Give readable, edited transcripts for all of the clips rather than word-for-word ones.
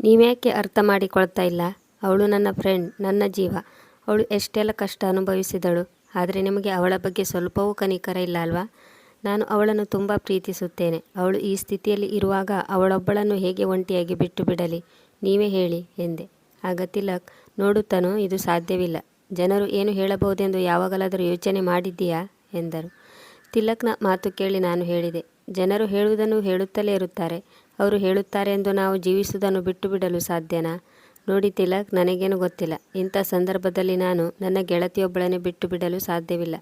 ನೀವ್ಯಾಕೆ ಅರ್ಥ ಮಾಡಿಕೊಳ್ತಾ ಇಲ್ಲ? ಅವಳು ನನ್ನ ಫ್ರೆಂಡ್, ನನ್ನ ಜೀವ. ಅವಳು ಎಷ್ಟೆಲ್ಲ ಕಷ್ಟ ಅನುಭವಿಸಿದಳು. ಆದರೆ ನಿಮಗೆ ಅವಳ ಬಗ್ಗೆ ಸ್ವಲ್ಪವೂ ಕನಿಕರ ಇಲ್ಲ ಅಲ್ವಾ? ನಾನು ಅವಳನ್ನು ತುಂಬ ಪ್ರೀತಿಸುತ್ತೇನೆ. ಅವಳು ಈ ಸ್ಥಿತಿಯಲ್ಲಿ ಇರುವಾಗ ಅವಳೊಬ್ಬಳನ್ನು ಹೇಗೆ ಒಂಟಿಯಾಗಿ ಬಿಟ್ಟು ಬಿಡಲಿ? ನೀವೇ ಹೇಳಿ ಎಂದೆ. ಆಗ ತಿಲಕ್, ನೋಡು ತನು, ಇದು ಸಾಧ್ಯವಿಲ್ಲ. ಜನರು ಏನು ಹೇಳಬಹುದೆಂದು ಯಾವಾಗಲಾದರೂ ಯೋಚನೆ ಮಾಡಿದ್ದೀಯಾ ಎಂದರು. ತಿಲಕ್ನ ಮಾತು ಕೇಳಿ ನಾನು ಹೇಳಿದೆ, ಜನರು ಹೇಳುವುದನ್ನು ಹೇಳುತ್ತಲೇ ಇರುತ್ತಾರೆ. ಅವರು ಹೇಳುತ್ತಾರೆ ಎಂದು ನಾವು ಜೀವಿಸುವುದನ್ನು ಬಿಟ್ಟು ಬಿಡಲು ಸಾಧ್ಯನಾ? ನೋಡಿ ತಿಲಕ್, ನನಗೇನು ಗೊತ್ತಿಲ್ಲ. ಇಂಥ ಸಂದರ್ಭದಲ್ಲಿ ನಾನು ನನ್ನ ಗೆಳತಿಯೊಬ್ಬಳನ್ನೇ ಬಿಟ್ಟು ಬಿಡಲು ಸಾಧ್ಯವಿಲ್ಲ.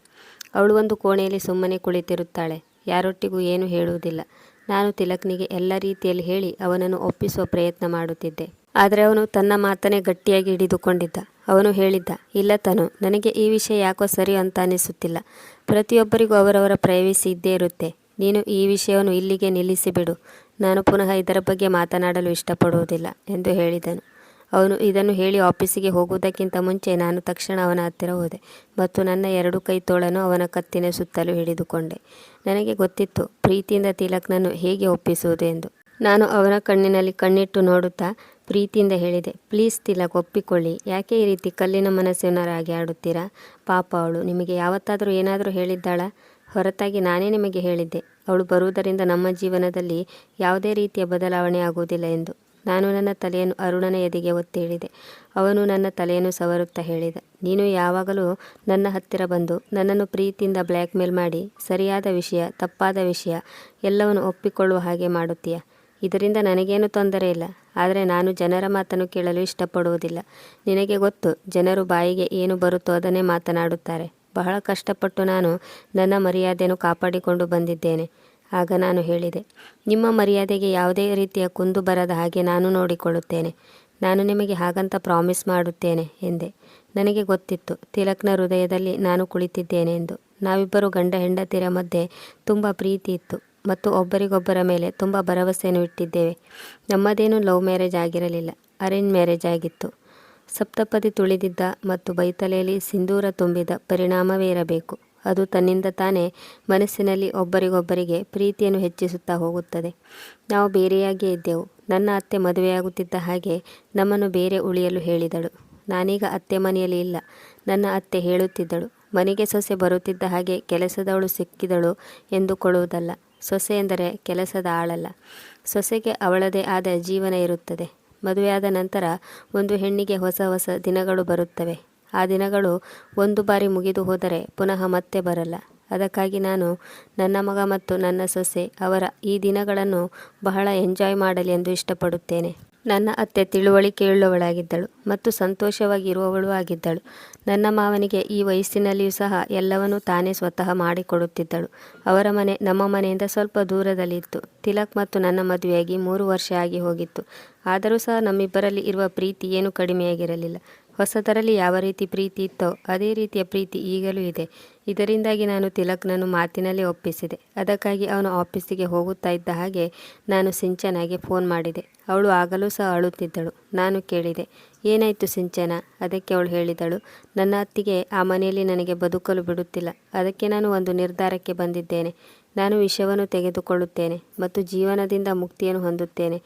ಅವಳು ಒಂದು ಕೋಣೆಯಲ್ಲಿ ಸುಮ್ಮನೆ ಕುಳಿತಿರುತ್ತಾಳೆ, ಯಾರೊಟ್ಟಿಗೂ ಏನು ಹೇಳುವುದಿಲ್ಲ. ನಾನು ತಿಲಕ್ನಿಗೆ ಎಲ್ಲ ರೀತಿಯಲ್ಲಿ ಹೇಳಿ ಅವನನ್ನು ಒಪ್ಪಿಸುವ ಪ್ರಯತ್ನ ಮಾಡುತ್ತಿದ್ದೆ. ಆದರೆ ಅವನು ತನ್ನ ಮಾತನ್ನೇ ಗಟ್ಟಿಯಾಗಿ ಹಿಡಿದುಕೊಂಡಿದ್ದ. ಅವನು ಹೇಳಿದ್ದ, ಇಲ್ಲ ತನು, ನನಗೆ ಈ ವಿಷಯ ಯಾಕೋ ಸರಿ ಅಂತ ಅನಿಸುತ್ತಿಲ್ಲ. ಪ್ರತಿಯೊಬ್ಬರಿಗೂ ಅವರವರ ಪ್ರೈವೇಸಿ ಇದ್ದೇ ಇರುತ್ತೆ. ನೀನು ಈ ವಿಷಯವನ್ನು ಇಲ್ಲಿಗೆ ನಿಲ್ಲಿಸಿಬಿಡು. ನಾನು ಪುನಃ ಇದರ ಬಗ್ಗೆ ಮಾತನಾಡಲು ಇಷ್ಟಪಡುವುದಿಲ್ಲ ಎಂದು ಹೇಳಿದನು. ಅವನು ಇದನ್ನು ಹೇಳಿ ಆಫೀಸಿಗೆ ಹೋಗುವುದಕ್ಕಿಂತ ಮುಂಚೆ ನಾನು ತಕ್ಷಣ ಅವನ ಹತ್ತಿರ ಹೋದೆ ಮತ್ತು ನನ್ನ 2 ಕೈ ತೋಳನ್ನು ಅವನ ಕತ್ತಿನ ಸುತ್ತಲೂ ಹಿಡಿದುಕೊಂಡೆ. ನನಗೆ ಗೊತ್ತಿತ್ತು ಪ್ರೀತಿಯಿಂದ ತಿಲಕ್ನನ್ನು ಹೇಗೆ ಒಪ್ಪಿಸುವುದು ಎಂದು. ನಾನು ಅವನ ಕಣ್ಣಿನಲ್ಲಿ ಕಣ್ಣಿಟ್ಟು ನೋಡುತ್ತಾ ಪ್ರೀತಿಯಿಂದ ಹೇಳಿದೆ, ಪ್ಲೀಸ್ ತಿಲಕ್, ಒಪ್ಪಿಕೊಳ್ಳಿ. ಯಾಕೆ ಈ ರೀತಿ ಕಲ್ಲಿನ ಮನಸ್ಸಿನವರಾಗಿ ಆಡುತ್ತೀರಾ? ಪಾಪ ಅವಳು. ನಿಮಗೆ ಯಾವತ್ತಾದರೂ ಏನಾದರೂ ಹೇಳಿದ್ದಾಳಾ? ಹೊರತಾಗಿ ನಾನೇ ನಿಮಗೆ ಹೇಳಿದ್ದೆ, ಅವಳು ಬರುವುದರಿಂದ ನಮ್ಮ ಜೀವನದಲ್ಲಿ ಯಾವುದೇ ರೀತಿಯ ಬದಲಾವಣೆ ಆಗುವುದಿಲ್ಲ ಎಂದು. ನಾನು ನನ್ನ ತಲೆಯನ್ನು ಅರುಣನ ಎದೆಗೆ ಒತ್ತಿ ಹೇಳಿದೆ. ಅವನು ನನ್ನ ತಲೆಯನ್ನು ಸವರುತ್ತಾ ಹೇಳಿದ, ನೀನು ಯಾವಾಗಲೂ ನನ್ನ ಹತ್ತಿರ ಬಂದು ನನ್ನನ್ನು ಪ್ರೀತಿಯಿಂದ ಬ್ಲ್ಯಾಕ್ ಮೇಲ್ ಮಾಡಿ ಸರಿಯಾದ ವಿಷಯ, ತಪ್ಪಾದ ವಿಷಯ ಎಲ್ಲವನ್ನು ಒಪ್ಪಿಕೊಳ್ಳುವ ಹಾಗೆ ಮಾಡುತ್ತೀಯ. ಇದರಿಂದ ನನಗೇನು ತೊಂದರೆ ಇಲ್ಲ. ಆದರೆ ನಾನು ಜನರ ಮಾತನ್ನು ಕೇಳಲು ಇಷ್ಟಪಡುವುದಿಲ್ಲ. ನಿನಗೆ ಗೊತ್ತು, ಜನರು ಬಾಯಿಗೆ ಏನು ಬರುತ್ತೋ ಅದನ್ನೇ ಮಾತನಾಡುತ್ತಾರೆ. ಬಹಳ ಕಷ್ಟಪಟ್ಟು ನಾನು ನನ್ನ ಮರ್ಯಾದೆಯನ್ನು ಕಾಪಾಡಿಕೊಂಡು ಬಂದಿದ್ದೇನೆ. ಆಗ ನಾನು ಹೇಳಿದೆ, ನಿಮ್ಮ ಮರ್ಯಾದೆಗೆ ಯಾವುದೇ ರೀತಿಯ ಕುಂದು ಬರದ ಹಾಗೆ ನಾನು ನೋಡಿಕೊಳ್ಳುತ್ತೇನೆ. ನಾನು ನಿಮಗೆ ಹಾಗಂತ ಪ್ರಾಮಿಸ್ ಮಾಡುತ್ತೇನೆ ಎಂದೆ. ನನಗೆ ಗೊತ್ತಿತ್ತು ತಿಲಕ್ನ ಹೃದಯದಲ್ಲಿ ನಾನು ಕುಳಿತಿದ್ದೇನೆ ಎಂದು. ನಾವಿಬ್ಬರು ಗಂಡ ಹೆಂಡತಿಯರ ಮಧ್ಯೆ ತುಂಬ ಪ್ರೀತಿ ಇತ್ತು ಮತ್ತು ಒಬ್ಬರಿಗೊಬ್ಬರ ಮೇಲೆ ತುಂಬ ಭರವಸೆಯನ್ನು ಇಟ್ಟಿದ್ದೇವೆ. ನಮ್ಮದೇನು ಲವ್ ಮ್ಯಾರೇಜ್ ಆಗಿರಲಿಲ್ಲ, ಅರೇಂಜ್ ಮ್ಯಾರೇಜ್ ಆಗಿತ್ತು. ಸಪ್ತಪದಿ ತುಳಿದಿದ್ದ ಮತ್ತು ಬೈತಲೆಯಲ್ಲಿ ಸಿಂಧೂರ ತುಂಬಿದ ಪರಿಣಾಮವೇ ಇರಬೇಕು. ಅದು ತನ್ನಿಂದ ತಾನೇ ಮನಸ್ಸಿನಲ್ಲಿ ಒಬ್ಬರಿಗೊಬ್ಬರಿಗೆ ಪ್ರೀತಿಯನ್ನು ಹೆಚ್ಚಿಸುತ್ತಾ ಹೋಗುತ್ತದೆ. ನಾವು ಬೇರೆಯಾಗಿಯೇ ಇದ್ದೆವು. ನನ್ನ ಅತ್ತೆ ಮದುವೆಯಾಗುತ್ತಿದ್ದ ಹಾಗೆ ನಮ್ಮನ್ನು ಬೇರೆ ಉಳಿಯಲು ಹೇಳಿದಳು. ನಾನೀಗ ಅತ್ತೆ ಮನೆಯಲ್ಲಿ ಇಲ್ಲ. ನನ್ನ ಅತ್ತೆ ಹೇಳುತ್ತಿದ್ದಳು, ಮನೆಗೆ ಸೊಸೆ ಬರುತ್ತಿದ್ದ ಹಾಗೆ ಕೆಲಸದವಳು ಸಿಕ್ಕಿದಳು ಎಂದುಕೊಳ್ಳುವುದಲ್ಲ. ಸೊಸೆ ಎಂದರೆ ಕೆಲಸದ ಆಳಲ್ಲ. ಸೊಸೆಗೆ ಅವಳದೇ ಆದ ಜೀವನ ಇರುತ್ತದೆ. ಮದುವೆಯಾದ ನಂತರ ಒಂದು ಹೆಣ್ಣಿಗೆ ಹೊಸ ಹೊಸ ದಿನಗಳು ಬರುತ್ತವೆ. ಆ ದಿನಗಳು ಒಂದು ಬಾರಿ ಮುಗಿದು ಹೋದರೆ ಪುನಃ ಮತ್ತೆ ಬರಲ್ಲ. ಅದಕ್ಕಾಗಿ ನಾನು ನನ್ನ ಮಗ ಮತ್ತು ನನ್ನ ಸೊಸೆ ಅವರ ಈ ದಿನಗಳನ್ನು ಬಹಳ ಎಂಜಾಯ್ ಮಾಡಲಿ ಎಂದು ಇಷ್ಟಪಡುತ್ತೇನೆ. ನನ್ನ ಅತ್ತೆ ತಿಳುವಳಿಕೆಯುಳ್ಳವಳಾಗಿದ್ದಳು ಮತ್ತು ಸಂತೋಷವಾಗಿ ಇರುವವಳೂ ಆಗಿದ್ದಳು. ನನ್ನ ಮಾವನಿಗೆ ಈ ವಯಸ್ಸಿನಲ್ಲಿಯೂ ಸಹ ಎಲ್ಲವನ್ನೂ ತಾನೇ ಸ್ವತಃ ಮಾಡಿಕೊಡುತ್ತಿದ್ದಳು. ಅವರ ಮನೆ ನಮ್ಮ ಮನೆಯಿಂದ ಸ್ವಲ್ಪ ದೂರದಲ್ಲಿತ್ತು. ತಿಲಕ್ ಮತ್ತು ನನ್ನ ಮದುವೆಯಾಗಿ 3 ವರ್ಷ ಆಗಿ ಹೋಗಿತ್ತು. ಆದರೂ ಸಹ ನಮ್ಮಿಬ್ಬರಲ್ಲಿ ಇರುವ ಪ್ರೀತಿ ಏನೂ ಕಡಿಮೆಯಾಗಿರಲಿಲ್ಲ. ಹೊಸದರಲ್ಲಿ ಯಾವ ರೀತಿ ಪ್ರೀತಿ ಇತ್ತೋ ಅದೇ ರೀತಿಯ ಪ್ರೀತಿ ಈಗಲೂ ಇದೆ. ಇದರಿಂದಾಗಿ ನಾನು ತಿಲಕ್ನನ್ನು ಮಾತಿನಲ್ಲೇ ಒಪ್ಪಿಸಿದೆ. ಅದಕ್ಕಾಗಿ ಅವನು ಆಫೀಸಿಗೆ ಹೋಗುತ್ತಾ ಇದ್ದ ಹಾಗೆ ನಾನು ಸಿಂಚನಾಗೆ ಫೋನ್ ಮಾಡಿದೆ. ಅವಳು ಆಗಲೂ ಸಹ ಅಳುತ್ತಿದ್ದಳು. ನಾನು ಕೇಳಿದೆ, ಏನಾಯಿತು ಸಿಂಚನ? ಅದಕ್ಕೆ ಅವಳು ಹೇಳಿದಳು, ನನ್ನ ಅತ್ತಿಗೆ ಆ ಮನೆಯಲ್ಲಿ ನನಗೆ ಬದುಕಲು ಬಿಡುತ್ತಿಲ್ಲ. ಅದಕ್ಕೆ ನಾನು ಒಂದು ನಿರ್ಧಾರಕ್ಕೆ ಬಂದಿದ್ದೇನೆ. ನಾನು ವಿಷವನ್ನು ತೆಗೆದುಕೊಳ್ಳುತ್ತೇನೆ ಮತ್ತು ಜೀವನದಿಂದ ಮುಕ್ತಿಯನ್ನು ಹೊಂದುತ್ತೇನೆ.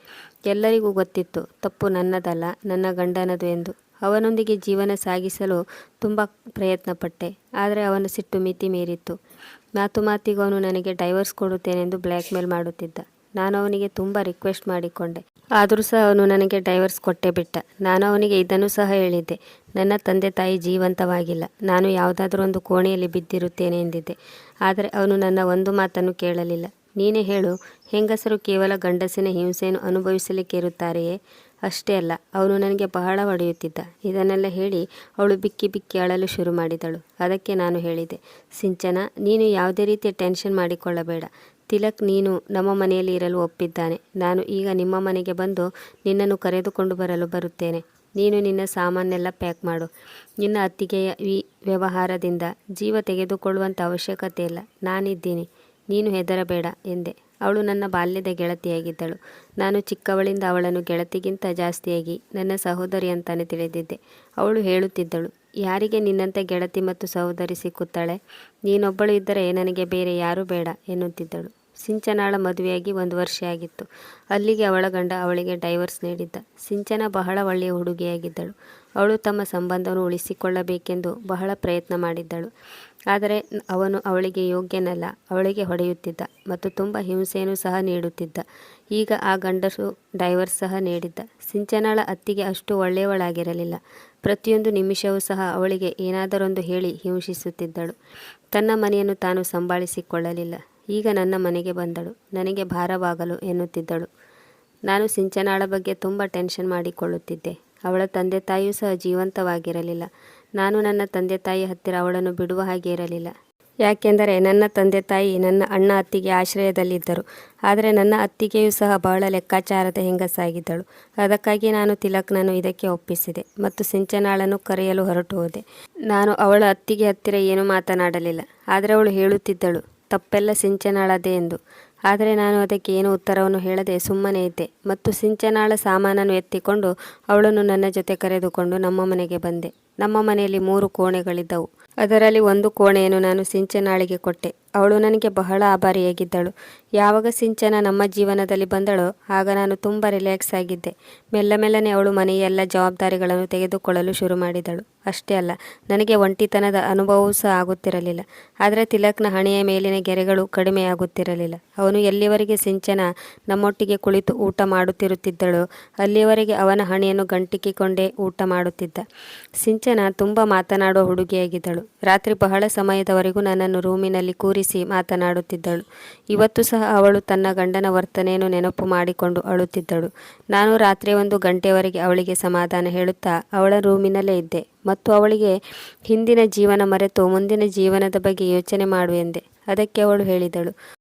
ಎಲ್ಲರಿಗೂ ಗೊತ್ತಿತ್ತು ತಪ್ಪು ನನ್ನದಲ್ಲ, ನನ್ನ ಗಂಡನದು ಎಂದು. ಅವನೊಂದಿಗೆ ಜೀವನ ಸಾಗಿಸಲು ತುಂಬ ಪ್ರಯತ್ನಪಟ್ಟೆ. ಆದರೆ ಅವನ ಸಿಟ್ಟು ಮಿತಿ ಮೀರಿತ್ತು. ಮಾತಿಗೂ ಅವನು ನನಗೆ ಡೈವರ್ಸ್ ಕೊಡುತ್ತೇನೆಂದು ಬ್ಲ್ಯಾಕ್ ಮೇಲ್ ಮಾಡುತ್ತಿದ್ದ. ನಾನು ಅವನಿಗೆ ತುಂಬ ರಿಕ್ವೆಸ್ಟ್ ಮಾಡಿಕೊಂಡೆ. ಆದರೂ ಸಹ ಅವನು ನನಗೆ ಡೈವರ್ಸ್ ಕೊಟ್ಟೇ ಬಿಟ್ಟ. ನಾನು ಅವನಿಗೆ ಇದನ್ನು ಸಹ ಹೇಳಿದ್ದೆ, ನನ್ನ ತಂದೆ ತಾಯಿ ಜೀವಂತವಾಗಿಲ್ಲ, ನಾನು ಯಾವುದಾದ್ರೂ ಒಂದು ಕೋಣೆಯಲ್ಲಿ ಬಿದ್ದಿರುತ್ತೇನೆ ಎಂದಿದ್ದೆ. ಆದರೆ ಅವನು ನನ್ನ ಒಂದು ಮಾತನ್ನು ಕೇಳಲಿಲ್ಲ. ನೀನೇ ಹೇಳು, ಹೆಂಗಸರು ಕೇವಲ ಗಂಡಸಿನ ಹಿಂಸೆಯನ್ನು ಅನುಭವಿಸಲಿಕ್ಕೆ ಇರುತ್ತಾರೆಯೇ? ಅಷ್ಟೇ ಅಲ್ಲ, ಅವನು ನನಗೆ ಬಹಳ ಹೊಡೆಯುತ್ತಿದ್ದ. ಇದನ್ನೆಲ್ಲ ಹೇಳಿ ಅವಳು ಬಿಕ್ಕಿ ಬಿಕ್ಕಿ ಅಳಲು ಶುರು ಮಾಡಿದಳು. ಅದಕ್ಕೆ ನಾನು ಹೇಳಿದೆ, ಸಿಂಚನ, ನೀನು ಯಾವುದೇ ರೀತಿಯ ಟೆನ್ಷನ್ ಮಾಡಿಕೊಳ್ಳಬೇಡ. ತಿಲಕ್ ನೀನು ನಮ್ಮ ಮನೆಯಲ್ಲಿ ಇರಲು ಒಪ್ಪಿದ್ದಾನೆ. ನಾನು ಈಗ ನಿಮ್ಮ ಮನೆಗೆ ಬಂದು ನಿನ್ನನ್ನು ಕರೆದುಕೊಂಡು ಬರಲು ಬರುತ್ತೇನೆ. ನೀನು ನಿನ್ನ ಸಾಮಾನೆಲ್ಲ ಪ್ಯಾಕ್ ಮಾಡು. ನಿನ್ನ ಅತ್ತಿಗೆಯ ಈ ವ್ಯವಹಾರದಿಂದ ಜೀವ ತೆಗೆದುಕೊಳ್ಳುವಂಥ ಅವಶ್ಯಕತೆ ಇಲ್ಲ. ನಾನಿದ್ದೀನಿ, ನೀನು ಹೆದರಬೇಡ ಎಂದೆ. ಅವಳು ನನ್ನ ಬಾಲ್ಯದ ಗೆಳತಿಯಾಗಿದ್ದಳು. ನಾನು ಚಿಕ್ಕವಳಿಂದ ಅವಳನ್ನು ಗೆಳತಿಗಿಂತ ಜಾಸ್ತಿಯಾಗಿ ನನ್ನ ಸಹೋದರಿ ಅಂತಾನೆ ತಿಳಿದಿದ್ದೆ. ಅವಳು ಹೇಳುತ್ತಿದ್ದಳು, ಯಾರಿಗೆ ನಿನ್ನಂತೆ ಗೆಳತಿ ಮತ್ತು ಸಹೋದರಿ ಸಿಕ್ಕುತ್ತಾಳೆ? ನೀನೊಬ್ಬಳು ಇದ್ದರೆ ನನಗೆ ಬೇರೆ ಯಾರೂ ಬೇಡ ಎನ್ನುತ್ತಿದ್ದಳು. ಸಿಂಚನಾಳ ಮದುವೆಯಾಗಿ 1 ವರ್ಷ ಆಗಿತ್ತು. ಅಲ್ಲಿಗೆ ಅವಳ ಗಂಡ ಅವಳಿಗೆ ಡೈವರ್ಸ್ ನೀಡಿದ್ದ. ಸಿಂಚನ ಬಹಳ ಒಳ್ಳೆಯ ಹುಡುಗಿಯಾಗಿದ್ದಳು. ಅವಳು ತಮ್ಮ ಸಂಬಂಧವನ್ನು ಉಳಿಸಿಕೊಳ್ಳಬೇಕೆಂದು ಬಹಳ ಪ್ರಯತ್ನ ಮಾಡಿದ್ದಳು. ಆದರೆ ಅವನು ಅವಳಿಗೆ ಯೋಗ್ಯನಲ್ಲ. ಅವಳಿಗೆ ಹೊಡೆಯುತ್ತಿದ್ದ ಮತ್ತು ತುಂಬ ಹಿಂಸೆಯನ್ನು ಸಹ ನೀಡುತ್ತಿದ್ದ. ಈಗ ಆ ಗಂಡಸು ಡೈವರ್ಸ್ ಸಹ ನೀಡಿದ್ದ. ಸಿಂಚನಾಳ ಅತ್ತಿಗೆ ಅಷ್ಟು ಒಳ್ಳೆಯವಳಾಗಿರಲಿಲ್ಲ. ಪ್ರತಿಯೊಂದು ನಿಮಿಷವೂ ಸಹ ಅವಳಿಗೆ ಏನಾದರೊಂದು ಹೇಳಿ ಹಿಂಸಿಸುತ್ತಿದ್ದಳು. ತನ್ನ ಮನೆಯನ್ನು ತಾನು ಸಂಭಾಳಿಸಿಕೊಳ್ಳಲಿಲ್ಲ. ಈಗ ನನ್ನ ಮನೆಗೆ ಬಂದಳು, ನನಗೆ ಭಾರವಾಗಲು ಎನ್ನುತ್ತಿದ್ದಳು. ನಾನು ಸಿಂಚನಾಳ ಬಗ್ಗೆ ತುಂಬ ಟೆನ್ಷನ್ ಮಾಡಿಕೊಳ್ಳುತ್ತಿದ್ದೆ. ಅವಳ ತಂದೆ ತಾಯಿಯೂ ಸಹ ಜೀವಂತವಾಗಿರಲಿಲ್ಲ. ನಾನು ನನ್ನ ತಂದೆ ತಾಯಿ ಹತ್ತಿರ ಅವಳನ್ನು ಬಿಡುವ ಹಾಗೆ ಇರಲಿಲ್ಲ. ಯಾಕೆಂದರೆ ನನ್ನ ತಂದೆ ತಾಯಿ ನನ್ನ ಅಣ್ಣ ಅತ್ತಿಗೆ ಆಶ್ರಯದಲ್ಲಿದ್ದರು. ಆದರೆ ನನ್ನ ಅತ್ತಿಗೆಯೂ ಸಹ ಬಹಳ ಲೆಕ್ಕಾಚಾರದ ಹೆಂಗಸಾಗಿದ್ದಳು. ಅದಕ್ಕಾಗಿ ನಾನು ತಿಲಕ್ನನ್ನು ಇದಕ್ಕೆ ಒಪ್ಪಿಸಿದೆ ಮತ್ತು ಸಿಂಚನಾಳನ್ನು ಕರೆಯಲು ಹೊರಟು ಹೋದೆ. ನಾನು ಅವಳ ಅತ್ತಿಗೆ ಹತ್ತಿರ ಏನೂ ಮಾತನಾಡಲಿಲ್ಲ. ಆದರೆ ಅವಳು ಹೇಳುತ್ತಿದ್ದಳು, ತಪ್ಪೆಲ್ಲ ಸಿಂಚನಾಳದೇ ಎಂದು. ಆದರೆ ನಾನು ಅದಕ್ಕೆ ಏನು ಉತ್ತರವನ್ನು ಹೇಳದೆ ಸುಮ್ಮನೆ ಇದ್ದೆ ಮತ್ತು ಸಿಂಚನಾಳ ಸಾಮಾನನ್ನು ಎತ್ತಿಕೊಂಡು ಅವಳನ್ನು ನನ್ನ ಜೊತೆ ಕರೆದುಕೊಂಡು ನಮ್ಮ ಮನೆಗೆ ಬಂದೆ. ನಮ್ಮ ಮನೆಯಲ್ಲಿ 3 ಕೋಣೆಗಳಿದ್ದವು. ಅದರಲ್ಲಿ ಒಂದು ಕೋಣೆಯನ್ನು ನಾನು ಸಿಂಚನಾಳಿಗೆ ಕೊಟ್ಟೆ. ಅವಳು ನನಗೆ ಬಹಳ ಆಭಾರಿಯಾಗಿದ್ದಳು. ಯಾವಾಗ ಸಿಂಚನ ನಮ್ಮ ಜೀವನದಲ್ಲಿ ಬಂದಳೋ ಆಗ ನಾನು ತುಂಬ ರಿಲ್ಯಾಕ್ಸ್ ಆಗಿದ್ದೆ. ಮೆಲ್ಲನೆ ಅವಳು ಮನೆಯ ಎಲ್ಲ ಜವಾಬ್ದಾರಿಗಳನ್ನು ತೆಗೆದುಕೊಳ್ಳಲು ಶುರು ಮಾಡಿದಳು. ಅಷ್ಟೇ ಅಲ್ಲ, ನನಗೆ ಒಂಟಿತನದ ಅನುಭವವೂ ಸಹ ಆಗುತ್ತಿರಲಿಲ್ಲ. ಆದರೆ ತಿಲಕ್ನ ಹಣೆಯ ಮೇಲಿನ ಗೆರೆಗಳು ಕಡಿಮೆಯಾಗುತ್ತಿರಲಿಲ್ಲ. ಅವನು ಎಲ್ಲಿವರೆಗೆ ಸಿಂಚನ ನಮ್ಮೊಟ್ಟಿಗೆ ಕುಳಿತು ಊಟ ಮಾಡುತ್ತಿರುತ್ತಿದ್ದಳೋ ಅಲ್ಲಿಯವರೆಗೆ ಅವನ ಹಣೆಯನ್ನು ಗಂಟಿಕ್ಕಿಕೊಂಡೇ ಊಟ ಮಾಡುತ್ತಿದ್ದ. ಸಿಂಚನ ತುಂಬ ಮಾತನಾಡುವ ಹುಡುಗಿಯಾಗಿದ್ದಳು. ರಾತ್ರಿ ಬಹಳ ಸಮಯದವರೆಗೂ ನನ್ನನ್ನು ರೂಮಿನಲ್ಲಿ ಕೂರಿಸಿ ಮಾತನಾಡುತ್ತಿದ್ದಳು. ಇವತ್ತು ಸಹ ಅವಳು ತನ್ನ ಗಂಡನ ವರ್ತನೆಯನ್ನು ನೆನಪು ಮಾಡಿಕೊಂಡು ಅಳುತ್ತಿದ್ದಳು. ನಾನು ರಾತ್ರಿ 1 ಗಂಟೆಯವರೆಗೆ ಅವಳಿಗೆ ಸಮಾಧಾನ ಹೇಳುತ್ತಾ ಅವಳ ರೂಮಿನಲ್ಲೇ ಇದ್ದೆ ಮತ್ತು ಅವಳಿಗೆ ಹಿಂದಿನ ಜೀವನ ಮರೆತು ಮುಂದಿನ ಜೀವನದ ಬಗ್ಗೆ ಯೋಚನೆ ಮಾಡು ಎಂದೆ. ಅದಕ್ಕೆ ಅವಳು ಹೇಳಿದಳು,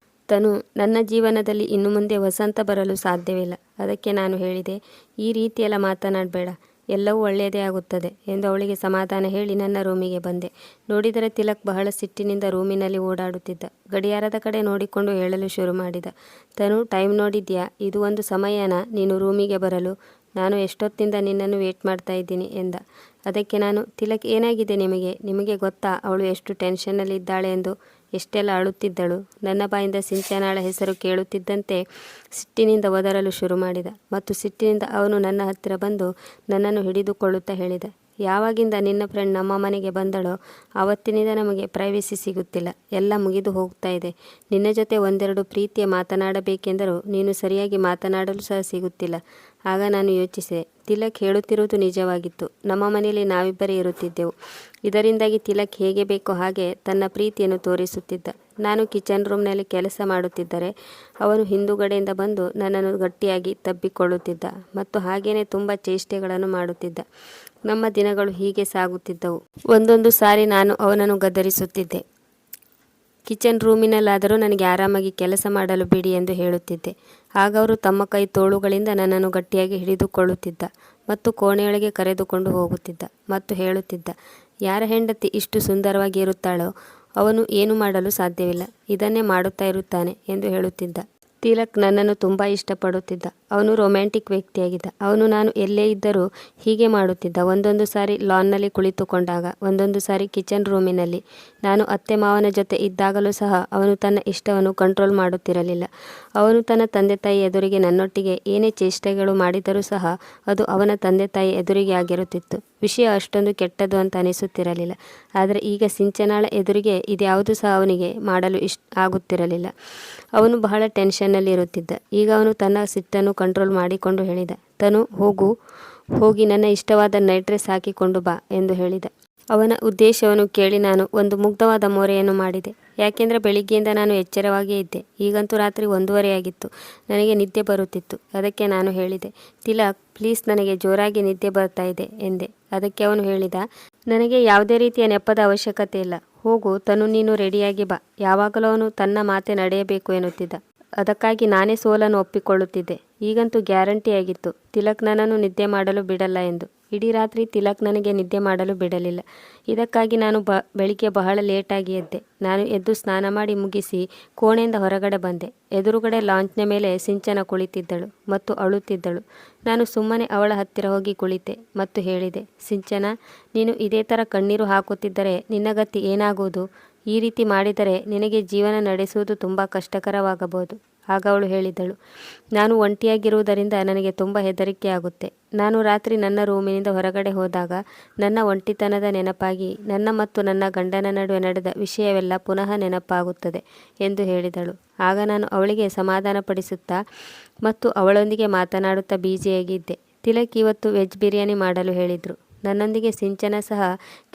ತನು, ನನ್ನ ಜೀವನದಲ್ಲಿ ಇನ್ನು ಮುಂದೆ ವಸಂತ ಬರಲು ಸಾಧ್ಯವಿಲ್ಲ. ಅದಕ್ಕೆ ನಾನು ಹೇಳಿದೆ, ಈ ರೀತಿಯೆಲ್ಲ ಮಾತನಾಡಬೇಡ, ಎಲ್ಲವೂ ಒಳ್ಳೆಯದೇ ಆಗುತ್ತದೆ ಎಂದು ಅವಳಿಗೆ ಸಮಾಧಾನ ಹೇಳಿ ನನ್ನ ರೂಮಿಗೆ ಬಂದೆ. ನೋಡಿದರೆ ತಿಲಕ್ ಬಹಳ ಸಿಟ್ಟಿನಿಂದ ರೂಮಿನಲ್ಲಿ ಓಡಾಡುತ್ತಿದ್ದ. ಗಡಿಯಾರದ ಕಡೆ ನೋಡಿಕೊಂಡು ಹೇಳಲು ಶುರು ಮಾಡಿದ, ತನು, ಟೈಮ್ ನೋಡಿದ್ಯಾ? ಇದು ಒಂದು ಸಮಯನಾ ನೀನು ರೂಮಿಗೆ ಬರಲು? ನಾನು ಎಷ್ಟೊತ್ತಿಂದ ನಿನ್ನನ್ನು ವೇಟ್ ಮಾಡ್ತಾ ಇದ್ದೀನಿ ಎಂದ. ಅದಕ್ಕೆ ನಾನು, ತಿಲಕ್, ಏನಾಗಿದೆ ನಿಮಗೆ ಗೊತ್ತಾ ಅವಳು ಎಷ್ಟು ಟೆನ್ಷನ್ನಲ್ಲಿದ್ದಾಳೆ ಎಂದು? ಎಷ್ಟೆಲ್ಲ ಅಳುತ್ತಿದ್ದಳು. ನನ್ನ ಬಾಯಿಂದ ಸಿಂಚನಾಳ ಹೆಸರು ಕೇಳುತ್ತಿದ್ದಂತೆ ಸಿಟ್ಟಿನಿಂದ ಒದರಲು ಶುರು ಮಾಡಿದ ಮತ್ತು ಸಿಟ್ಟಿನಿಂದ ಅವನು ನನ್ನ ಹತ್ತಿರ ಬಂದು ನನ್ನನ್ನು ಹಿಡಿದುಕೊಳ್ಳುತ್ತಾ ಹೇಳಿದ, ಯಾವಾಗಿಂದ ನಿನ್ನ ಫ್ರೆಂಡ್ ನಮ್ಮ ಮನೆಗೆ ಬಂದಳೋ ಆವತ್ತಿನಿಂದ ನಮಗೆ ಪ್ರೈವಸಿ ಸಿಗುತ್ತಿಲ್ಲ. ಎಲ್ಲ ಮುಗಿದು ಹೋಗ್ತಾ ಇದೆ. ನಿನ್ನ ಜೊತೆ ಒಂದೆರಡು ಪ್ರೀತಿಯ ಮಾತನಾಡಬೇಕೆಂದರೂ ನೀನು ಸರಿಯಾಗಿ ಮಾತನಾಡಲು ಸಹ ಸಿಗುತ್ತಿಲ್ಲ. ಆಗ ನಾನು ಯೋಚಿಸಿದೆ, ತಿಲಕ್ ಹೇಳುತ್ತಿರುವುದು ನಿಜವಾಗಿತ್ತು. ನಮ್ಮ ಮನೆಯಲ್ಲಿ ನಾವಿಬ್ಬರೇ ಇರುತ್ತಿದ್ದೆವು. ಇದರಿಂದಾಗಿ ತಿಲಕ್ ಹೇಗೆ ಬೇಕೋ ಹಾಗೆ ತನ್ನ ಪ್ರೀತಿಯನ್ನು ತೋರಿಸುತ್ತಿದ್ದ. ನಾನು ಕಿಚನ್ ರೂಮ್ನಲ್ಲಿ ಕೆಲಸ ಮಾಡುತ್ತಿದ್ದರೆ ಅವನು ಹಿಂದುಗಡೆಯಿಂದ ಬಂದು ನನ್ನನ್ನು ಗಟ್ಟಿಯಾಗಿ ತಬ್ಬಿಕೊಳ್ಳುತ್ತಿದ್ದ ಮತ್ತು ಹಾಗೇನೆ ತುಂಬ ಚೇಷ್ಟೆಗಳನ್ನು ಮಾಡುತ್ತಿದ್ದ. ನಮ್ಮ ದಿನಗಳು ಹೀಗೆ ಸಾಗುತ್ತಿದ್ದವು. ಒಂದೊಂದು ಸಾರಿ ನಾನು ಅವನನ್ನು ಗದರಿಸುತ್ತಿದ್ದೆ. ಕಿಚನ್ ರೂಮಿನಲ್ಲಾದರೂ ನನಗೆ ಆರಾಮಾಗಿ ಕೆಲಸ ಮಾಡಲು ಬಿಡಿ ಎಂದು ಹೇಳುತ್ತಿದ್ದೆ. ಆಗ ಅವರು ತಮ್ಮ ಕೈ ತೋಳುಗಳಿಂದ ನನ್ನನ್ನು ಗಟ್ಟಿಯಾಗಿ ಹಿಡಿದುಕೊಳ್ಳುತ್ತಿದ್ದ ಮತ್ತು ಕೋಣೆಯೊಳಗೆ ಕರೆದುಕೊಂಡು ಹೋಗುತ್ತಿದ್ದ ಮತ್ತು ಹೇಳುತ್ತಿದ್ದ, ಯಾರ ಹೆಂಡತಿ ಇಷ್ಟು ಸುಂದರವಾಗಿ ಇರುತ್ತಾಳೋ ಅವನು ಏನು ಮಾಡಲು ಸಾಧ್ಯವಿಲ್ಲ, ಇದನ್ನೇ ಮಾಡುತ್ತಾ ಇರುತ್ತಾನೆ ಎಂದು ಹೇಳುತ್ತಿದ್ದ. ತಿಲಕ್ ನನ್ನನ್ನು ತುಂಬ ಇಷ್ಟಪಡುತ್ತಿದ್ದ. ಅವನು ರೊಮ್ಯಾಂಟಿಕ್ ವ್ಯಕ್ತಿಯಾಗಿದ್ದ. ಅವನು ನಾನು ಎಲ್ಲೇ ಇದ್ದರೂ ಹೀಗೆ ಮಾಡುತ್ತಿದ್ದ. ಒಂದೊಂದು ಸಾರಿ ಲಾನ್ನಲ್ಲಿ ಕುಳಿತುಕೊಂಡಾಗ, ಒಂದೊಂದು ಸಾರಿ ಕಿಚನ್ ರೂಮಿನಲ್ಲಿ. ನಾನು ಅತ್ತೆ ಮಾವನ ಜೊತೆ ಇದ್ದಾಗಲೂ ಸಹ ಅವನು ತನ್ನ ಇಷ್ಟವನ್ನು ಕಂಟ್ರೋಲ್ ಮಾಡುತ್ತಿರಲಿಲ್ಲ. ಅವನು ತನ್ನ ತಂದೆ ತಾಯಿ ಎದುರಿಗೆ ನನ್ನೊಟ್ಟಿಗೆ ಏನೇ ಚೇಷ್ಟೆಗಳು ಮಾಡಿದರೂ ಸಹ ಅದು ಅವನ ತಂದೆ ತಾಯಿ ಎದುರಿಗೆ ಆಗಿರುತ್ತಿತ್ತು. ವಿಷಯ ಅಷ್ಟೊಂದು ಕೆಟ್ಟದ್ದು ಅಂತ ಅನಿಸುತ್ತಿರಲಿಲ್ಲ. ಆದರೆ ಈಗ ಸಿಂಚನಾಳ ಎದುರಿಗೆ ಇದ್ಯಾವುದೂ ಸಹ ಅವನಿಗೆ ಮಾಡಲು ಆಗುತ್ತಿರಲಿಲ್ಲ. ಅವನು ಬಹಳ ಟೆನ್ಷನ್ನಲ್ಲಿ ಇರುತ್ತಿದ್ದ. ಈಗ ಅವನು ತನ್ನ ಸಿಟ್ಟನ್ನು ಕಂಟ್ರೋಲ್ ಮಾಡಿಕೊಂಡು ಹೇಳಿದ, ತನು, ಹೋಗಿ ನನ್ನ ಇಷ್ಟವಾದ ನೈಟ್ ಡ್ರೆಸ್ ಹಾಕಿಕೊಂಡು ಬಾ ಎಂದು ಹೇಳಿದ. ಅವನ ಉದ್ದೇಶವನ್ನು ಕೇಳಿ ನಾನು ಒಂದು ಮುಗ್ಧವಾದ ಮೊರೆಯನ್ನು ಮಾಡಿದೆ. ಯಾಕೆಂದರೆ ಬೆಳಿಗ್ಗೆಯಿಂದ ನಾನು ಎಚ್ಚರವಾಗಿಯೇ ಇದ್ದೆ. ಈಗಂತೂ ರಾತ್ರಿ 1:30 ಆಗಿತ್ತು. ನನಗೆ ನಿದ್ದೆ ಬರುತ್ತಿತ್ತು. ಅದಕ್ಕೆ ನಾನು ಹೇಳಿದೆ, ತಿಲಕ್, ಪ್ಲೀಸ್, ನನಗೆ ಜೋರಾಗಿ ನಿದ್ದೆ ಬರ್ತಾ ಇದೆ ಎಂದೆ. ಅದಕ್ಕೆ ಅವನು ಹೇಳಿದ, ನನಗೆ ಯಾವುದೇ ರೀತಿಯ ನೆಪದ ಅವಶ್ಯಕತೆ ಇಲ್ಲ. ಹೋಗು ತನು, ನೀನು ರೆಡಿಯಾಗಿ ಬಾ. ಯಾವಾಗಲೂ ಅವನು ತನ್ನ ಮಾತೆ ನಡೆಯಬೇಕು ಎನ್ನುತ್ತಿದ್ದ. ಅದಕ್ಕಾಗಿ ನಾನೇ ಸೋಲನ್ನು ಒಪ್ಪಿಕೊಳ್ಳುತ್ತಿದ್ದೆ. ಈಗಂತೂ ಗ್ಯಾರಂಟಿಯಾಗಿತ್ತು ತಿಲಕ್ ನನ್ನನ್ನು ನಿದ್ದೆ ಮಾಡಲು ಬಿಡಲ್ಲ ಎಂದು. ಇಡೀ ರಾತ್ರಿ ತಿಲಕ್ ನನಗೆ ನಿದ್ದೆ ಮಾಡಲು ಬಿಡಲಿಲ್ಲ. ಇದಕ್ಕಾಗಿ ನಾನು ಬೆಳಿಗ್ಗೆ ಬಹಳ ಲೇಟಾಗಿ ಎದ್ದೆ. ನಾನು ಎದ್ದು ಸ್ನಾನ ಮಾಡಿ ಮುಗಿಸಿ ಕೋಣೆಯಿಂದ ಹೊರಗಡೆ ಬಂದೆ. ಎದುರುಗಡೆ ಲಾಂಚ್ನ ಮೇಲೆ ಸಿಂಚನ ಕುಳಿತಿದ್ದಳು ಮತ್ತು ಅಳುತ್ತಿದ್ದಳು. ನಾನು ಸುಮ್ಮನೆ ಅವಳ ಹತ್ತಿರ ಹೋಗಿ ಕುಳಿತೆ ಮತ್ತು ಹೇಳಿದೆ, ಸಿಂಚನ, ನೀನು ಇದೇ ಥರ ಕಣ್ಣೀರು ಹಾಕುತ್ತಿದ್ದರೆ ನಿನ್ನ ಗತಿ ಏನಾಗುವುದು? ಈ ರೀತಿ ಮಾಡಿದರೆ ನಿನಗೆ ಜೀವನ ನಡೆಸುವುದು ತುಂಬ ಕಷ್ಟಕರವಾಗಬಹುದು. ಆಗ ಅವಳು ಹೇಳಿದಳು, ನಾನು ಒಂಟಿಯಾಗಿರುವುದರಿಂದ ನನಗೆ ತುಂಬ ಹೆದರಿಕೆ ಆಗುತ್ತೆ. ನಾನು ರಾತ್ರಿ ನನ್ನ ರೂಮಿನಿಂದ ಹೊರಗಡೆ ಹೋದಾಗ ನನ್ನ ಒಂಟಿತನದ ನೆನಪಾಗಿ ನನ್ನ ಮತ್ತು ನನ್ನ ಗಂಡನ ನಡುವೆ ನಡೆದ ವಿಷಯವೆಲ್ಲ ಪುನಃ ನೆನಪಾಗುತ್ತದೆ ಎಂದು ಹೇಳಿದಳು. ಆಗ ನಾನು ಅವಳಿಗೆ ಸಮಾಧಾನಪಡಿಸುತ್ತಾ ಮತ್ತು ಅವಳೊಂದಿಗೆ ಮಾತನಾಡುತ್ತಾ ಬ್ಯುಸಿಯಾಗಿದ್ದೆ. ತಿಲಕ್ ಇವತ್ತು ವೆಜ್ ಬಿರಿಯಾನಿ ಮಾಡಲು ಹೇಳಿದರು. ನನ್ನೊಂದಿಗೆ ಸಿಂಚನ ಸಹ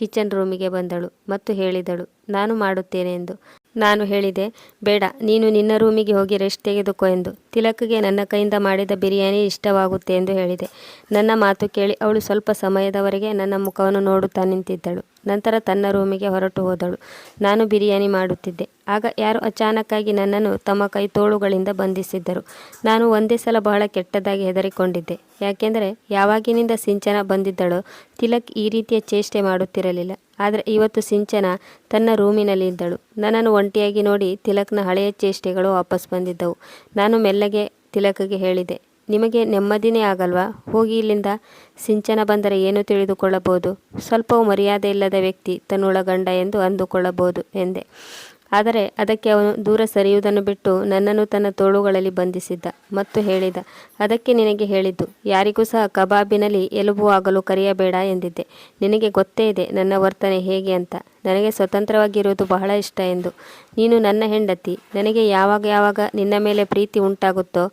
ಕಿಚನ್ ರೂಮಿಗೆ ಬಂದಳು ಮತ್ತು ಹೇಳಿದಳು, ನಾನು ಮಾಡುತ್ತೇನೆ ಎಂದು. ನಾನು ಹೇಳಿದೆ, ಬೇಡ, ನೀನು ನಿನ್ನ ರೂಮಿಗೆ ಹೋಗಿ ರೆಸ್ಟ್ ತೆಗೆದುಕೋ ಎಂದು. ತಿಲಕ್ಗೆ ನನ್ನ ಕೈಯಿಂದ ಮಾಡಿದ ಬಿರಿಯಾನಿ ಇಷ್ಟವಾಗುತ್ತೆ ಎಂದು ಹೇಳಿದೆ. ನನ್ನ ಮಾತು ಕೇಳಿ ಅವಳು ಸ್ವಲ್ಪ ಸಮಯದವರೆಗೆ ನನ್ನ ಮುಖವನ್ನು ನೋಡುತ್ತಾ ನಿಂತಿದ್ದಳು. ನಂತರ ತನ್ನ ರೂಮಿಗೆ ಹೊರಟು ಹೋದಳು. ನಾನು ಬಿರಿಯಾನಿ ಮಾಡುತ್ತಿದ್ದೆ. ಆಗ ಯಾರೋ ಅಚಾನಕ್ಕಾಗಿ ನನ್ನನ್ನು ತಮ್ಮ ಕೈ ತೋಳುಗಳಿಂದ ಬಂಧಿಸಿದ್ದರು. ನಾನು ಒಂದೇ ಸಲ ಬಹಳ ಕೆಟ್ಟದಾಗಿ ಹೆದರಿಕೊಂಡಿದ್ದೆ. ಯಾಕೆಂದರೆ ಯಾವಾಗಿನಿಂದ ಸಿಂಚನ ಬಂದಿದ್ದಳೋ ತಿಲಕ್ ಈ ರೀತಿಯ ಚೇಷ್ಟೆ ಮಾಡುತ್ತಿರಲಿಲ್ಲ. ಆದರೆ ಇವತ್ತು ಸಿಂಚನ ತನ್ನ ರೂಮಿನಲ್ಲಿ ಇದ್ದಳು. ನನ್ನನ್ನು ಒಂಟಿಯಾಗಿ ನೋಡಿ ತಿಲಕ್ನ ಹಳೆಯ ಚೇಷ್ಟೆಗಳು ವಾಪಸ್ ಬಂದಿದ್ದವು. ನಾನು ಮೆಲ್ಲಗೆ ತಿಲಕ್ಗೆ ಹೇಳಿದೆ, ನಿಮಗೆ ನೆಮ್ಮದಿನೇ ಆಗಲ್ವಾ? ಹೋಗಿ ಇಲ್ಲಿಂದ. ಸಿಂಚನ ಬಂದರೆ ಏನು ತಿಳಿದುಕೊಳ್ಳಬಹುದು? ಸ್ವಲ್ಪವೂ ಮರ್ಯಾದೆ ಇಲ್ಲದ ವ್ಯಕ್ತಿ ತನ್ನೊಳಗಂಡ ಎಂದು ಅಂದುಕೊಳ್ಳಬಹುದು ಎಂದೆ. ಆದರೆ ಅದಕ್ಕೆ ಅವನು ದೂರ ಸರಿಯುವುದನ್ನು ಬಿಟ್ಟು ನನ್ನನ್ನು ತನ್ನ ತೋಳುಗಳಲ್ಲಿ ಬಂಧಿಸಿದ್ದ ಮತ್ತು ಹೇಳಿದ, ಅದಕ್ಕೆ ನಿನಗೆ ಹೇಳಿದ್ದು, ಯಾರಿಗೂ ಸಹ ಕಬಾಬಿನಲ್ಲಿ ಎಲುಬು ಆಗಲು ಕರೆಯಬೇಡ ಎಂದಿದ್ದೆ. ನಿನಗೆ ಗೊತ್ತೇ ಇದೆ ನನ್ನ ವರ್ತನೆ ಹೇಗೆ ಅಂತ. ನನಗೆ ಸ್ವತಂತ್ರವಾಗಿರುವುದು ಬಹಳ ಇಷ್ಟ ಎಂದು. ನೀನು ನನ್ನ ಹೆಂಡತಿ. ನನಗೆ ಯಾವಾಗ ನಿನ್ನ ಮೇಲೆ ಪ್ರೀತಿ ಉಂಟಾಗುತ್ತೋ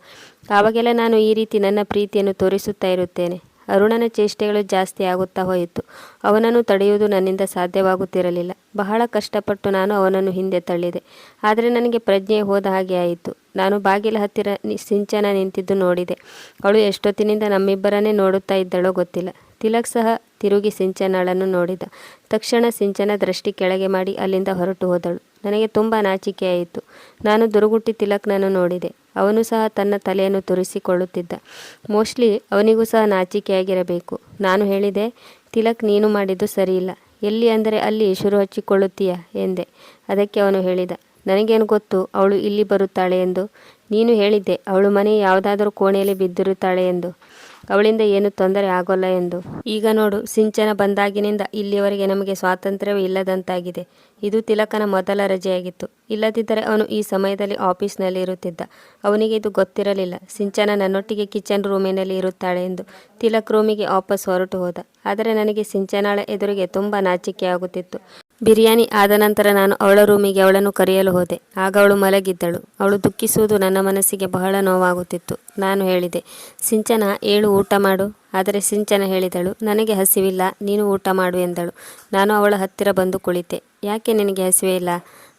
ಆವಾಗೆಲ್ಲ ನಾನು ಈ ರೀತಿ ನನ್ನ ಪ್ರೀತಿಯನ್ನು ತೋರಿಸುತ್ತಾ ಇರುತ್ತೇನೆ. ಅರುಣನ ಚೇಷ್ಟೆಗಳು ಜಾಸ್ತಿ ಆಗುತ್ತಾ ಹೋಯಿತು. ಅವನನ್ನು ತಡೆಯುವುದು ನನ್ನಿಂದ ಸಾಧ್ಯವಾಗುತ್ತಿರಲಿಲ್ಲ. ಬಹಳ ಕಷ್ಟಪಟ್ಟು ನಾನು ಅವನನ್ನು ಹಿಂದೆ ತಳ್ಳಿದೆ. ಆದರೆ ನನಗೆ ಪ್ರಜ್ಞೆ ಹೋದ ಹಾಗೆ ಆಯಿತು. ನಾನು ಬಾಗಿಲ ಹತ್ತಿರ ಸಿಂಚನ ನಿಂತಿದ್ದು ನೋಡಿದೆ. ಅವಳು ಎಷ್ಟೊತ್ತಿನಿಂದ ನಮ್ಮಿಬ್ಬರನ್ನೇ ನೋಡುತ್ತಾ ಇದ್ದಳೋ ಗೊತ್ತಿಲ್ಲ. ತಿಲಕ್ ಸಹ ತಿರುಗಿ ಸಿಂಚನಳನ್ನು ನೋಡಿದ. ತಕ್ಷಣ ಸಿಂಚನ ದೃಷ್ಟಿ ಕೆಳಗೆ ಮಾಡಿ ಅಲ್ಲಿಂದ ಹೊರಟು ಹೋದಳು. ನನಗೆ ತುಂಬ ನಾಚಿಕೆಯಾಯಿತು. ನಾನು ದುರುಗುಟ್ಟಿ ತಿಲಕ್ನನ್ನು ನೋಡಿದೆ. ಅವನು ಸಹ ತನ್ನ ತಲೆಯನ್ನು ತುರಿಸಿಕೊಳ್ಳುತ್ತಿದ್ದ. ಮೋಸ್ಟ್ಲಿ ಅವನಿಗೂ ಸಹ ನಾಚಿಕೆಯಾಗಿರಬೇಕು. ನಾನು ಹೇಳಿದೆ, ತಿಲಕ್, ನೀನು ಮಾಡಿದ್ದು ಸರಿಯಿಲ್ಲ. ಎಲ್ಲಿ ಅಂದರೆ ಅಲ್ಲಿ ಶುರು ಹಚ್ಚಿಕೊಳ್ಳುತ್ತೀಯ ಎಂದೆ. ಅದಕ್ಕೆ ಅವನು ಹೇಳಿದ, ನನಗೇನು ಗೊತ್ತು ಅವಳು ಇಲ್ಲಿ ಬರುತ್ತಾಳೆ ಎಂದು. ನೀನು ಹೇಳಿದ್ದೆ ಅವಳು ಮನೆ ಯಾವುದಾದರೂ ಕೋಣೆಯಲ್ಲಿ ಬಿದ್ದಿರುತ್ತಾಳೆ ಎಂದು. ಅವಳಿಂದ ಏನು ತೊಂದರೆ ಆಗೋಲ್ಲ ಎಂದು. ಈಗ ನೋಡು, ಸಿಂಚನ ಬಂದಾಗಿನಿಂದ ಇಲ್ಲಿಯವರೆಗೆ ನಮಗೆ ಸ್ವಾತಂತ್ರ್ಯವೇ ಇಲ್ಲದಂತಾಗಿದೆ. ಇದು ತಿಲಕನ ಮೊದಲ ರಜೆಯಾಗಿತ್ತು. ಇಲ್ಲದಿದ್ದರೆ ಅವನು ಈ ಸಮಯದಲ್ಲಿ ಆಫೀಸ್ನಲ್ಲಿ ಇರುತ್ತಿದ್ದ. ಅವನಿಗೆ ಇದು ಗೊತ್ತಿರಲಿಲ್ಲ, ಸಿಂಚನ ನನ್ನೊಟ್ಟಿಗೆ ಕಿಚನ್ ರೂಮಿನಲ್ಲಿ ಇರುತ್ತಾಳೆ ಎಂದು. ತಿಲಕ್ ರೂಮಿಗೆ ವಾಪಸ್ ಹೊರಟು ಹೋದ. ಆದರೆ ನನಗೆ ಸಿಂಚನಾಳ ಎದುರಿಗೆ ತುಂಬ ನಾಚಿಕೆಯಾಗುತ್ತಿತ್ತು. ಬಿರಿಯಾನಿ ಆದ ನಂತರ ನಾನು ಅವಳ ರೂಮಿಗೆ ಅವಳನ್ನು ಕರೆಯಲು ಹೋದೆ. ಆಗ ಅವಳು ಮಲಗಿದ್ದಳು. ಅವಳು ದುಃಖಿಸುವುದು ನನ್ನ ಮನಸ್ಸಿಗೆ ಬಹಳ ನೋವಾಗುತ್ತಿತ್ತು. ನಾನು ಹೇಳಿದೆ, ಸಿಂಚನ, ಏಳು, ಊಟ ಮಾಡು. ಆದರೆ ಸಿಂಚನ ಹೇಳಿದಳು, ನನಗೆ ಹಸಿವಿಲ್ಲ, ನೀನು ಊಟ ಮಾಡು ಎಂದಳು. ನಾನು ಅವಳ ಹತ್ತಿರ ಬಂದು ಕುಳಿತೆ. ಯಾಕೆ ನಿನಗೆ ಹಸಿವೆ ಇಲ್ಲ?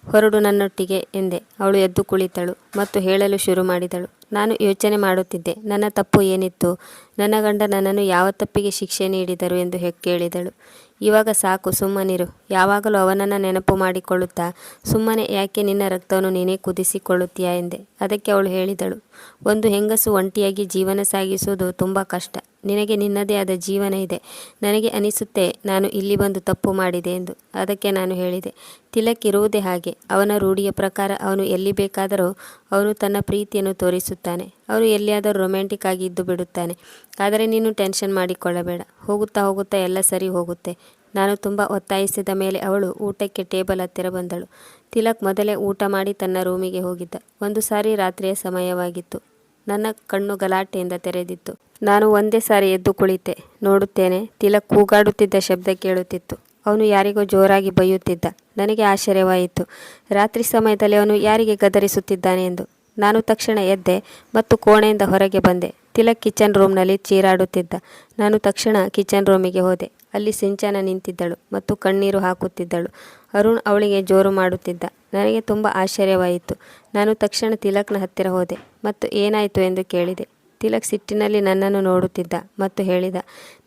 ಹೊರಡು ನನ್ನೊಟ್ಟಿಗೆ ಎಂದೆ. ಅವಳು ಎದ್ದು ಕುಳಿತಳು ಮತ್ತು ಹೇಳಲು ಶುರು ಮಾಡಿದಳು. ನಾನು ಯೋಚನೆ ಮಾಡುತ್ತಿದ್ದೆ, ನನ್ನ ತಪ್ಪು ಏನಿತ್ತು? ನನ್ನ ಗಂಡ ನನ್ನನ್ನು ಯಾವ ತಪ್ಪಿಗೆ ಶಿಕ್ಷೆ ನೀಡಿದರು ಎಂದು ಕೇಳಿದಳು. ಇವಾಗ ಸಾಕು, ಸುಮ್ಮನಿರು. ಯಾವಾಗಲೂ ಅವನನ್ನು ನೆನಪು ಮಾಡಿಕೊಳ್ಳುತ್ತಾ ಸುಮ್ಮನೆ ಯಾಕೆ ನಿನ್ನ ರಕ್ತವನ್ನು ನೀನೇ ಕುದಿಸಿಕೊಳ್ಳುತ್ತೀಯಾ ಎಂದೆ. ಅದಕ್ಕೆ ಅವಳು ಹೇಳಿದಳು, ಒಂದು ಹೆಂಗಸು ಒಂಟಿಯಾಗಿ ಜೀವನ ಸಾಗಿಸುವುದು ತುಂಬ ಕಷ್ಟ. ನಿನಗೆ ನಿನ್ನದೇ ಆದ ಜೀವನ ಇದೆ. ನನಗೆ ಅನಿಸುತ್ತೆ ನಾನು ಇಲ್ಲಿ ಬಂದು ತಪ್ಪು ಮಾಡಿದೆ ಎಂದು. ಅದಕ್ಕೆ ನಾನು ಹೇಳಿದೆ, ತಿಲಕ್ ಇರುವುದೇ ಹಾಗೆ. ಅವನ ರೂಢಿಯ ಪ್ರಕಾರ ಅವನು ಎಲ್ಲಿ ಬೇಕಾದರೂ ಅವನು ತನ್ನ ಪ್ರೀತಿಯನ್ನು ತೋರಿಸುತ್ತಾನೆ. ಅವನು ಎಲ್ಲಿಯಾದರೂ ರೊಮ್ಯಾಂಟಿಕ್ ಆಗಿ ಇದ್ದು ಬಿಡುತ್ತಾನೆ. ಆದರೆ ನೀನು ಟೆನ್ಷನ್ ಮಾಡಿಕೊಳ್ಳಬೇಡ. ಹೋಗುತ್ತಾ ಹೋಗುತ್ತಾ ಎಲ್ಲ ಸರಿ ಹೋಗುತ್ತೆ. ನಾನು ತುಂಬ ಒತ್ತಾಯಿಸಿದ ಮೇಲೆ ಅವಳು ಊಟಕ್ಕೆ ಟೇಬಲ್ ಹತ್ತಿರ ಬಂದಳು. ತಿಲಕ್ ಮೊದಲೇ ಊಟ ಮಾಡಿ ತನ್ನ ರೂಮಿಗೆ ಹೋಗಿದ್ದ. ಒಂದು ಸಾರಿ ರಾತ್ರಿಯ ಸಮಯವಾಗಿತ್ತು. ನನ್ನ ಕಣ್ಣು ಗಲಾಟೆಯಿಂದ ತೆರೆದಿತ್ತು. ನಾನು ಒಂದೇ ಸಾರಿ ಎದ್ದು ಕುಳಿತೆ. ನೋಡುತ್ತೇನೆ, ತಿಲಕ್ ಕೂಗಾಡುತ್ತಿದ್ದ ಶಬ್ದ ಕೇಳುತ್ತಿತ್ತು. ಅವನು ಯಾರಿಗೋ ಜೋರಾಗಿ ಬೈಯುತ್ತಿದ್ದ. ನನಗೆ ಆಶ್ಚರ್ಯವಾಯಿತು. ರಾತ್ರಿ ಸಮಯದಲ್ಲಿ ಅವನು ಯಾರಿಗೆ ಗದರಿಸುತ್ತಿದ್ದಾನೆ ಎಂದು. ನಾನು ತಕ್ಷಣ ಎದ್ದೆ ಮತ್ತು ಕೋಣೆಯಿಂದ ಹೊರಗೆ ಬಂದೆ. ತಿಲಕ್ ಕಿಚನ್ ರೂಮ್ನಲ್ಲಿ ಚೀರಾಡುತ್ತಿದ್ದ. ನಾನು ತಕ್ಷಣ ಕಿಚನ್ ರೂಮಿಗೆ ಹೋದೆ. ಅಲ್ಲಿ ಸಿಂಚನ ನಿಂತಿದ್ದಳು ಮತ್ತು ಕಣ್ಣೀರು ಹಾಕುತ್ತಿದ್ದಳು. ಅರುಣ್ ಅವಳಿಗೆ ಜೋರು ಮಾಡುತ್ತಿದ್ದ. ನನಗೆ ತುಂಬ ಆಶ್ಚರ್ಯವಾಯಿತು. ನಾನು ತಕ್ಷಣ ತಿಲಕ್ನ ಹತ್ತಿರ ಹೋದೆ ಮತ್ತು ಏನಾಯಿತು ಎಂದು ಕೇಳಿದೆ. ತಿಲಕ್ ಸಿಟ್ಟಿನಲ್ಲಿ ನನ್ನನ್ನು ನೋಡುತ್ತಿದ್ದ ಮತ್ತು ಹೇಳಿದ,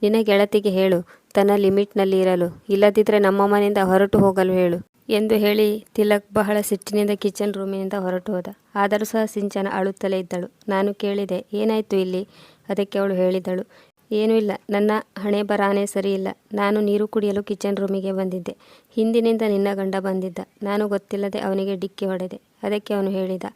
ನಿನ್ನ ಗೆಳತಿಗೆ ಹೇಳು ತನ್ನ ಲಿಮಿಟ್ನಲ್ಲಿ ಇರಲು, ಇಲ್ಲದಿದ್ದರೆ ನಮ್ಮ ಮನೆಯಿಂದ ಹೊರಟು ಹೋಗಲು ಹೇಳು ಎಂದು ಹೇಳಿ ತಿಲಕ್ ಬಹಳ ಸಿಟ್ಟಿನಿಂದ ಕಿಚನ್ ರೂಮಿನಿಂದ ಹೊರಟು ಹೋದ. ಆದರೂ ಸಹ ಸಿಂಚನ ಅಳುತ್ತಲೇ ಇದ್ದಳು. ನಾನು ಕೇಳಿದೆ, ಏನಾಯಿತು ಇಲ್ಲಿ? ಅದಕ್ಕೆ ಅವಳು ಹೇಳಿದಳು, ಏನೂ ಇಲ್ಲ, ನನ್ನ ಹಣೆ ಬರಾನೇ ಸರಿಯಿಲ್ಲ. ನಾನು ನೀರು ಕುಡಿಯಲು ಕಿಚನ್ ರೂಮಿಗೆ ಬಂದಿದ್ದೆ. ಹಿಂದಿನಿಂದ ನಿನ್ನ ಗಂಡ ಬಂದಿದ್ದ. ನಾನು ಗೊತ್ತಿಲ್ಲದೆ ಅವನಿಗೆ ಡಿಕ್ಕಿ ಹೊಡೆದೆ. ಅದಕ್ಕೆ ಅವನು ಹೇಳಿದ,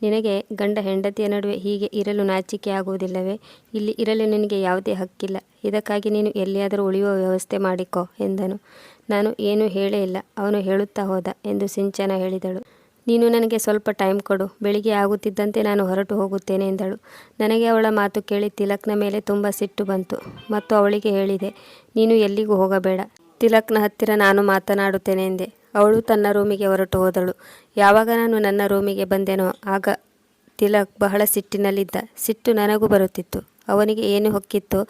ನಿನಗೆ ಗಂಡ ಹೆಂಡತಿಯ ನಡುವೆ ಹೀಗೆ ಇರಲು ನಾಚಿಕೆ ಆಗುವುದಿಲ್ಲವೇ? ಇಲ್ಲಿ ಇರಲು ನಿನಗೆ ಯಾವುದೇ ಹಕ್ಕಿಲ್ಲ. ಇದಕ್ಕಾಗಿ ನೀನು ಎಲ್ಲಿಯಾದರೂ ಉಳಿಯುವ ವ್ಯವಸ್ಥೆ ಮಾಡಿಕೊ ಎಂದನು. ನಾನು ಏನೂ ಹೇಳೇ ಇಲ್ಲ, ಅವನು ಹೇಳುತ್ತಾ ಹೋದ ಎಂದು ಸಿಂಚನ ಹೇಳಿದಳು. ನೀನು ನನಗೆ ಸ್ವಲ್ಪ ಟೈಮ್ ಕೊಡು, ಬೆಳಿಗ್ಗೆ ಆಗುತ್ತಿದ್ದಂತೆ ನಾನು ಹೊರಟು ಹೋಗುತ್ತೇನೆ ಎಂದಳು. ನನಗೆ ಅವಳ ಮಾತು ಕೇಳಿ ತಿಲಕ್ನ ಮೇಲೆ ತುಂಬ ಸಿಟ್ಟು ಬಂತು ಮತ್ತು ಅವಳಿಗೆ ಹೇಳಿದೆ, ನೀನು ಎಲ್ಲಿಗೂ ಹೋಗಬೇಡ, ತಿಲಕ್ನ ಹತ್ತಿರ ನಾನು ಮಾತನಾಡುತ್ತೇನೆ ಎಂದೆ. ಅವಳು ತನ್ನ ರೂಮಿಗೆ ಹೊರಟು ಹೋದಳು. ಯಾವಾಗ ನಾನು ನನ್ನ ರೂಮಿಗೆ ಬಂದೆನೋ ಆಗ ತಿಲಕ್ ಬಹಳ ಸಿಟ್ಟಿನಲ್ಲಿದ್ದ. ಸಿಟ್ಟು ನನಗೂ ಬರುತ್ತಿತ್ತು. ಅವನಿಗೆ ಏನು ಹೊಕ್ಕಿತ್ತೋ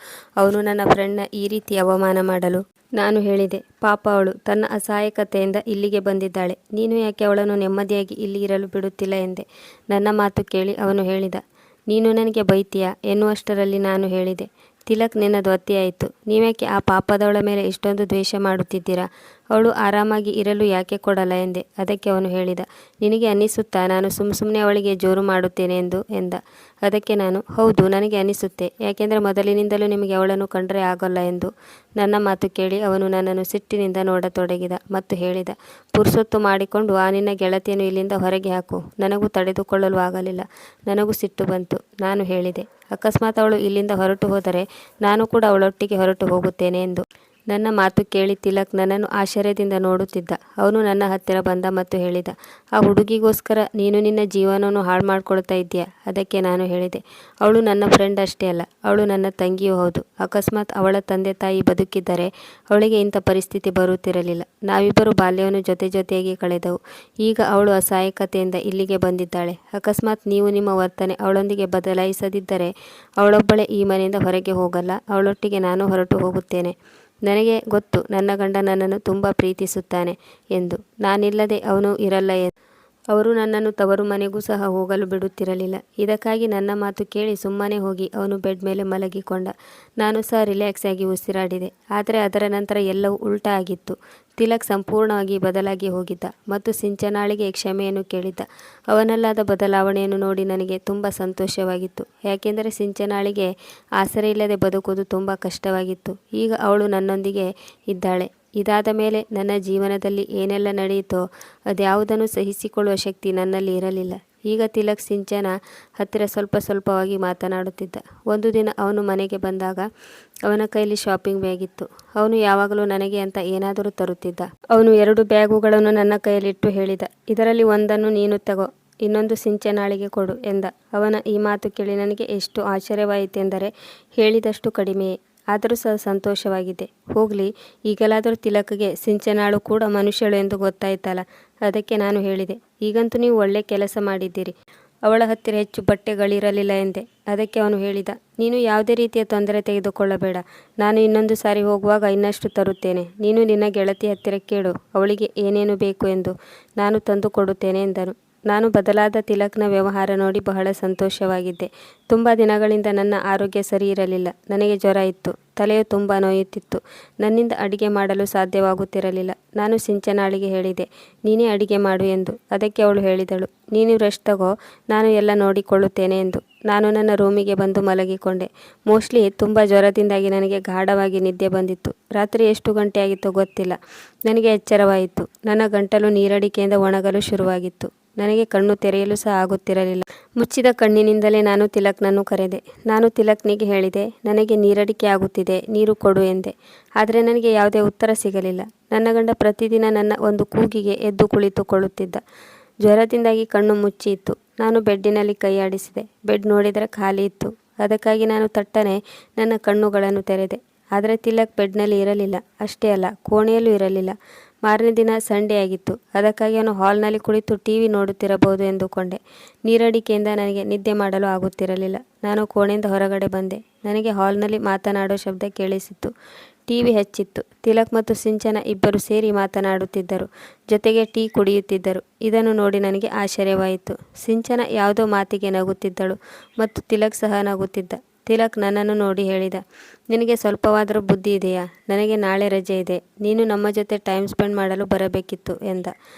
ಅವನು ನನ್ನ ಫ್ರೆಂಡ್ನ ಈ ರೀತಿ ಅವಮಾನ ಮಾಡಲು. ನಾನು ಹೇಳಿದೆ, ಪಾಪ ಅವಳು ತನ್ನ ಅಸಹಾಯಕತೆಯಿಂದ ಇಲ್ಲಿಗೆ ಬಂದಿದ್ದಾಳೆ, ನೀನು ಯಾಕೆ ಅವಳನ್ನು ನೆಮ್ಮದಿಯಾಗಿ ಇಲ್ಲಿ ಇರಲು ಬಿಡುತ್ತಿಲ್ಲ ಎಂದೆ. ನನ್ನ ಮಾತು ಕೇಳಿ ಅವನು ಹೇಳಿದ, ನೀನು ನನಗೆ ಬೈತೀಯಾ ಎನ್ನುವಷ್ಟರಲ್ಲಿ ನಾನು ಹೇಳಿದೆ, ತಿಲಕ್ ನಿನ್ನದು ಅತಿಯಾಯಿತು, ನೀವ್ಯಾಕೆ ಆ ಪಾಪದವಳ ಮೇಲೆ ಇಷ್ಟೊಂದು ದ್ವೇಷ ಮಾಡುತ್ತಿದ್ದೀರಾ, ಅವಳು ಆರಾಮಾಗಿ ಇರಲು ಯಾಕೆ ಕೊಡಲ್ಲ ಎಂದೆ. ಅದಕ್ಕೆ ಅವನು ಹೇಳಿದ, ನಿನಗೆ ಅನ್ನಿಸುತ್ತಾ ನಾನು ಸುಮ್ಮನೆ ಅವಳಿಗೆ ಜೋರು ಮಾಡುತ್ತೇನೆ ಎಂದ. ಅದಕ್ಕೆ ನಾನು, ಹೌದು ನನಗೆ ಅನ್ನಿಸುತ್ತೆ, ಯಾಕೆಂದರೆ ಮೊದಲಿನಿಂದಲೂ ನಿಮಗೆ ಅವಳನ್ನು ಕಂಡರೆ ಆಗೋಲ್ಲ ಎಂದು. ನನ್ನ ಮಾತು ಕೇಳಿ ಅವನು ನನ್ನನ್ನು ಸಿಟ್ಟಿನಿಂದ ನೋಡತೊಡಗಿದ ಮತ್ತು ಹೇಳಿದ, ಪುರ್ಸೊತ್ತು ಮಾಡಿಕೊಂಡು ಆ ನಿನ್ನ ಗೆಳತಿಯನ್ನು ಇಲ್ಲಿಂದ ಹೊರಗೆ ಹಾಕು. ನನಗೂ ತಡೆದುಕೊಳ್ಳಲು ಆಗಲಿಲ್ಲ. ನನಗೂ ಸಿಟ್ಟು ಬಂತು. ನಾನು ಹೇಳಿದೆ, ಅಕಸ್ಮಾತ್ ಅವಳು ಇಲ್ಲಿಂದ ಹೊರಟು ಹೋದರೆ ನಾನು ಕೂಡ ಅವಳೊಟ್ಟಿಗೆ ಹೊರಟು ಹೋಗುತ್ತೇನೆ ಎಂದು. ನನ್ನ ಮಾತು ಕೇಳಿ ತಿಲಕ್ ನನ್ನನ್ನು ಆಶ್ಚರ್ಯದಿಂದ ನೋಡುತ್ತಿದ್ದ. ಅವನು ನನ್ನ ಹತ್ತಿರ ಬಂದ ಮತ್ತು ಹೇಳಿದ, ಆ ಹುಡುಗಿಗೋಸ್ಕರ ನೀನು ನಿನ್ನ ಜೀವನವನ್ನು ಹಾಳು ಮಾಡ್ಕೊಳ್ತಾ ಇದ್ದೀಯಾ. ಅದಕ್ಕೆ ನಾನು ಹೇಳಿದೆ, ಅವಳು ನನ್ನ ಫ್ರೆಂಡ್ ಅಷ್ಟೇ ಅಲ್ಲ, ಅವಳು ನನ್ನ ತಂಗಿಯೂ ಹೌದು. ಅಕಸ್ಮಾತ್ ಅವಳ ತಂದೆ ತಾಯಿ ಬದುಕಿದ್ದರೆ ಅವಳಿಗೆ ಇಂಥ ಪರಿಸ್ಥಿತಿ ಬರುತ್ತಿರಲಿಲ್ಲ. ನಾವಿಬ್ಬರು ಬಾಲ್ಯವನ್ನು ಜೊತೆಯಾಗಿ ಕಳೆದವು. ಈಗ ಅವಳು ಅಸಹಾಯಕತೆಯಿಂದ ಇಲ್ಲಿಗೆ ಬಂದಿದ್ದಾಳೆ. ಅಕಸ್ಮಾತ್ ನೀವು ನಿಮ್ಮ ವರ್ತನೆ ಅವಳೊಂದಿಗೆ ಬದಲಾಯಿಸದಿದ್ದರೆ ಅವಳೊಬ್ಬಳೇ ಈ ಮನೆಯಿಂದ ಹೊರಗೆ ಹೋಗಲ್ಲ, ಅವಳೊಟ್ಟಿಗೆ ನಾನು ಹೊರಟು ಹೋಗುತ್ತೇನೆ. ನನಗೆ ಗೊತ್ತು ನನ್ನ ಗಂಡ ನನ್ನನ್ನು ತುಂಬ ಪ್ರೀತಿಸುತ್ತಾನೆ ಎಂದು. ನಾನಿಲ್ಲದೆ ಅವನು ಇರಲ್ಲ ಎಂದು. ಅವರು ನನ್ನನ್ನು ತವರು ಮನೆಗೂ ಸಹ ಹೋಗಲು ಬಿಡುತ್ತಿರಲಿಲ್ಲ. ಇದಕ್ಕಾಗಿ ನನ್ನ ಮಾತು ಕೇಳಿ ಸುಮ್ಮನೆ ಹೋಗಿ ಅವನು ಬೆಡ್ ಮೇಲೆ ಮಲಗಿಕೊಂಡ. ನಾನು ಸಹ ರಿಲ್ಯಾಕ್ಸ್ ಆಗಿ ಉಸಿರಾಡಿದೆ. ಆದರೆ ಅದರ ನಂತರ ಎಲ್ಲವೂ ಉಲ್ಟಾ ಆಗಿತ್ತು. ತಿಲಕ್ ಸಂಪೂರ್ಣವಾಗಿ ಬದಲಾಗಿ ಹೋಗಿದ್ದ ಮತ್ತು ಸಿಂಚನಾಳಿಗೆ ಕ್ಷಮೆಯನ್ನು ಕೇಳಿದ್ದ. ಅವನಲ್ಲಾದ ಬದಲಾವಣೆಯನ್ನು ನೋಡಿ ನನಗೆ ತುಂಬ ಸಂತೋಷವಾಗಿತ್ತು. ಯಾಕೆಂದರೆ ಸಿಂಚನಾಳಿಗೆ ಆಸರೆ ಇಲ್ಲದೆ ಬದುಕುವುದು ತುಂಬ ಕಷ್ಟವಾಗಿತ್ತು. ಈಗ ಅವಳು ನನ್ನೊಂದಿಗೆ ಇದ್ದಾಳೆ. ಇದಾದ ಮೇಲೆ ನನ್ನ ಜೀವನದಲ್ಲಿ ಏನೆಲ್ಲ ನಡೆಯಿತೋ ಅದ್ಯಾವುದನ್ನು ಸಹಿಸಿಕೊಳ್ಳುವ ಶಕ್ತಿ ನನ್ನಲ್ಲಿ ಇರಲಿಲ್ಲ. ಈಗ ತಿಲಕ್ ಸಿಂಚನ ಹತ್ತಿರ ಸ್ವಲ್ಪವಾಗಿ ಮಾತನಾಡುತ್ತಿದ್ದ. ಒಂದು ದಿನ ಅವನು ಮನೆಗೆ ಬಂದಾಗ ಅವನ ಕೈಲಿ ಶಾಪಿಂಗ್ ಬ್ಯಾಗ್ ಇತ್ತು. ಅವನು ಯಾವಾಗಲೂ ನನಗೆ ಅಂತ ಏನಾದರೂ ತರುತ್ತಿದ್ದ. ಅವನು 2 ಬ್ಯಾಗುಗಳನ್ನು ನನ್ನ ಕೈಯಲ್ಲಿಟ್ಟು ಹೇಳಿದ, ಇದರಲ್ಲಿ ಒಂದನ್ನು ನೀನು ತಗೋ, ಇನ್ನೊಂದು ಸಿಂಚನಾಳಿಗೆ ಕೊಡು ಎಂದ. ಅವನ ಈ ಮಾತು ಕೇಳಿ ನನಗೆ ಎಷ್ಟು ಆಶ್ಚರ್ಯವಾಯಿತೆಂದರೆ ಹೇಳಿದಷ್ಟು ಕಡಿಮೆಯೇ. ಆದರೂ ಸಹ ಸಂತೋಷವಾಗಿದೆ. ಹೋಗಲಿ, ಈಗಲಾದರೂ ತಿಲಕ್ಗೆ ಸಿಂಚನಾಳು ಕೂಡ ಮನುಷ್ಯಳು ಎಂದು ಗೊತ್ತಾಯ್ತಲ್ಲ. ಅದಕ್ಕೆ ನಾನು ಹೇಳಿದೆ, ಈಗಂತೂ ನೀವು ಒಳ್ಳೆ ಕೆಲಸ ಮಾಡಿದ್ದೀರಿ, ಅವಳ ಹತ್ತಿರ ಹೆಚ್ಚು ಬಟ್ಟೆಗಳಿರಲಿಲ್ಲ ಎಂದೆ. ಅದಕ್ಕೆ ಅವನು ಹೇಳಿದ, ನೀನು ಯಾವುದೇ ರೀತಿಯ ತೊಂದರೆ ತೆಗೆದುಕೊಳ್ಳಬೇಡ, ನಾನು ಇನ್ನೊಂದು ಸಾರಿ ಹೋಗುವಾಗ ಇನ್ನಷ್ಟು ತರುತ್ತೇನೆ. ನೀನು ನಿನ್ನ ಗೆಳತಿ ಹತ್ತಿರ ಕೇಳು ಅವಳಿಗೆ ಏನೇನು ಬೇಕು ಎಂದು, ನಾನು ತಂದು ಕೊಡುತ್ತೇನೆ ಎಂದನು. ನಾನು ಬದಲಾದ ತಿಲಕ್ನ ವ್ಯವಹಾರ ನೋಡಿ ಬಹಳ ಸಂತೋಷವಾಗಿದ್ದೆ. ತುಂಬ ದಿನಗಳಿಂದ ನನ್ನ ಆರೋಗ್ಯ ಸರಿ ಇರಲಿಲ್ಲ. ನನಗೆ ಜ್ವರ ಇತ್ತು, ತಲೆಯು ತುಂಬ ನೋಯುತ್ತಿತ್ತು. ನನ್ನಿಂದ ಅಡಿಗೆ ಮಾಡಲು ಸಾಧ್ಯವಾಗುತ್ತಿರಲಿಲ್ಲ. ನಾನು ಸಿಂಚನಾಳಿಗೆ ಹೇಳಿದೆ, ನೀನೇ ಅಡಿಗೆ ಮಾಡು ಎಂದು. ಅದಕ್ಕೆ ಅವಳು ಹೇಳಿದಳು, ನೀನು ರೆಸ್ಟ್ ತಗೋ, ನಾನು ಎಲ್ಲ ನೋಡಿಕೊಳ್ಳುತ್ತೇನೆ ಎಂದು. ನಾನು ನನ್ನ ರೂಮಿಗೆ ಬಂದು ಮಲಗಿಕೊಂಡೆ. ಮೋಸ್ಟ್ಲಿ ತುಂಬ ಜ್ವರದಿಂದಾಗಿ ನನಗೆ ಗಾಢವಾಗಿ ನಿದ್ದೆ ಬಂದಿತ್ತು. ರಾತ್ರಿ ಎಷ್ಟು ಗಂಟೆ ಆಗಿತ್ತೋ ಗೊತ್ತಿಲ್ಲ. ನನಗೆ ಎಚ್ಚರವಾಯಿತು. ನನ್ನ ಗಂಟಲು ನೀರಡಿಕೆಯಿಂದ ಒಣಗಲು ಶುರುವಾಗಿತ್ತು. ನನಗೆ ಕಣ್ಣು ತೆರೆಯಲು ಸಹ ಆಗುತ್ತಿರಲಿಲ್ಲ. ಮುಚ್ಚಿದ ಕಣ್ಣಿನಿಂದಲೇ ನಾನು ತಿಲಕ್ನನ್ನು ಕರೆದೆ. ನಾನು ತಿಲಕ್ನಿಗೆ ಹೇಳಿದೆ, ನನಗೆ ನೀರಡಿಕೆ ಆಗುತ್ತಿದೆ, ನೀರು ಕೊಡು ಎಂದೆ. ಆದರೆ ನನಗೆ ಯಾವುದೇ ಉತ್ತರ ಸಿಗಲಿಲ್ಲ. ನನ್ನ ಗಂಡ ಪ್ರತಿದಿನ ನನ್ನ ಒಂದು ಕೂಗಿಗೆ ಎದ್ದು ಕುಳಿತುಕೊಳ್ಳುತ್ತಿದ್ದ. ಜ್ವರದಿಂದಾಗಿ ಕಣ್ಣು ಮುಚ್ಚಿ ಇತ್ತು. ನಾನು ಬೆಡ್ಡಿನಲ್ಲಿ ಕೈಯಾಡಿಸಿದೆ. ಬೆಡ್ ನೋಡಿದರೆ ಖಾಲಿ ಇತ್ತು. ಅದಕ್ಕಾಗಿ ನಾನು ತಟ್ಟನೆ ನನ್ನ ಕಣ್ಣುಗಳನ್ನು ತೆರೆದೆ. ಆದರೆ ತಿಲಕ್ ಬೆಡ್ನಲ್ಲಿ ಇರಲಿಲ್ಲ. ಅಷ್ಟೇ ಅಲ್ಲ, ಕೋಣೆಯಲ್ಲೂ ಇರಲಿಲ್ಲ. ಮಾರನೇ ದಿನ ಸಂಡೇ ಆಗಿತ್ತು. ಅದಕ್ಕಾಗಿ ಅವನು ಹಾಲ್ನಲ್ಲಿ ಕುಳಿತು ಟಿವಿ ನೋಡುತ್ತಿರಬಹುದು ಎಂದುಕೊಂಡೆ. ನೀರಡಿಕೆಯಿಂದ ನನಗೆ ನಿದ್ದೆ ಮಾಡಲು ಆಗುತ್ತಿರಲಿಲ್ಲ. ನಾನು ಕೋಣೆಯಿಂದ ಹೊರಗಡೆ ಬಂದೆ. ನನಗೆ ಹಾಲ್ನಲ್ಲಿ ಮಾತನಾಡೋ ಶಬ್ದ ಕೇಳಿಸಿತ್ತು. ಟಿವಿ ಹಚ್ಚಿತ್ತು. ತಿಲಕ್ ಮತ್ತು ಸಿಂಚನ ಇಬ್ಬರು ಸೇರಿ ಮಾತನಾಡುತ್ತಿದ್ದರು. ಜೊತೆಗೆ ಟೀ ಕುಡಿಯುತ್ತಿದ್ದರು. ಇದನ್ನು ನೋಡಿ ನನಗೆ ಆಶ್ಚರ್ಯವಾಯಿತು. ಸಿಂಚನ ಯಾವುದೋ ಮಾತಿಗೆ ನಗುತ್ತಿದ್ದಳು ಮತ್ತು ತಿಲಕ್ ಸಹ ನಗುತ್ತಿದ್ದ. ತಿಲಕ್ ನನ್ನನ್ನು ನೋಡಿ ಹೇಳಿದ, ನಿನಗೆ ಸ್ವಲ್ಪವಾದರೂ ಬುದ್ಧಿ ಇದೆಯಾ? ನನಗೆ ನಾಳೆ ರಜೆ ಇದೆ, ನೀನು ನಮ್ಮ ಜೊತೆ ಟೈಮ್ ಸ್ಪೆಂಡ್ ಮಾಡಲು ಬರಬೇಕಿತ್ತು ಎಂದ.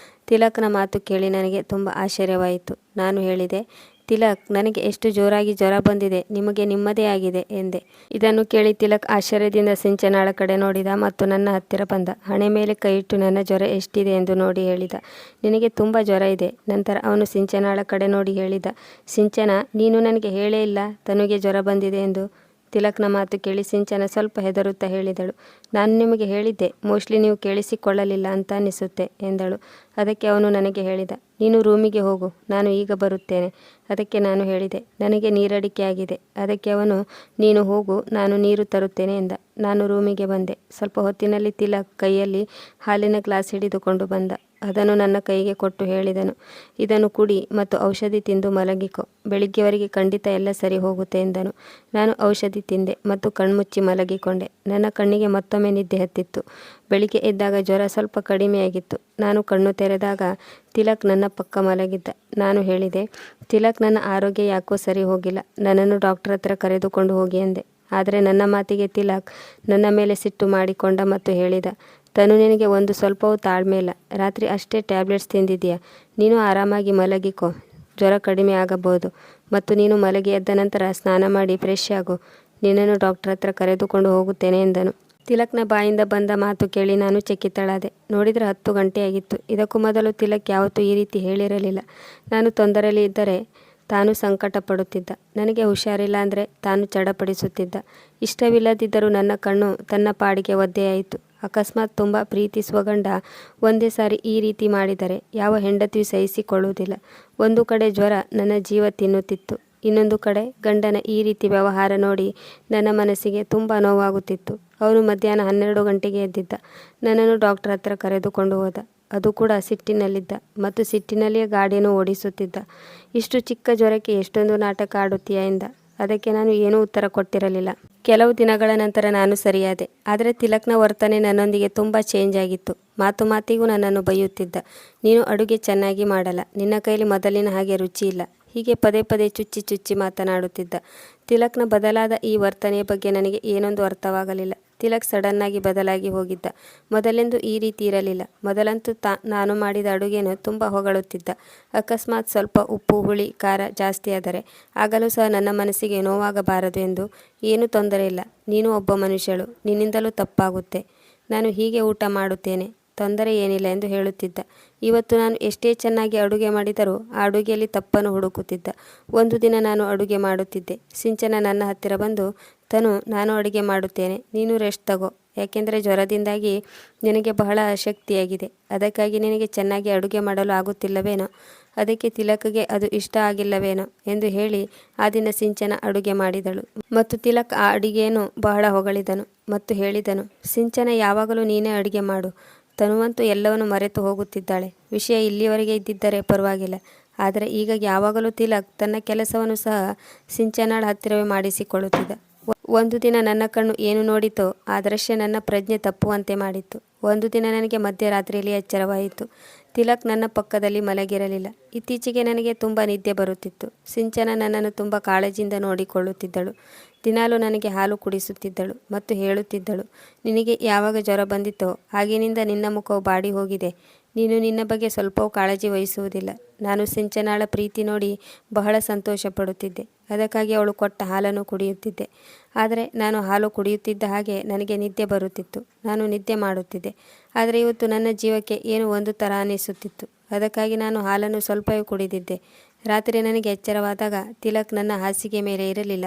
ತಿಲಕ್ನ ಮಾತು ಕೇಳಿ ನನಗೆ ತುಂಬ ಆಶ್ಚರ್ಯವಾಯಿತು. ನಾನು ಹೇಳಿದೆ, ತಿಲಕ್, ನನಗೆ ಎಷ್ಟು ಜೋರಾಗಿ ಜ್ವರ ಬಂದಿದೆ, ನಿಮಗೆ ನಿಮ್ಮದೇ ಆಗಿದೆ ಎಂದೆ. ಇದನ್ನು ಕೇಳಿ ತಿಲಕ್ ಆಶ್ಚರ್ಯದಿಂದ ಸಿಂಚನಾಳ ಕಡೆ ನೋಡಿದ ಮತ್ತು ನನ್ನ ಹತ್ತಿರ ಬಂದ. ಹಣೆ ಮೇಲೆ ಕೈ ಇಟ್ಟು ನನ್ನ ಜ್ವರ ಎಷ್ಟಿದೆ ಎಂದು ನೋಡಿ ಹೇಳಿದ, ನಿನಗೆ ತುಂಬ ಜ್ವರ ಇದೆ. ನಂತರ ಅವನು ಸಿಂಚನಾಳ ಕಡೆ ನೋಡಿ ಹೇಳಿದ, ಸಿಂಚನ, ನೀನು ನನಗೆ ಹೇಳೇ ಇಲ್ಲ ತನುಗೆ ಜ್ವರ ಬಂದಿದೆ ಎಂದು. ತಿಲಕ್ನ ಮಾತು ಕೇಳಿ ಸಿಂಚನ ಸ್ವಲ್ಪ ಹೆದರುತ್ತಾ ಹೇಳಿದಳು, ನಾನು ನಿಮಗೆ ಹೇಳಿದ್ದೆ, ಮೋಸ್ಟ್ಲಿ ನೀವು ಕೇಳಿಸಿಕೊಳ್ಳಲಿಲ್ಲ ಅಂತ ಅನಿಸುತ್ತೆ ಎಂದಳು. ಅದಕ್ಕೆ ಅವನು ನನಗೆ ಹೇಳಿದ, ನೀನು ರೂಮಿಗೆ ಹೋಗು, ನಾನು ಈಗ ಬರುತ್ತೇನೆ. ಅದಕ್ಕೆ ನಾನು ಹೇಳಿದೆ, ನನಗೆ ನೀರಡಿಕೆ ಆಗಿದೆ. ಅದಕ್ಕೆ ಅವನು, ನೀನು ಹೋಗು, ನಾನು ನೀರು ತರುತ್ತೇನೆ ಎಂದ. ನಾನು ರೂಮಿಗೆ ಬಂದೆ. ಸ್ವಲ್ಪ ಹೊತ್ತಿನಲ್ಲಿ ತಿಲಕ್ ಕೈಯಲ್ಲಿ ಹಾಲಿನ ಗ್ಲಾಸ್ ಹಿಡಿದುಕೊಂಡು ಬಂದ. ಅದನ್ನು ನನ್ನ ಕೈಗೆ ಕೊಟ್ಟು ಹೇಳಿದನು, ಇದನ್ನು ಕುಡಿ ಮತ್ತು ಔಷಧಿ ತಿಂದು ಮಲಗಿಕೊ. ಬೆಳಿಗ್ಗೆವರೆಗೆ ಖಂಡಿತ ಎಲ್ಲ ಸರಿ ಹೋಗುತ್ತೆ ಎಂದನು. ನಾನು ಔಷಧಿ ತಿಂದೆ ಮತ್ತು ಕಣ್ಮುಚ್ಚಿ ಮಲಗಿಕೊಂಡೆ. ನನ್ನ ಕಣ್ಣಿಗೆ ಮತ್ತೊಮ್ಮೆ ನಿದ್ದೆ ಹತ್ತಿತ್ತು. ಬೆಳಿಗ್ಗೆ ಎದ್ದಾಗ ಜ್ವರ ಸ್ವಲ್ಪ ಕಡಿಮೆಯಾಗಿತ್ತು. ನಾನು ಕಣ್ಣು ತೆರೆದಾಗ ತಿಲಕ್ ನನ್ನ ಪಕ್ಕ ಮಲಗಿದ್ದ. ನಾನು ಹೇಳಿದೆ, ತಿಲಕ್, ನನ್ನ ಆರೋಗ್ಯ ಯಾಕೋ ಸರಿ ಹೋಗಿಲ್ಲ, ನನ್ನನ್ನು ಡಾಕ್ಟರ್ ಹತ್ರ ಕರೆದುಕೊಂಡು ಹೋಗಿ ಎಂದೆ. ಆದರೆ ನನ್ನ ಮಾತಿಗೆ ತಿಲಕ್ ನನ್ನ ಮೇಲೆ ಸಿಟ್ಟು ಮಾಡಿಕೊಂಡ ಮತ್ತು ಹೇಳಿದ, ತನು, ನಿನಗೆ ಒಂದು ಸ್ವಲ್ಪವೂ ತಾಳ್ಮೆ ಇಲ್ಲ. ರಾತ್ರಿ ಅಷ್ಟೇ ಟ್ಯಾಬ್ಲೆಟ್ಸ್ ತಿಂದಿದೆಯಾ? ನೀನು ಆರಾಮಾಗಿ ಮಲಗಿಕೊ, ಜ್ವರ ಕಡಿಮೆ ಆಗಬಹುದು. ಮತ್ತು ನೀನು ಮಲಗಿ ಎದ್ದ ನಂತರ ಸ್ನಾನ ಮಾಡಿ ಫ್ರೆಶ್ ಆಗು. ನಿನ್ನನ್ನು ಡಾಕ್ಟರ್ ಹತ್ರ ಕರೆದುಕೊಂಡು ಹೋಗುತ್ತೇನೆ ಎಂದನು. ತಿಲಕ್ನ ಬಾಯಿಂದ ಬಂದ ಮಾತು ಕೇಳಿ ನಾನು ಚಕಿತಳಾದೆ. ನೋಡಿದರೆ 10 ಗಂಟೆಯಾಗಿತ್ತು. ಇದಕ್ಕೂ ಮೊದಲು ತಿಲಕ್ ಯಾವತ್ತೂ ಈ ರೀತಿ ಹೇಳಿರಲಿಲ್ಲ. ನಾನು ತೊಂದರೆಯಲ್ಲಿ ಇದ್ದರೆ ತಾನು ಸಂಕಟ ಪಡುತ್ತಿದ್ದ. ನನಗೆ ಹುಷಾರಿಲ್ಲ ಅಂದರೆ ತಾನು ಚಡಪಡಿಸುತ್ತಿದ್ದ. ಇಷ್ಟವಿಲ್ಲದಿದ್ದರೂ ನನ್ನ ಕಣ್ಣು ತನ್ನ ಪಾಡಿಗೆ ಒದ್ದೆಯಾಯಿತು. ಅಕಸ್ಮಾತ್ ತುಂಬ ಪ್ರೀತಿಸುವ ಗಂಡ ಒಂದೇ ಸಾರಿ ಈ ರೀತಿ ಮಾಡಿದರೆ ಯಾವ ಹೆಂಡತಿಯೂ ಸಹಿಸಿಕೊಳ್ಳುವುದಿಲ್ಲ. ಒಂದು ಕಡೆ ಜ್ವರ ನನ್ನ ಜೀವ ತಿನ್ನುತ್ತಿತ್ತು. ಇನ್ನೊಂದು ಕಡೆ ಗಂಡನ ಈ ರೀತಿ ವ್ಯವಹಾರ ನೋಡಿ ನನ್ನ ಮನಸ್ಸಿಗೆ ತುಂಬ ನೋವಾಗುತ್ತಿತ್ತು. ಅವನು ಮಧ್ಯಾಹ್ನ 12 ಗಂಟೆಗೆ ಎದ್ದಿದ್ದ. ನನ್ನನ್ನು ಡಾಕ್ಟರ್ ಹತ್ರ ಕರೆದುಕೊಂಡು ಹೋದ. ಅದು ಕೂಡ ಸಿಟ್ಟಿನಲ್ಲಿದ್ದ ಮತ್ತು ಸಿಟ್ಟಿನಲ್ಲಿಯೇ ಗಾಡಿಯನ್ನು ಓಡಿಸುತ್ತಿದ್ದ. ಇಷ್ಟು ಚಿಕ್ಕ ಜ್ವರಕ್ಕೆ ಎಷ್ಟೊಂದು ನಾಟಕ ಆಡುತ್ತೀಯಾ ಎಂದ. ಅದಕ್ಕೆ ನಾನು ಏನೂ ಉತ್ತರ ಕೊಟ್ಟಿರಲಿಲ್ಲ. ಕೆಲವು ದಿನಗಳ ನಂತರ ನಾನು ಸರಿಯಾದೆ. ಆದರೆ ತಿಲಕ್ನ ವರ್ತನೆ ನನ್ನೊಂದಿಗೆ ತುಂಬ ಚೇಂಜ್ ಆಗಿತ್ತು. ಮಾತು ಮಾತಿಗೂ ನನ್ನನ್ನು ಬೈಯುತ್ತಿದ್ದ. ನೀನು ಅಡುಗೆ ಚೆನ್ನಾಗಿ ಮಾಡಲ್ಲ, ನಿನ್ನ ಕೈಲಿ ಮೊದಲಿನ ಹಾಗೆ ರುಚಿ ಇಲ್ಲ, ಹೀಗೆ ಪದೇ ಪದೇ ಚುಚ್ಚಿ ಚುಚ್ಚಿ ಮಾತನಾಡುತ್ತಿದ್ದ. ತಿಲಕ್ನ ಬದಲಾದ ಈ ವರ್ತನೆಯ ಬಗ್ಗೆ ನನಗೆ ಏನೊಂದು ಅರ್ಥವಾಗಲಿಲ್ಲ. ತಿಲಕ್ ಸಡನ್ನಾಗಿ ಬದಲಾಗಿ ಹೋಗಿದ್ದ. ಮೊದಲೆಂದು ಈ ರೀತಿ ಇರಲಿಲ್ಲ. ಮೊದಲಂತೂ ನಾನು ಮಾಡಿದ ಅಡುಗೆಯನ್ನು ತುಂಬ ಹೊಗಳುತ್ತಿದ್ದ. ಅಕಸ್ಮಾತ್ ಸ್ವಲ್ಪ ಉಪ್ಪು, ಹುಳಿ, ಖಾರ ಜಾಸ್ತಿ ಆದರೆ ಆಗಲೂ ಸಹ ನನ್ನ ಮನಸ್ಸಿಗೆ ನೋವಾಗಬಾರದು ಎಂದು, ಏನೂ ತೊಂದರೆ ಇಲ್ಲ, ನೀನು ಒಬ್ಬ ಮನುಷ್ಯಳು, ನಿನ್ನಿಂದಲೂ ತಪ್ಪಾಗುತ್ತೆ, ನಾನು ಹೀಗೆ ಊಟ ಮಾಡುತ್ತೇನೆ, ತೊಂದರೆ ಏನಿಲ್ಲ ಎಂದು ಹೇಳುತ್ತಿದ್ದ. ಇವತ್ತು ನಾನು ಎಷ್ಟೇ ಚೆನ್ನಾಗಿ ಅಡುಗೆ ಮಾಡಿದರೂ ಆ ಅಡುಗೆಯಲ್ಲಿ ತಪ್ಪನ್ನು ಹುಡುಕುತ್ತಿದ್ದ. ಒಂದು ದಿನ ನಾನು ಅಡುಗೆ ಮಾಡುತ್ತಿದ್ದೆ. ಸಿಂಚನ ನನ್ನ ಹತ್ತಿರ ಬಂದು, ತನು, ನಾನು ಅಡುಗೆ ಮಾಡುತ್ತೇನೆ, ನೀನು ರೆಸ್ಟ್ ತಗೋ, ಯಾಕೆಂದರೆ ಜ್ವರದಿಂದಾಗಿ ನಿನಗೆ ಬಹಳ ಅಶಕ್ತಿಯಾಗಿದೆ. ಅದಕ್ಕಾಗಿ ನಿನಗೆ ಚೆನ್ನಾಗಿ ಅಡುಗೆ ಮಾಡಲು ಆಗುತ್ತಿಲ್ಲವೇನೋ, ಅದಕ್ಕೆ ತಿಲಕ್ಗೆ ಅದು ಇಷ್ಟ ಆಗಿಲ್ಲವೇನೋ ಎಂದು ಹೇಳಿ ಆ ದಿನ ಸಿಂಚನ ಅಡುಗೆ ಮಾಡಿದಳು. ಮತ್ತು ತಿಲಕ್ ಆ ಅಡುಗೆಯನ್ನು ಬಹಳ ಹೊಗಳಿದನು ಮತ್ತು ಹೇಳಿದನು, ಸಿಂಚನ, ಯಾವಾಗಲೂ ನೀನೇ ಅಡುಗೆ ಮಾಡು. ತನುವಂತೂ ಎಲ್ಲವನ್ನು ಮರೆತು ಹೋಗುತ್ತಿದ್ದಾಳೆ. ವಿಷಯ ಇಲ್ಲಿವರೆಗೆ ಇದ್ದಿದ್ದರೆ ಪರವಾಗಿಲ್ಲ, ಆದರೆ ಈಗ ಯಾವಾಗಲೂ ತಿಲಕ್ ತನ್ನ ಕೆಲಸವನ್ನು ಸಹ ಸಿಂಚನಾಳ ಹತ್ತಿರವೇ ಮಾಡಿಸಿಕೊಳ್ಳುತ್ತಿದ್ದ. ಒಂದು ದಿನ ನನ್ನ ಕಣ್ಣು ಏನು ನೋಡಿತೋ ಆ ದೃಶ್ಯ ನನ್ನ ಪ್ರಜ್ಞೆ ತಪ್ಪುವಂತೆ ಮಾಡಿತ್ತು. ಒಂದು ದಿನ ನನಗೆ ಮಧ್ಯರಾತ್ರಿಯಲ್ಲಿ ಎಚ್ಚರವಾಯಿತು. ತಿಲಕ್ ನನ್ನ ಪಕ್ಕದಲ್ಲಿ ಮಲಗಿರಲಿಲ್ಲ. ಇತ್ತೀಚೆಗೆ ನನಗೆ ತುಂಬ ನಿದ್ದೆ ಬರುತ್ತಿತ್ತು. ಸಿಂಚನ ನನ್ನನ್ನು ತುಂಬ ಕಾಳಜಿಯಿಂದ ನೋಡಿಕೊಳ್ಳುತ್ತಿದ್ದಳು. ದಿನಾಲೂ ನನಗೆ ಹಾಲು ಕುಡಿಸುತ್ತಿದ್ದಳು ಮತ್ತು ಹೇಳುತ್ತಿದ್ದಳು, ನಿನಗೆ ಯಾವಾಗ ಜ್ವರ ಬಂದಿತ್ತೋ ಆಗಿನಿಂದ ನಿನ್ನ ಮುಖವು ಬಾಡಿ ಹೋಗಿದೆ, ನೀನು ನಿನ್ನ ಬಗ್ಗೆ ಸ್ವಲ್ಪವೂ ಕಾಳಜಿ ವಹಿಸುವುದಿಲ್ಲ. ನಾನು ಸಿಂಚನಾಳ ಪ್ರೀತಿ ನೋಡಿ ಬಹಳ ಸಂತೋಷ ಪಡುತ್ತಿದ್ದೆ. ಅದಕ್ಕಾಗಿ ಅವಳು ಕೊಟ್ಟ ಹಾಲನ್ನು ಕುಡಿಯುತ್ತಿದ್ದೆ. ಆದರೆ ನಾನು ಹಾಲು ಕುಡಿಯುತ್ತಿದ್ದ ಹಾಗೆ ನನಗೆ ನಿದ್ದೆ ಬರುತ್ತಿತ್ತು. ನಾನು ನಿದ್ದೆ ಮಾಡುತ್ತಿದ್ದೆ. ಆದರೆ ಇವತ್ತು ನನ್ನ ಜೀವಕ್ಕೆ ಏನು ಒಂದು ಥರ ಅನಿಸುತ್ತಿತ್ತು. ಅದಕ್ಕಾಗಿ ನಾನು ಹಾಲನ್ನು ಸ್ವಲ್ಪವೇ ಕುಡಿದಿದ್ದೆ. ರಾತ್ರಿ ನನಗೆ ಎಚ್ಚರವಾದಾಗ ತಿಲಕ್ ನನ್ನ ಹಾಸಿಗೆ ಮೇಲೆ ಇರಲಿಲ್ಲ.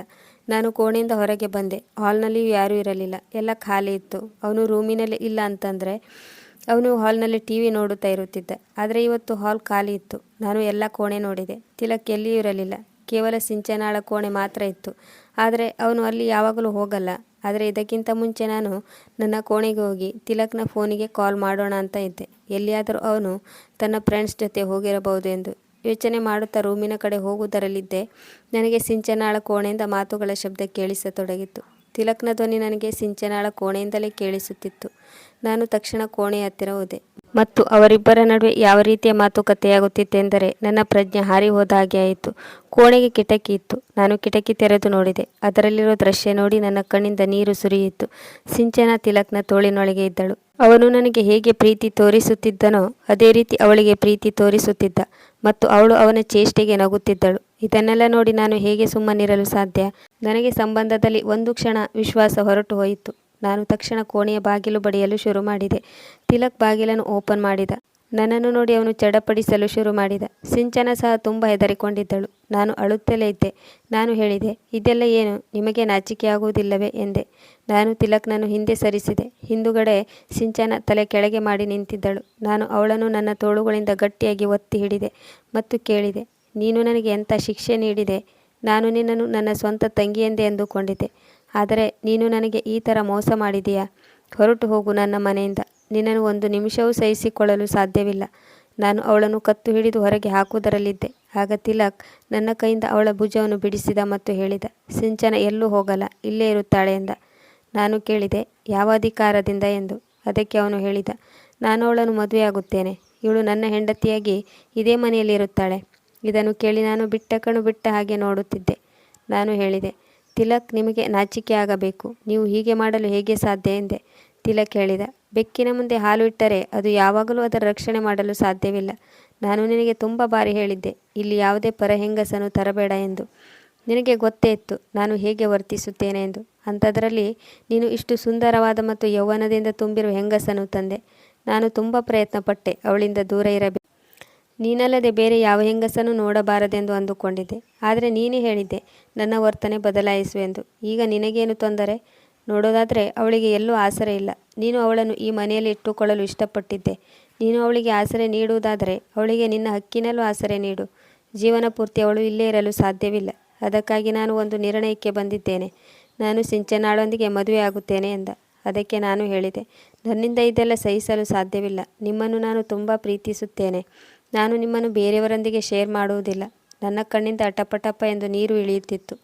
ನಾನು ಕೋಣೆಯಿಂದ ಹೊರಗೆ ಬಂದೆ. ಹಾಲ್ನಲ್ಲಿಯೂ ಯಾರೂ ಇರಲಿಲ್ಲ, ಎಲ್ಲ ಖಾಲಿ ಇತ್ತು. ಅವನು ರೂಮಿನಲ್ಲಿ ಇಲ್ಲ ಅಂತಂದರೆ ಅವನು ಹಾಲ್ನಲ್ಲಿ TV ನೋಡುತ್ತಾ ಇರುತ್ತಿದ್ದ. ಆದರೆ ಇವತ್ತು ಹಾಲ್ ಖಾಲಿ ಇತ್ತು. ನಾನು ಎಲ್ಲ ಕೋಣೆ ನೋಡಿದೆ. ತಿಲಕ್ ಎಲ್ಲಿಯೂ ಇರಲಿಲ್ಲ. ಕೇವಲ ಸಿಂಚನಾಳ ಕೋಣೆ ಮಾತ್ರ ಇತ್ತು. ಆದರೆ ಅವನು ಅಲ್ಲಿ ಯಾವಾಗಲೂ ಹೋಗಲ್ಲ. ಆದರೆ ಇದಕ್ಕಿಂತ ಮುಂಚೆ ನಾನು ನನ್ನ ಕೋಣೆಗೆ ಹೋಗಿ ತಿಲಕ್ನ ಫೋನಿಗೆ ಕಾಲ್ ಮಾಡೋಣ ಅಂತ ಇದ್ದೆ. ಎಲ್ಲಿಯಾದರೂ ಅವನು ತನ್ನ ಫ್ರೆಂಡ್ಸ್ ಜೊತೆ ಹೋಗಿರಬಹುದು ಎಂದು ಯೋಚನೆ ಮಾಡುತ್ತಾ ರೂಮಿನ ಕಡೆ ಹೋಗುವುದರಲ್ಲಿದ್ದೆ. ನನಗೆ ಸಿಂಚನಾಳ ಕೋಣೆಯಿಂದ ಮಾತುಗಳ ಶಬ್ದ ಕೇಳಿಸತೊಡಗಿತ್ತು. ತಿಲಕ್ನ ಧ್ವನಿ ನನಗೆ ಸಿಂಚನಾಳ ಕೋಣೆಯಿಂದಲೇ ಕೇಳಿಸುತ್ತಿತ್ತು. ನಾನು ತಕ್ಷಣ ಕೋಣೆಯ ಹತ್ತಿರ ಹೋದೆ ಮತ್ತು ಅವರಿಬ್ಬರ ನಡುವೆ ಯಾವ ರೀತಿಯ ಮಾತುಕತೆಯಾಗುತ್ತಿತ್ತೆಂದರೆ ನನ್ನ ಪ್ರಜ್ಞೆ ಹಾರಿ ಹೋದ ಹಾಗೆ ಆಯಿತು. ಕೋಣೆಗೆ ಕಿಟಕಿ ಇತ್ತು. ನಾನು ಕಿಟಕಿ ತೆರೆದು ನೋಡಿದೆ. ಅದರಲ್ಲಿರೋ ದೃಶ್ಯ ನೋಡಿ ನನ್ನ ಕಣ್ಣಿಂದ ನೀರು ಸುರಿಯಿತು. ಸಿಂಚನ ತಿಲಕ್ನ ತೋಳಿನೊಳಗೆ ಇದ್ದಳು. ಅವನು ನನಗೆ ಹೇಗೆ ಪ್ರೀತಿ ತೋರಿಸುತ್ತಿದ್ದನೋ ಅದೇ ರೀತಿ ಅವಳಿಗೆ ಪ್ರೀತಿ ತೋರಿಸುತ್ತಿದ್ದ ಮತ್ತು ಅವಳು ಅವನ ಚೇಷ್ಟೆಗೆ ನಗುತ್ತಿದ್ದಳು. ಇದನ್ನೆಲ್ಲ ನೋಡಿ ನಾನು ಹೇಗೆ ಸುಮ್ಮನಿರಲು ಸಾಧ್ಯ? ನನಗೆ ಸಂಬಂಧದಲ್ಲಿ ಒಂದು ಕ್ಷಣ ವಿಶ್ವಾಸ ಹೊರಟು ಹೋಯಿತು. ನಾನು ತಕ್ಷಣ ಕೋಣೆಯ ಬಾಗಿಲು ಬಡಿಯಲು ಶುರು ಮಾಡಿದೆ. ತಿಲಕ್ ಬಾಗಿಲನ್ನು ಓಪನ್ ಮಾಡಿದ. ನನ್ನನ್ನು ನೋಡಿ ಅವನು ಚಡಪಡಿಸಲು ಶುರು ಮಾಡಿದ. ಸಿಂಚನ ಸಹ ತುಂಬ ಹೆದರಿಕೊಂಡಿದ್ದಳು. ನಾನು ಅಳುತ್ತಲೇ ಇದ್ದೆ. ನಾನು ಹೇಳಿದೆ, ಇದೆಲ್ಲ ಏನು, ನಿಮಗೆ ನಾಚಿಕೆಯಾಗುವುದಿಲ್ಲವೇ ಎಂದೆ. ನಾನು ತಿಲಕ್ನನ್ನು ಹಿಂದೆ ಸರಿಸಿದೆ. ಹಿಂದುಗಡೆ ಸಿಂಚನ ತಲೆ ಕೆಳಗೆ ಮಾಡಿ ನಿಂತಿದ್ದಳು. ನಾನು ಅವಳನ್ನು ನನ್ನ ತೋಳುಗಳಿಂದ ಗಟ್ಟಿಯಾಗಿ ಒತ್ತಿ ಹಿಡಿದೆ ಮತ್ತು ಕೇಳಿದೆ, ನೀನು ನನಗೆ ಎಂಥ ಶಿಕ್ಷೆ ನೀಡಿದೆ. ನಾನು ನಿನ್ನನ್ನು ನನ್ನ ಸ್ವಂತ ತಂಗಿಯೆಂದೇ ಎಂದುಕೊಂಡಿದ್ದೆ. ಆದರೆ ನೀನು ನನಗೆ ಈ ಥರ ಮೋಸ ಮಾಡಿದೀಯಾ. ಹೊರಟು ಹೋಗು ನನ್ನ ಮನೆಯಿಂದ. ನಿನ್ನನ್ನು ಒಂದು ನಿಮಿಷವೂ ಸಹಿಸಿಕೊಳ್ಳಲು ಸಾಧ್ಯವಿಲ್ಲ. ನಾನು ಅವಳನ್ನು ಕತ್ತು ಹಿಡಿದು ಹೊರಗೆ ಹಾಕುವುದರಲ್ಲಿದ್ದೆ. ಆಗ ತಿಲಕ್ ನನ್ನ ಕೈಯಿಂದ ಅವಳ ಭುಜವನ್ನು ಬಿಡಿಸಿದ ಮತ್ತು ಹೇಳಿದ, ಸಿಂಚನ ಎಲ್ಲೂ ಹೋಗಲ್ಲ, ಇಲ್ಲೇ ಇರುತ್ತಾಳೆ ಎಂದ. ನಾನು ಕೇಳಿದೆ, ಯಾವ ಅಧಿಕಾರದಿಂದ ಎಂದು. ಅದಕ್ಕೆ ಅವನು ಹೇಳಿದ, ನಾನು ಅವಳನ್ನು ಮದುವೆಯಾಗುತ್ತೇನೆ. ಇವಳು ನನ್ನ ಹೆಂಡತಿಯಾಗಿ ಇದೇ ಮನೆಯಲ್ಲಿ ಇರುತ್ತಾಳೆ. ಇದನ್ನು ಕೇಳಿ ನಾನು ಬಿಟ್ಟ ಕಣ್ಣು ಬಿಟ್ಟ ಹಾಗೆ ನೋಡುತ್ತಿದ್ದೆ. ನಾನು ಹೇಳಿದೆ, ತಿಲಕ್, ನಿಮಗೆ ನಾಚಿಕೆ ಆಗಬೇಕು. ನೀವು ಹೀಗೆ ಮಾಡಲು ಹೇಗೆ ಸಾಧ್ಯ ಎಂದೆ. ತಿಲಕ್ ಹೇಳಿದ, ಬೆಕ್ಕಿನ ಮುಂದೆ ಹಾಲು ಇಟ್ಟರೆ ಅದು ಯಾವಾಗಲೂ ಅದರ ರಕ್ಷಣೆ ಮಾಡಲು ಸಾಧ್ಯವಿಲ್ಲ. ನಾನು ನಿನಗೆ ತುಂಬ ಬಾರಿ ಹೇಳಿದ್ದೆ, ಇಲ್ಲಿ ಯಾವುದೇ ಪರಹೆಂಗಸನ್ನು ತರಬೇಡ ಎಂದು. ನಿನಗೆ ಗೊತ್ತೇ ಇತ್ತು ನಾನು ಹೇಗೆ ವರ್ತಿಸುತ್ತೇನೆ ಎಂದು. ಅಂಥದ್ರಲ್ಲಿ ನೀನು ಇಷ್ಟು ಸುಂದರವಾದ ಮತ್ತು ಯೌವನದಿಂದ ತುಂಬಿರುವ ಹೆಂಗಸನ್ನು ತಂದೆ. ನಾನು ತುಂಬ ಪ್ರಯತ್ನಪಟ್ಟೆ ಅವಳಿಂದ ದೂರ ಇರಬೇಕು. ನೀನಲ್ಲದೆ ಬೇರೆ ಯಾವ ಹೆಂಗಸನ್ನು ನೋಡಬಾರದೆಂದು ಅಂದುಕೊಂಡಿದ್ದೆ. ಆದರೆ ನೀನೇ ಹೇಳಿದ್ದೆ ನನ್ನ ವರ್ತನೆ ಬದಲಾಯಿಸುವೆಂದು. ಈಗ ನಿನಗೇನು ತೊಂದರೆ? ನೋಡೋದಾದರೆ ಅವಳಿಗೆ ಎಲ್ಲೂ ಆಸರೆ ಇಲ್ಲ. ನೀನು ಅವಳನ್ನು ಈ ಮನೆಯಲ್ಲಿ ಇಟ್ಟುಕೊಳ್ಳಲು ಇಷ್ಟಪಟ್ಟಿದ್ದೆ. ನೀನು ಅವಳಿಗೆ ಆಸರೆ ನೀಡುವುದಾದರೆ ಅವಳಿಗೆ ನಿನ್ನ ಹಕ್ಕಿನಲ್ಲೂ ಆಸರೆ ನೀಡು. ಜೀವನ ಪೂರ್ತಿ ಅವಳು ಇಲ್ಲೇ ಇರಲು ಸಾಧ್ಯವಿಲ್ಲ. ಅದಕ್ಕಾಗಿ ನಾನು ಒಂದು ನಿರ್ಣಯಕ್ಕೆ ಬಂದಿದ್ದೇನೆ. ನಾನು ಸಿಂಚನಾಳೊಂದಿಗೆ ಮದುವೆ ಆಗುತ್ತೇನೆ ಎಂದ. ಅದಕ್ಕೆ ನಾನು ಹೇಳಿದೆ, ನನ್ನಿಂದ ಇದೆಲ್ಲ ಸಹಿಸಲು ಸಾಧ್ಯವಿಲ್ಲ. ನಿಮ್ಮನ್ನು ನಾನು ತುಂಬ ಪ್ರೀತಿಸುತ್ತೇನೆ. ನಾನು ನಿಮ್ಮನ್ನು ಬೇರೆಯವರೊಂದಿಗೆ ಶೇರ್ ಮಾಡುವುದಿಲ್ಲ. ನನ್ನ ಕಣ್ಣಿಂದ ಟಪಟಪ ಎಂದು ನೀರು ಇಳಿಯುತ್ತಿತ್ತು.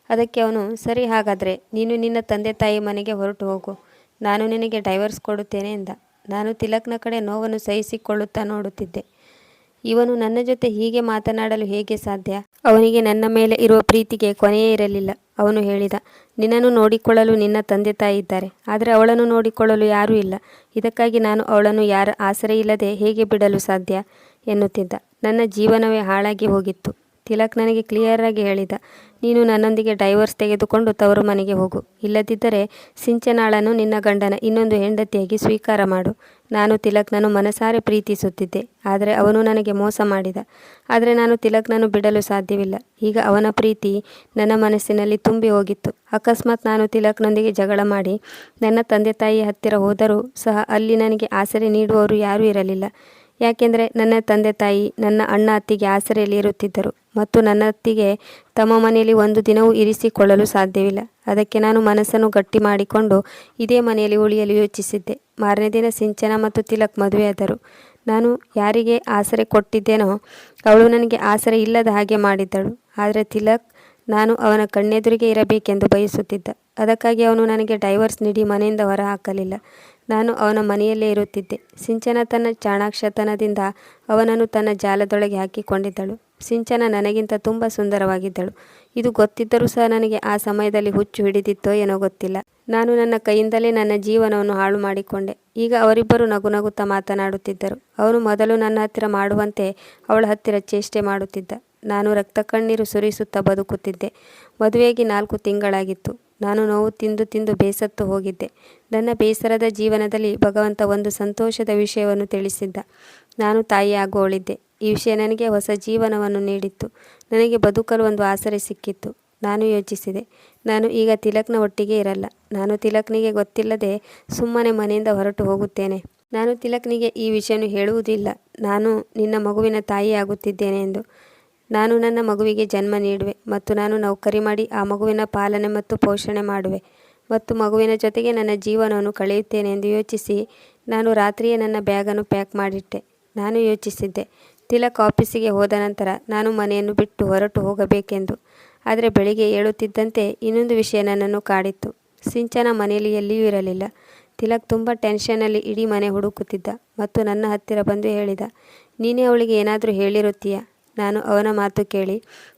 ಅದಕ್ಕೆ ಅವನು, ಸರಿ, ಹಾಗಾದರೆ ನೀನು ನಿನ್ನ ತಂದೆ ತಾಯಿ ಮನೆಗೆ ಹೊರಟು ಹೋಗು. ನಾನು ನಿನಗೆ ಡೈವರ್ಸ್ ಕೊಡುತ್ತೇನೆ ಎಂದ. ನಾನು ತಿಲಕ್ನ ಕಡೆ ನೋವನ್ನು ಸಹಿಸಿಕೊಳ್ಳುತ್ತಾ ನೋಡುತ್ತಿದ್ದೆ. ಇವನು ನನ್ನ ಜೊತೆ ಹೀಗೆ ಮಾತನಾಡಲು ಹೇಗೆ ಸಾಧ್ಯ? ಅವನಿಗೆ ನನ್ನ ಮೇಲೆ ಇರುವ ಪ್ರೀತಿಗೆ ಕೊನೆಯೇ ಇರಲಿಲ್ಲ. ಅವನು ಹೇಳಿದ, ನಿನ್ನನ್ನು ನೋಡಿಕೊಳ್ಳಲು ನಿನ್ನ ತಂದೆ ತಾಯಿ ಇದ್ದಾರೆ, ಆದರೆ ಅವಳನ್ನು ನೋಡಿಕೊಳ್ಳಲು ಯಾರೂ ಇಲ್ಲ. ಇದಕ್ಕಾಗಿ ನಾನು ಅವಳನ್ನು ಯಾರ ಆಸರೆ ಇಲ್ಲದೆ ಹೇಗೆ ಬಿಡಲು ಸಾಧ್ಯ ಎನ್ನುತ್ತಿದ್ದ. ನನ್ನ ಜೀವನವೇ ಹಾಳಾಗಿ ಹೋಗಿತ್ತು. ತಿಲಕ್ ನನಗೆ ಕ್ಲಿಯರಾಗಿ ಹೇಳಿದ, ನೀನು ನನ್ನೊಂದಿಗೆ ಡೈವರ್ಸ್ ತೆಗೆದುಕೊಂಡು ತವರು ಮನೆಗೆ ಹೋಗು. ಇಲ್ಲದಿದ್ದರೆ ಸಿಂಚನಾಳನ್ನು ನಿನ್ನ ಗಂಡನ ಇನ್ನೊಂದು ಹೆಂಡತಿಯಾಗಿ ಸ್ವೀಕಾರ ಮಾಡು. ನಾನು ತಿಲಕ್ನನ್ನು ಮನಸಾರೆ ಪ್ರೀತಿಸುತ್ತಿದ್ದೆ, ಆದರೆ ಅವನು ನನಗೆ ಮೋಸ ಮಾಡಿದ. ಆದರೆ ನಾನು ತಿಲಕ್ನನ್ನು ಬಿಡಲು ಸಾಧ್ಯವಿಲ್ಲ. ಈಗ ಅವನ ಪ್ರೀತಿ ನನ್ನ ಮನಸ್ಸಿನಲ್ಲಿ ತುಂಬಿ ಹೋಗಿತ್ತು. ಅಕಸ್ಮಾತ್ ನಾನು ತಿಲಕ್ನೊಂದಿಗೆ ಜಗಳ ಮಾಡಿ ನನ್ನ ತಂದೆ ತಾಯಿಯ ಹತ್ತಿರ ಹೋದರೂ ಸಹ ಅಲ್ಲಿ ನನಗೆ ಆಸರೆ ನೀಡುವವರು ಯಾರೂ ಇರಲಿಲ್ಲ. ಯಾಕೆಂದರೆ ನನ್ನ ತಂದೆ ತಾಯಿ ನನ್ನ ಅಣ್ಣ ಅತ್ತಿಗೆ ಆಸರೆಯಲ್ಲಿ ಇರುತ್ತಿದ್ದರು ಮತ್ತು ನನ್ನ ಅತ್ತಿಗೆ ತಮ್ಮ ಮನೆಯಲ್ಲಿ ಒಂದು ದಿನವೂ ಇರಿಸಿಕೊಳ್ಳಲು ಸಾಧ್ಯವಿಲ್ಲ. ಅದಕ್ಕೆ ನಾನು ಮನಸ್ಸನ್ನು ಗಟ್ಟಿ ಮಾಡಿಕೊಂಡು ಇದೇ ಮನೆಯಲ್ಲಿ ಉಳಿಯಲು ಯೋಚಿಸಿದ್ದೆ. ಮಾರನೇ ದಿನ ಸಿಂಚನ ಮತ್ತು ತಿಲಕ್ ಮದುವೆಯಾದರು. ನಾನು ಯಾರಿಗೆ ಆಸರೆ ಕೊಟ್ಟಿದ್ದೇನೋ ಅವಳು ನನಗೆ ಆಸರೆ ಇಲ್ಲದ ಹಾಗೆ ಮಾಡಿದ್ದಳು. ಆದರೆ ತಿಲಕ್ ನಾನು ಅವನ ಕಣ್ಣೆದುರಿಗೆ ಇರಬೇಕೆಂದು ಬಯಸುತ್ತಿದ್ದ. ಅದಕ್ಕಾಗಿ ಅವನು ನನಗೆ ಡೈವರ್ಸ್ ನೀಡಿ ಮನೆಯಿಂದ ಹೊರ ಹಾಕಲಿಲ್ಲ. ನಾನು ಅವನ ಮನೆಯಲ್ಲೇ ಇರುತ್ತಿದ್ದೆ. ಸಿಂಚನ ತನ್ನ ಚಾಣಾಕ್ಷತನದಿಂದ ಅವನನ್ನು ತನ್ನ ಜಾಲದೊಳಗೆ ಹಾಕಿಕೊಂಡಿದ್ದಳು. ಸಿಂಚನ ನನಗಿಂತ ತುಂಬ ಸುಂದರವಾಗಿದ್ದಳು. ಇದು ಗೊತ್ತಿದ್ದರೂ ಸಹ ನನಗೆ ಆ ಸಮಯದಲ್ಲಿ ಹುಚ್ಚು ಹಿಡಿದಿತ್ತೋ ಏನೋ ಗೊತ್ತಿಲ್ಲ. ನಾನು ನನ್ನ ಕೈಯಿಂದಲೇ ನನ್ನ ಜೀವನವನ್ನು ಹಾಳು ಮಾಡಿಕೊಂಡೆ. ಈಗ ಅವರಿಬ್ಬರು ನಗುನಗುತ್ತಾ ಮಾತನಾಡುತ್ತಿದ್ದರು. ಅವನು ಮೊದಲು ನನ್ನ ಹತ್ತಿರ ಮಾಡುವಂತೆ ಅವಳ ಹತ್ತಿರ ಚೇಷ್ಟೆ ಮಾಡುತ್ತಿದ್ದ. ನಾನು ರಕ್ತ ಕಣ್ಣೀರು ಸುರಿಸುತ್ತಾ ಬದುಕುತ್ತಿದ್ದೆ. ಮದುವೆಗೆ 4 ತಿಂಗಳಾಗಿತ್ತು. ನಾನು ನೋವು ತಿಂದು ತಿಂದು ಬೇಸತ್ತು ಹೋಗಿದ್ದೆ. ನನ್ನ ಬೇಸರದ ಜೀವನದಲ್ಲಿ ಭಗವಂತ ಒಂದು ಸಂತೋಷದ ವಿಷಯವನ್ನು ತಿಳಿಸಿದ್ದ. ನಾನು ತಾಯಿಯಾಗುವಳಿದ್ದೆ. ಈ ವಿಷಯ ನನಗೆ ಹೊಸ ಜೀವನವನ್ನು ನೀಡಿತ್ತು. ನನಗೆ ಬದುಕಲು ಒಂದು ಆಸರೆ ಸಿಕ್ಕಿತ್ತು. ನಾನು ಯೋಚಿಸಿದೆ, ನಾನು ಈಗ ತಿಲಕ್ನ ಒಟ್ಟಿಗೆ ಇರಲ್ಲ. ನಾನು ತಿಲಕ್ನಿಗೆ ಗೊತ್ತಿಲ್ಲದೆ ಸುಮ್ಮನೆ ಮನೆಯಿಂದ ಹೊರಟು ಹೋಗುತ್ತೇನೆ. ನಾನು ತಿಲಕ್ನಿಗೆ ಈ ವಿಷಯವನ್ನು ಹೇಳುವುದಿಲ್ಲ, ನಾನು ನಿನ್ನ ಮಗುವಿನ ತಾಯಿಯಾಗುತ್ತಿದ್ದೇನೆ ಎಂದು. ನಾನು ನನ್ನ ಮಗುವಿಗೆ ಜನ್ಮ ನೀಡುವೆ ಮತ್ತು ನಾನು ನೌಕರಿ ಮಾಡಿ ಆ ಮಗುವಿನ ಪಾಲನೆ ಮತ್ತು ಪೋಷಣೆ ಮಾಡುವೆ ಮತ್ತು ಮಗುವಿನ ಜೊತೆಗೆ ನನ್ನ ಜೀವನವನ್ನು ಕಳೆಯುತ್ತೇನೆ ಎಂದು ಯೋಚಿಸಿ ನಾನು ರಾತ್ರಿಯೇ ನನ್ನ ಬ್ಯಾಗನ್ನು ಪ್ಯಾಕ್ ಮಾಡಿಟ್ಟೆ. ನಾನು ಯೋಚಿಸಿದ್ದೆ, ತಿಲಕ್ ಆಫೀಸಿಗೆ ಹೋದ ನಂತರ ನಾನು ಮನೆಯನ್ನು ಬಿಟ್ಟು ಹೊರಟು ಹೋಗಬೇಕೆಂದು. ಆದರೆ ಬೆಳಿಗ್ಗೆ ಏಳುತ್ತಿದ್ದಂತೆ ಇನ್ನೊಂದು ವಿಷಯ ನನ್ನನ್ನು ಕಾಡಿತ್ತು. ಸಿಂಚನ ಮನೆಯಲ್ಲಿ ಎಲ್ಲಿಯೂ ಇರಲಿಲ್ಲ. ತಿಲಕ್ ತುಂಬ ಟೆನ್ಷನ್ನಲ್ಲಿ ಇಡೀ ಮನೆ ಹುಡುಕುತ್ತಿದ್ದ ಮತ್ತು ನನ್ನ ಹತ್ತಿರ ಬಂದು ಹೇಳಿದ, ನೀನೇ ಅವಳಿಗೆ ಏನಾದರೂ ಹೇಳಿರುತ್ತೀಯಾ? ನಾನು ಅವನ ಮಾತು ಕೇಳಿ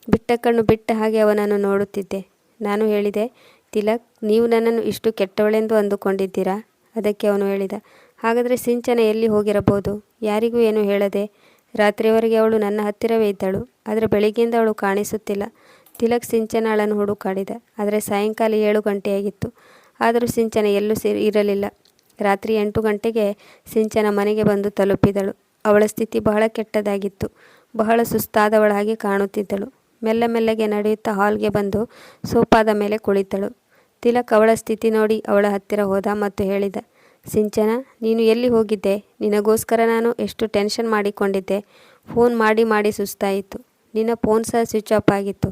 ಬಿಟ್ಟ ಕಣ್ಣು ಬಿಟ್ಟ ಹಾಗೆ ಅವನನ್ನು ನೋಡುತ್ತಿದ್ದೆ. ನಾನು ಹೇಳಿದೆ, ತಿಲಕ್, ನೀವು ನನ್ನನ್ನು ಇಷ್ಟು ಕೆಟ್ಟವಳೆಂದು ಅಂದುಕೊಂಡಿದ್ದೀರಾ? ಅದಕ್ಕೆ ಅವನು ಹೇಳಿದ, ಹಾಗಾದರೆ ಸಿಂಚನ ಎಲ್ಲಿ ಹೋಗಿರಬಹುದು? ಯಾರಿಗೂ ಏನೂ ಹೇಳದೆ ರಾತ್ರಿಯವರೆಗೆ ಅವಳು ನನ್ನ ಹತ್ತಿರವೇ ಇದ್ದಳು. ಆದರೆ ಬೆಳಿಗ್ಗೆಯಿಂದ ಅವಳು ಕಾಣಿಸುತ್ತಿಲ್ಲ. ತಿಲಕ್ ಸಿಂಚನಾಳನ್ನು ಹುಡುಕಾಡಿದ. ಆದರೆ ಸಾಯಂಕಾಲ 7 ಗಂಟೆಯಾಗಿತ್ತು. ಆದರೂ ಸಿಂಚನ ಎಲ್ಲೂ ಇರಲಿಲ್ಲ. ರಾತ್ರಿ 8 ಗಂಟೆಗೆ ಸಿಂಚನ ಮನೆಗೆ ಬಂದು ತಲುಪಿದಳು. ಅವಳ ಸ್ಥಿತಿ ಬಹಳ ಕೆಟ್ಟದಾಗಿತ್ತು. ಬಹಳ ಸುಸ್ತಾದವಳ ಹಾಗೆ ಕಾಣುತ್ತಿದ್ದಳು. ಮೆಲ್ಲಗೆ ನಡೆಯುತ್ತಾ ಹಾಲ್ಗೆ ಬಂದು ಸೋಫಾದ ಮೇಲೆ ಕುಳಿತಳು. ತಿಲಕ್ ಅವಳ ಸ್ಥಿತಿ ನೋಡಿ ಅವಳ ಹತ್ತಿರ ಹೋದ ಮತ್ತು ಹೇಳಿದ, ಸಿಂಚನ, ನೀನು ಎಲ್ಲಿ ಹೋಗಿದ್ದೆ? ನಿನಗೋಸ್ಕರ ನಾನು ಎಷ್ಟು ಟೆನ್ಷನ್ ಮಾಡಿಕೊಂಡಿದ್ದೆ. ಫೋನ್ ಮಾಡಿ ಸುಸ್ತಾಯಿತು. ನಿನ್ನ ಫೋನ್ ಸಹ ಸ್ವಿಚ್ ಆಫ್ ಆಗಿತ್ತು.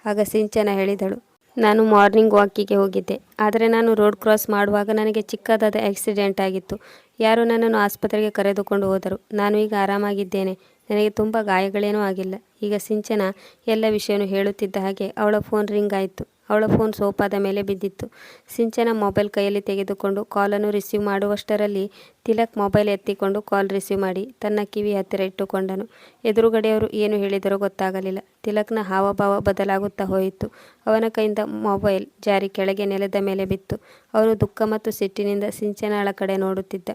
ಆಗ ಸಿಂಚನ ಹೇಳಿದಳು, ನಾನು ಮಾರ್ನಿಂಗ್ ವಾಕಿಗೆ ಹೋಗಿದ್ದೆ. ಆದರೆ ನಾನು ರೋಡ್ ಕ್ರಾಸ್ ಮಾಡುವಾಗ ನನಗೆ ಚಿಕ್ಕದಾದ ಆಕ್ಸಿಡೆಂಟ್ ಆಗಿತ್ತು. ಯಾರೋ ನನ್ನನ್ನು ಆಸ್ಪತ್ರೆಗೆ ಕರೆದುಕೊಂಡು ಹೋದರು. ನಾನು ಈಗ ಆರಾಮಾಗಿದ್ದೇನೆ. ನನಗೆ ತುಂಬ ಗಾಯಗಳೇನೂ ಆಗಿಲ್ಲ. ಈಗ ಸಿಂಚನ ಎಲ್ಲ ವಿಷಯನೂ ಹೇಳುತ್ತಿದ್ದ ಹಾಗೆ ಅವಳ ಫೋನ್ ರಿಂಗ್ ಆಯಿತು. ಅವಳ ಫೋನ್ ಸೋಫಾದ ಮೇಲೆ ಬಿದ್ದಿತ್ತು. ಸಿಂಚನ ಮೊಬೈಲ್ ಕೈಯಲ್ಲಿ ತೆಗೆದುಕೊಂಡು ಕಾಲನ್ನು ರಿಸೀವ್ ಮಾಡುವಷ್ಟರಲ್ಲಿ ತಿಲಕ್ ಮೊಬೈಲ್ ಎತ್ತಿಕೊಂಡು ಕಾಲ್ ರಿಸೀವ್ ಮಾಡಿ ತನ್ನ ಕಿವಿ ಹತ್ತಿರ ಇಟ್ಟುಕೊಂಡನು. ಎದುರುಗಡೆಯವರು ಏನು ಹೇಳಿದರೋ ಗೊತ್ತಾಗಲಿಲ್ಲ. ತಿಲಕ್ನ ಹಾವಭಾವ ಬದಲಾಗುತ್ತಾ ಹೋಯಿತು. ಅವನ ಕೈಯಿಂದ ಮೊಬೈಲ್ ಜಾರಿ ಕೆಳಗೆ ನೆಲದ ಮೇಲೆ ಬಿತ್ತು. ಅವನು ದುಃಖ ಮತ್ತು ಸಿಟ್ಟಿನಿಂದ ಸಿಂಚನಳ ಕಡೆ ನೋಡುತ್ತಿದ್ದ.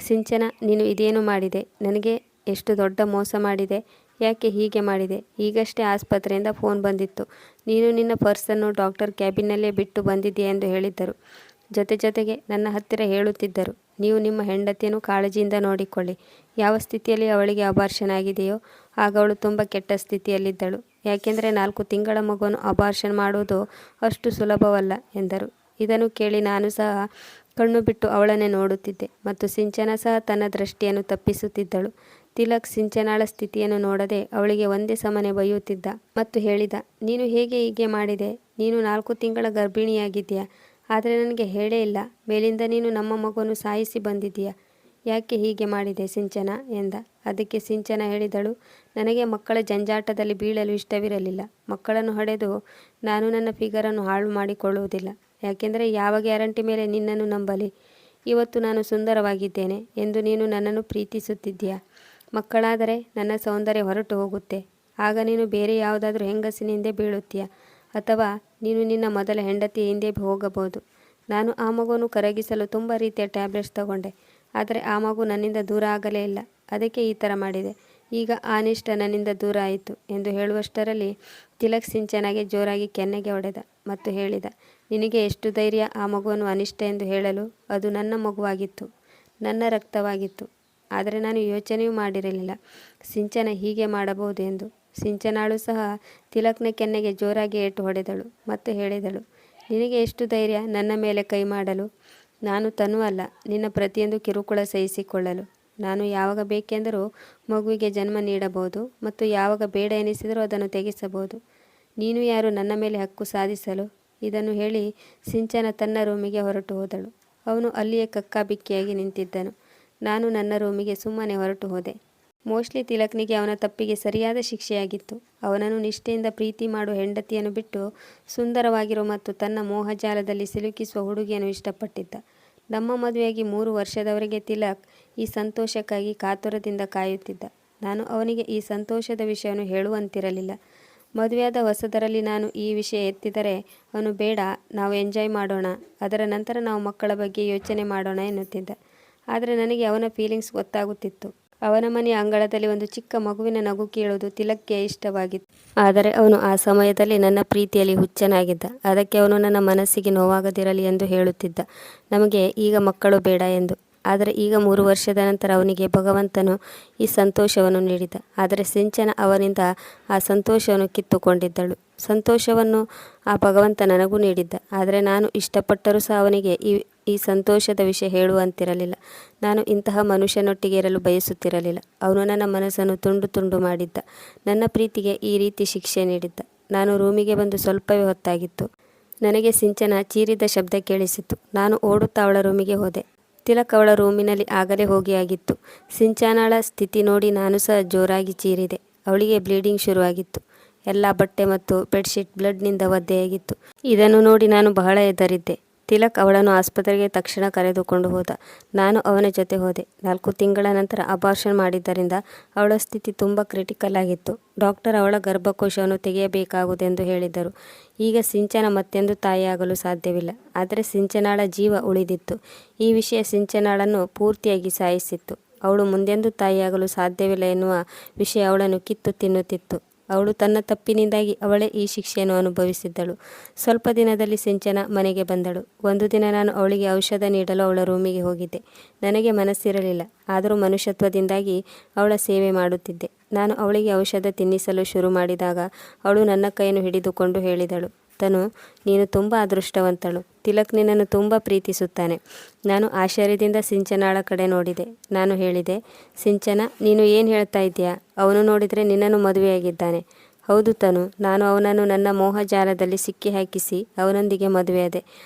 ಸಿಂಚನ, ನೀನು ಇದೇನು ಮಾಡಿದೆ? ನನಗೆ ಎಷ್ಟು ದೊಡ್ಡ ಮೋಸ ಮಾಡಿದೆ. ಯಾಕೆ ಹೀಗೆ ಮಾಡಿದೆ? ಈಗಷ್ಟೇ ಆಸ್ಪತ್ರೆಯಿಂದ ಫೋನ್ ಬಂದಿತ್ತು. ನೀನು ನಿನ್ನ ಪರ್ಸನ್ನು ಡಾಕ್ಟರ್ ಕ್ಯಾಬಿನ್ನಲ್ಲೇ ಬಿಟ್ಟು ಬಂದಿದ್ದೀಯ ಎಂದು ಹೇಳಿದ್ದರು. ಜೊತೆಗೆ ನನ್ನ ಹತ್ತಿರ ಹೇಳುತ್ತಿದ್ದರು, ನೀವು ನಿಮ್ಮ ಹೆಂಡತಿಯನ್ನು ಕಾಳಜಿಯಿಂದ ನೋಡಿಕೊಳ್ಳಿ. ಯಾವ ಸ್ಥಿತಿಯಲ್ಲಿ ಅವಳಿಗೆ ಅಬಾರ್ಷನ್ ಆಗಿದೆಯೋ ಆಗ ಅವಳು ತುಂಬ ಕೆಟ್ಟ ಸ್ಥಿತಿಯಲ್ಲಿದ್ದಳು. ಯಾಕೆಂದರೆ 4 ತಿಂಗಳ ಮಗುವನ್ನು ಅಬಾರ್ಷನ್ ಮಾಡುವುದು ಅಷ್ಟು ಸುಲಭವಲ್ಲ ಎಂದರು. ಇದನ್ನು ಕೇಳಿ ನಾನು ಸಹ ಕಣ್ಣು ಬಿಟ್ಟು ಅವಳನ್ನೇ ನೋಡುತ್ತಿದ್ದೆ ಮತ್ತು ಸಿಂಚನ ಸಹ ತನ್ನ ದೃಷ್ಟಿಯನ್ನು ತಪ್ಪಿಸುತ್ತಿದ್ದಳು. ತಿಲಕ್ ಸಿಂಚನಾಳ ಸ್ಥಿತಿಯನ್ನು ನೋಡದೆ ಅವಳಿಗೆ ಒಂದೇ ಸಮನೆ ಬೈಯುತ್ತಿದ್ದ ಮತ್ತು ಹೇಳಿದ, ನೀನು ಹೇಗೆ ಹೀಗೆ ಮಾಡಿದೆ? ನೀನು 4 ತಿಂಗಳ ಗರ್ಭಿಣಿಯಾಗಿದ್ದೀಯಾ, ಆದರೆ ನನಗೆ ಹೇಳೇ ಇಲ್ಲ. ಮೇಲಿಂದ ನೀನು ನಮ್ಮ ಮಗುವನ್ನು ಸಾಯಿಸಿ ಬಂದಿದ್ದೀಯಾ. ಯಾಕೆ ಹೀಗೆ ಮಾಡಿದೆ ಸಿಂಚನ ಎಂದ. ಅದಕ್ಕೆ ಸಿಂಚನ ಹೇಳಿದಳು, ನನಗೆ ಮಕ್ಕಳ ಜಂಜಾಟದಲ್ಲಿ ಬೀಳಲು ಇಷ್ಟವಿರಲಿಲ್ಲ. ಮಕ್ಕಳನ್ನು ಹಡೆದು ನಾನು ನನ್ನ ಫಿಗರನ್ನು ಹಾಳು ಮಾಡಿಕೊಳ್ಳುವುದಿಲ್ಲ. ಯಾಕೆಂದರೆ ಯಾವ ಗ್ಯಾರಂಟಿ ಮೇಲೆ ನಿನ್ನನ್ನು ನಂಬಲಿ? ಇವತ್ತು ನಾನು ಸುಂದರವಾಗಿದ್ದೇನೆ ಎಂದು ನೀನು ನನ್ನನ್ನು ಪ್ರೀತಿಸುತ್ತಿದ್ದೀಯಾ. ಮಕ್ಕಳಾದರೆ ನನ್ನ ಸೌಂದರ್ಯ ಹೊರಟು ಹೋಗುತ್ತೆ. ಆಗ ನೀನು ಬೇರೆ ಯಾವುದಾದ್ರೂ ಹೆಂಗಸಿನ ಹಿಂದೆ ಬೀಳುತ್ತೀಯ, ಅಥವಾ ನೀನು ನಿನ್ನ ಮೊದಲ ಹೆಂಡತಿಯ ಹಿಂದೆ ಹೋಗಬಹುದು. ನಾನು ಆ ಮಗುವನ್ನು ಕರಗಿಸಲು ತುಂಬ ರೀತಿಯ ಟ್ಯಾಬ್ಲೆಟ್ಸ್ ತಗೊಂಡೆ, ಆದರೆ ಆ ಮಗು ನನ್ನಿಂದ ದೂರ ಆಗಲೇ ಇಲ್ಲ. ಅದಕ್ಕೆ ಈ ಥರ ಮಾಡಿದೆ. ಈಗ ಅನಿಷ್ಟ ನನ್ನಿಂದ ದೂರ ಆಯಿತು ಎಂದು ಹೇಳುವಷ್ಟರಲ್ಲಿ ತಿಲಕ್ ಸಿಂಚನಾಗೆ ಜೋರಾಗಿ ಕೆನ್ನೆಗೆ ಹೊಡೆದ ಮತ್ತು ಹೇಳಿದ, ನಿನಗೆ ಎಷ್ಟು ಧೈರ್ಯ ಆ ಮಗುವನ್ನು ಅನಿಷ್ಟ ಎಂದು ಹೇಳಲು? ಅದು ನನ್ನ ಮಗುವಾಗಿತ್ತು, ನನ್ನ ರಕ್ತವಾಗಿತ್ತು. ಆದರೆ ನಾನು ಯೋಚನೆಯೂ ಮಾಡಿರಲಿಲ್ಲ ಸಿಂಚನ ಹೀಗೆ ಮಾಡಬಹುದು ಎಂದು. ಸಿಂಚನಾಳು ಸಹ ತಿಲಕ್ನ ಕೆನ್ನೆಗೆ ಜೋರಾಗಿ ಏಟು ಹೊಡೆದಳು ಮತ್ತು ಹೇಳಿದಳು, ನಿನಗೆ ಎಷ್ಟು ಧೈರ್ಯ ನನ್ನ ಮೇಲೆ ಕೈ ಮಾಡಲು? ನಾನು ತನು ಅಲ್ಲ, ನಿನ್ನ ಪ್ರತಿಯೊಂದು ಕಿರುಕುಳ ಸಹಿಸಿಕೊಳ್ಳಲು. ನಾನು ಯಾವಾಗ ಬೇಕೆಂದರೂ ಮಗುವಿಗೆ ಜನ್ಮ ನೀಡಬಹುದು ಮತ್ತು ಯಾವಾಗ ಬೇಡ ಎನಿಸಿದರೂ ಅದನ್ನು ತೆಗೆಸಬಹುದು. ನೀನು ಯಾರು ನನ್ನ ಮೇಲೆ ಹಕ್ಕು ಸಾಧಿಸಲು? ಇದನ್ನು ಹೇಳಿ ಸಿಂಚನ ತನ್ನ ರೂಮಿಗೆ ಹೊರಟು ಹೋದಳು. ಅವನು ಅಲ್ಲಿಯೇ ಕಕ್ಕಾಬಿಕ್ಕಿಯಾಗಿ ನಿಂತಿದ್ದನು. ನಾನು ನನ್ನ ರೂಮಿಗೆ ಸುಮ್ಮನೆ ಹೊರಟು ಹೋದೆ. ಮೋಸ್ಟ್ಲಿ ತಿಲಕ್ನಿಗೆ ಅವನ ತಪ್ಪಿಗೆ ಸರಿಯಾದ ಶಿಕ್ಷೆಯಾಗಿತ್ತು. ಅವನನ್ನು ನಿಷ್ಠೆಯಿಂದ ಪ್ರೀತಿ ಮಾಡುವ ಹೆಂಡತಿಯನ್ನು ಬಿಟ್ಟು ಸುಂದರವಾಗಿರುವ ಮತ್ತು ತನ್ನ ಮೋಹಜಾಲದಲ್ಲಿ ಸಿಲುಕಿಸುವ ಹುಡುಗಿಯನ್ನು ಇಷ್ಟಪಟ್ಟಿದ್ದ. ನಮ್ಮ ಮದುವೆಯಾಗಿ 3 ವರ್ಷದವರೆಗೆ ತಿಲಕ್ ಈ ಸಂತೋಷಕ್ಕಾಗಿ ಕಾತುರದಿಂದ ಕಾಯುತ್ತಿದ್ದ. ನಾನು ಅವನಿಗೆ ಈ ಸಂತೋಷದ ವಿಷಯವನ್ನು ಹೇಳುವಂತಿರಲಿಲ್ಲ. ಮದುವೆಯಾದ ಹೊಸದರಲ್ಲಿ ನಾನು ಈ ವಿಷಯ ಎತ್ತಿದರೆ ಅವನು ಬೇಡ, ನಾವು ಎಂಜಾಯ್ ಮಾಡೋಣ, ಅದರ ನಂತರ ನಾವು ಮಕ್ಕಳ ಬಗ್ಗೆ ಯೋಚನೆ ಮಾಡೋಣ ಎನ್ನುತ್ತಿದ್ದ. ಆದರೆ ನನಗೆ ಅವನ ಫೀಲಿಂಗ್ಸ್ ಗೊತ್ತಾಗುತ್ತಿತ್ತು. ಅವನ ಮನೆಯ ಅಂಗಳದಲ್ಲಿ ಒಂದು ಚಿಕ್ಕ ಮಗುವಿನ ನಗು ಕೇಳುವುದು ತಿಲಕ್ಗೆ ಇಷ್ಟವಾಗಿತ್ತು. ಆದರೆ ಅವನು ಆ ಸಮಯದಲ್ಲಿ ನನ್ನ ಪ್ರೀತಿಯಲ್ಲಿ ಹುಚ್ಚನಾಗಿದ್ದ. ಅದಕ್ಕೆ ಅವನು ನನ್ನ ಮನಸ್ಸಿಗೆ ನೋವಾಗದಿರಲಿ ಎಂದು ಹೇಳುತ್ತಿದ್ದ, ನಮಗೆ ಈಗ ಮಕ್ಕಳು ಬೇಡ ಎಂದು. ಆದರೆ ಈಗ 3 ವರ್ಷದ ನಂತರ ಅವನಿಗೆ ಭಗವಂತನು ಈ ಸಂತೋಷವನ್ನು ನೀಡಿದ. ಆದರೆ ಸಿಂಚನ ಅವನಿಂದ ಆ ಸಂತೋಷವನ್ನು ಕಿತ್ತುಕೊಂಡಿದ್ದಳು. ಸಂತೋಷವನ್ನು ಆ ಭಗವಂತ ನನಗೂ ನೀಡಿದ್ದ. ಆದರೆ ನಾನು ಇಷ್ಟಪಟ್ಟರೂ ಸಹ ಅವನಿಗೆ ಈ ಸಂತೋಷದ ವಿಷಯ ಹೇಳುವಂತಿರಲಿಲ್ಲ. ನಾನು ಇಂತಹ ಮನುಷ್ಯನೊಟ್ಟಿಗೆ ಇರಲು ಬಯಸುತ್ತಿರಲಿಲ್ಲ. ಅವನು ನನ್ನ ಮನಸ್ಸನ್ನು ತುಂಡು ಮಾಡಿದ್ದ. ನನ್ನ ಪ್ರೀತಿಗೆ ಈ ರೀತಿ ಶಿಕ್ಷೆ ನೀಡಿದ್ದ. ನಾನು ರೂಮಿಗೆ ಬಂದು ಸ್ವಲ್ಪವೇ ಹೊತ್ತಾಗಿತ್ತು. ನನಗೆ ಸಿಂಚನ ಚೀರಿದ ಶಬ್ದ ಕೇಳಿಸಿತು. ನಾನು ಓಡುತ್ತಾ ಅವಳ ರೂಮಿಗೆ ಹೋದೆ. ತಿಲಕ್ ಅವಳ ರೂಮಿನಲ್ಲಿ ಆಗಲೇ ಹೋಗಿಯಾಗಿತ್ತು. ಸಿಂಚನಾಳ ಸ್ಥಿತಿ ನೋಡಿ ನಾನು ಸಹ ಜೋರಾಗಿ ಚೀರಿದೆ. ಅವಳಿಗೆ ಬ್ಲೀಡಿಂಗ್ ಶುರುವಾಗಿತ್ತು. ಎಲ್ಲ ಬಟ್ಟೆ ಮತ್ತು ಬೆಡ್ಶೀಟ್ ಬ್ಲಡ್ನಿಂದ ಒದ್ದೆಯಾಗಿತ್ತು. ಇದನ್ನು ನೋಡಿ ನಾನು ಬಹಳ ಹೆದರಿದ್ದೆ. ತಿಲಕ್ ಅವಳನ್ನು ಆಸ್ಪತ್ರೆಗೆ ತಕ್ಷಣ ಕರೆದುಕೊಂಡು ಹೋದ. ನಾನು ಅವನ ಜೊತೆ ಹೋದೆ. 4 ತಿಂಗಳ ನಂತರ ಅಬಾರ್ಷನ್ ಮಾಡಿದ್ದರಿಂದ ಅವಳ ಸ್ಥಿತಿ ತುಂಬ ಕ್ರಿಟಿಕಲ್ ಆಗಿತ್ತು. ಡಾಕ್ಟರ್ ಅವಳ ಗರ್ಭಕೋಶವನ್ನು ತೆಗೆಯಬೇಕಾಗುವುದೆಂದು ಹೇಳಿದರು. ಈಗ ಸಿಂಚನ ಮತ್ತೆಂದು ತಾಯಿಯಾಗಲು ಸಾಧ್ಯವಿಲ್ಲ. ಆದರೆ ಸಿಂಚನಾಳ ಜೀವ ಉಳಿದಿತ್ತು. ಈ ವಿಷಯ ಸಿಂಚನಾಳನ್ನು ಪೂರ್ತಿಯಾಗಿ ಸಾಯಿಸಿತ್ತು. ಅವಳು ಮುಂದೆಂದೂ ತಾಯಿಯಾಗಲು ಸಾಧ್ಯವಿಲ್ಲ ಎನ್ನುವ ವಿಷಯ ಅವಳನ್ನು ಕಿತ್ತು ತಿನ್ನುತ್ತಿತ್ತು. ಅವಳು ತನ್ನ ತಪ್ಪಿನಿಂದಾಗಿ ಅವಳೇ ಈ ಶಿಕ್ಷೆಯನ್ನು ಅನುಭವಿಸಿದ್ದಳು. ಸ್ವಲ್ಪ ದಿನದಲ್ಲಿ ಸಿಂಚನ ಮನೆಗೆ ಬಂದಳು. ಒಂದು ದಿನ ನಾನು ಅವಳಿಗೆ ಔಷಧ ನೀಡಲು ಅವಳ ರೂಮಿಗೆ ಹೋಗಿದ್ದೆ. ನನಗೆ ಮನಸ್ಸಿರಲಿಲ್ಲ, ಆದರೂ ಮನುಷ್ಯತ್ವದಿಂದಾಗಿ ಅವಳ ಸೇವೆ ಮಾಡುತ್ತಿದ್ದೆ. ನಾನು ಅವಳಿಗೆ ಔಷಧ ತಿನ್ನಿಸಲು ಶುರು ಮಾಡಿದಾಗ ಅವಳು ನನ್ನ ಕೈಯನ್ನು ಹಿಡಿದುಕೊಂಡು ಹೇಳಿದಳು, ತನು, ನೀನು ತುಂಬ ಅದೃಷ್ಟವಂತಳು. ತಿಲಕ್ ನಿನ್ನನ್ನು ತುಂಬ ಪ್ರೀತಿಸುತ್ತಾನೆ. ನಾನು ಆಶ್ಚರ್ಯದಿಂದ ಸಿಂಚನಾಳ ಕಡೆ ನೋಡಿದೆ. ನಾನು ಹೇಳಿದೆ, ಸಿಂಚನ, ನೀನು ಏನು ಹೇಳ್ತಾ ಇದ್ದೀಯಾ? ಅವನು ನೋಡಿದರೆ ನಿನ್ನನ್ನು ಮದುವೆಯಾಗಿದ್ದಾನೆ. ಹೌದು ತನು, ನಾನು ಅವನನ್ನು ನನ್ನ ಮೋಹಜಾಲದಲ್ಲಿ ಸಿಕ್ಕಿ ಹಾಕಿಸಿ ಅವನೊಂದಿಗೆ ಮದುವೆಯಾದೆ.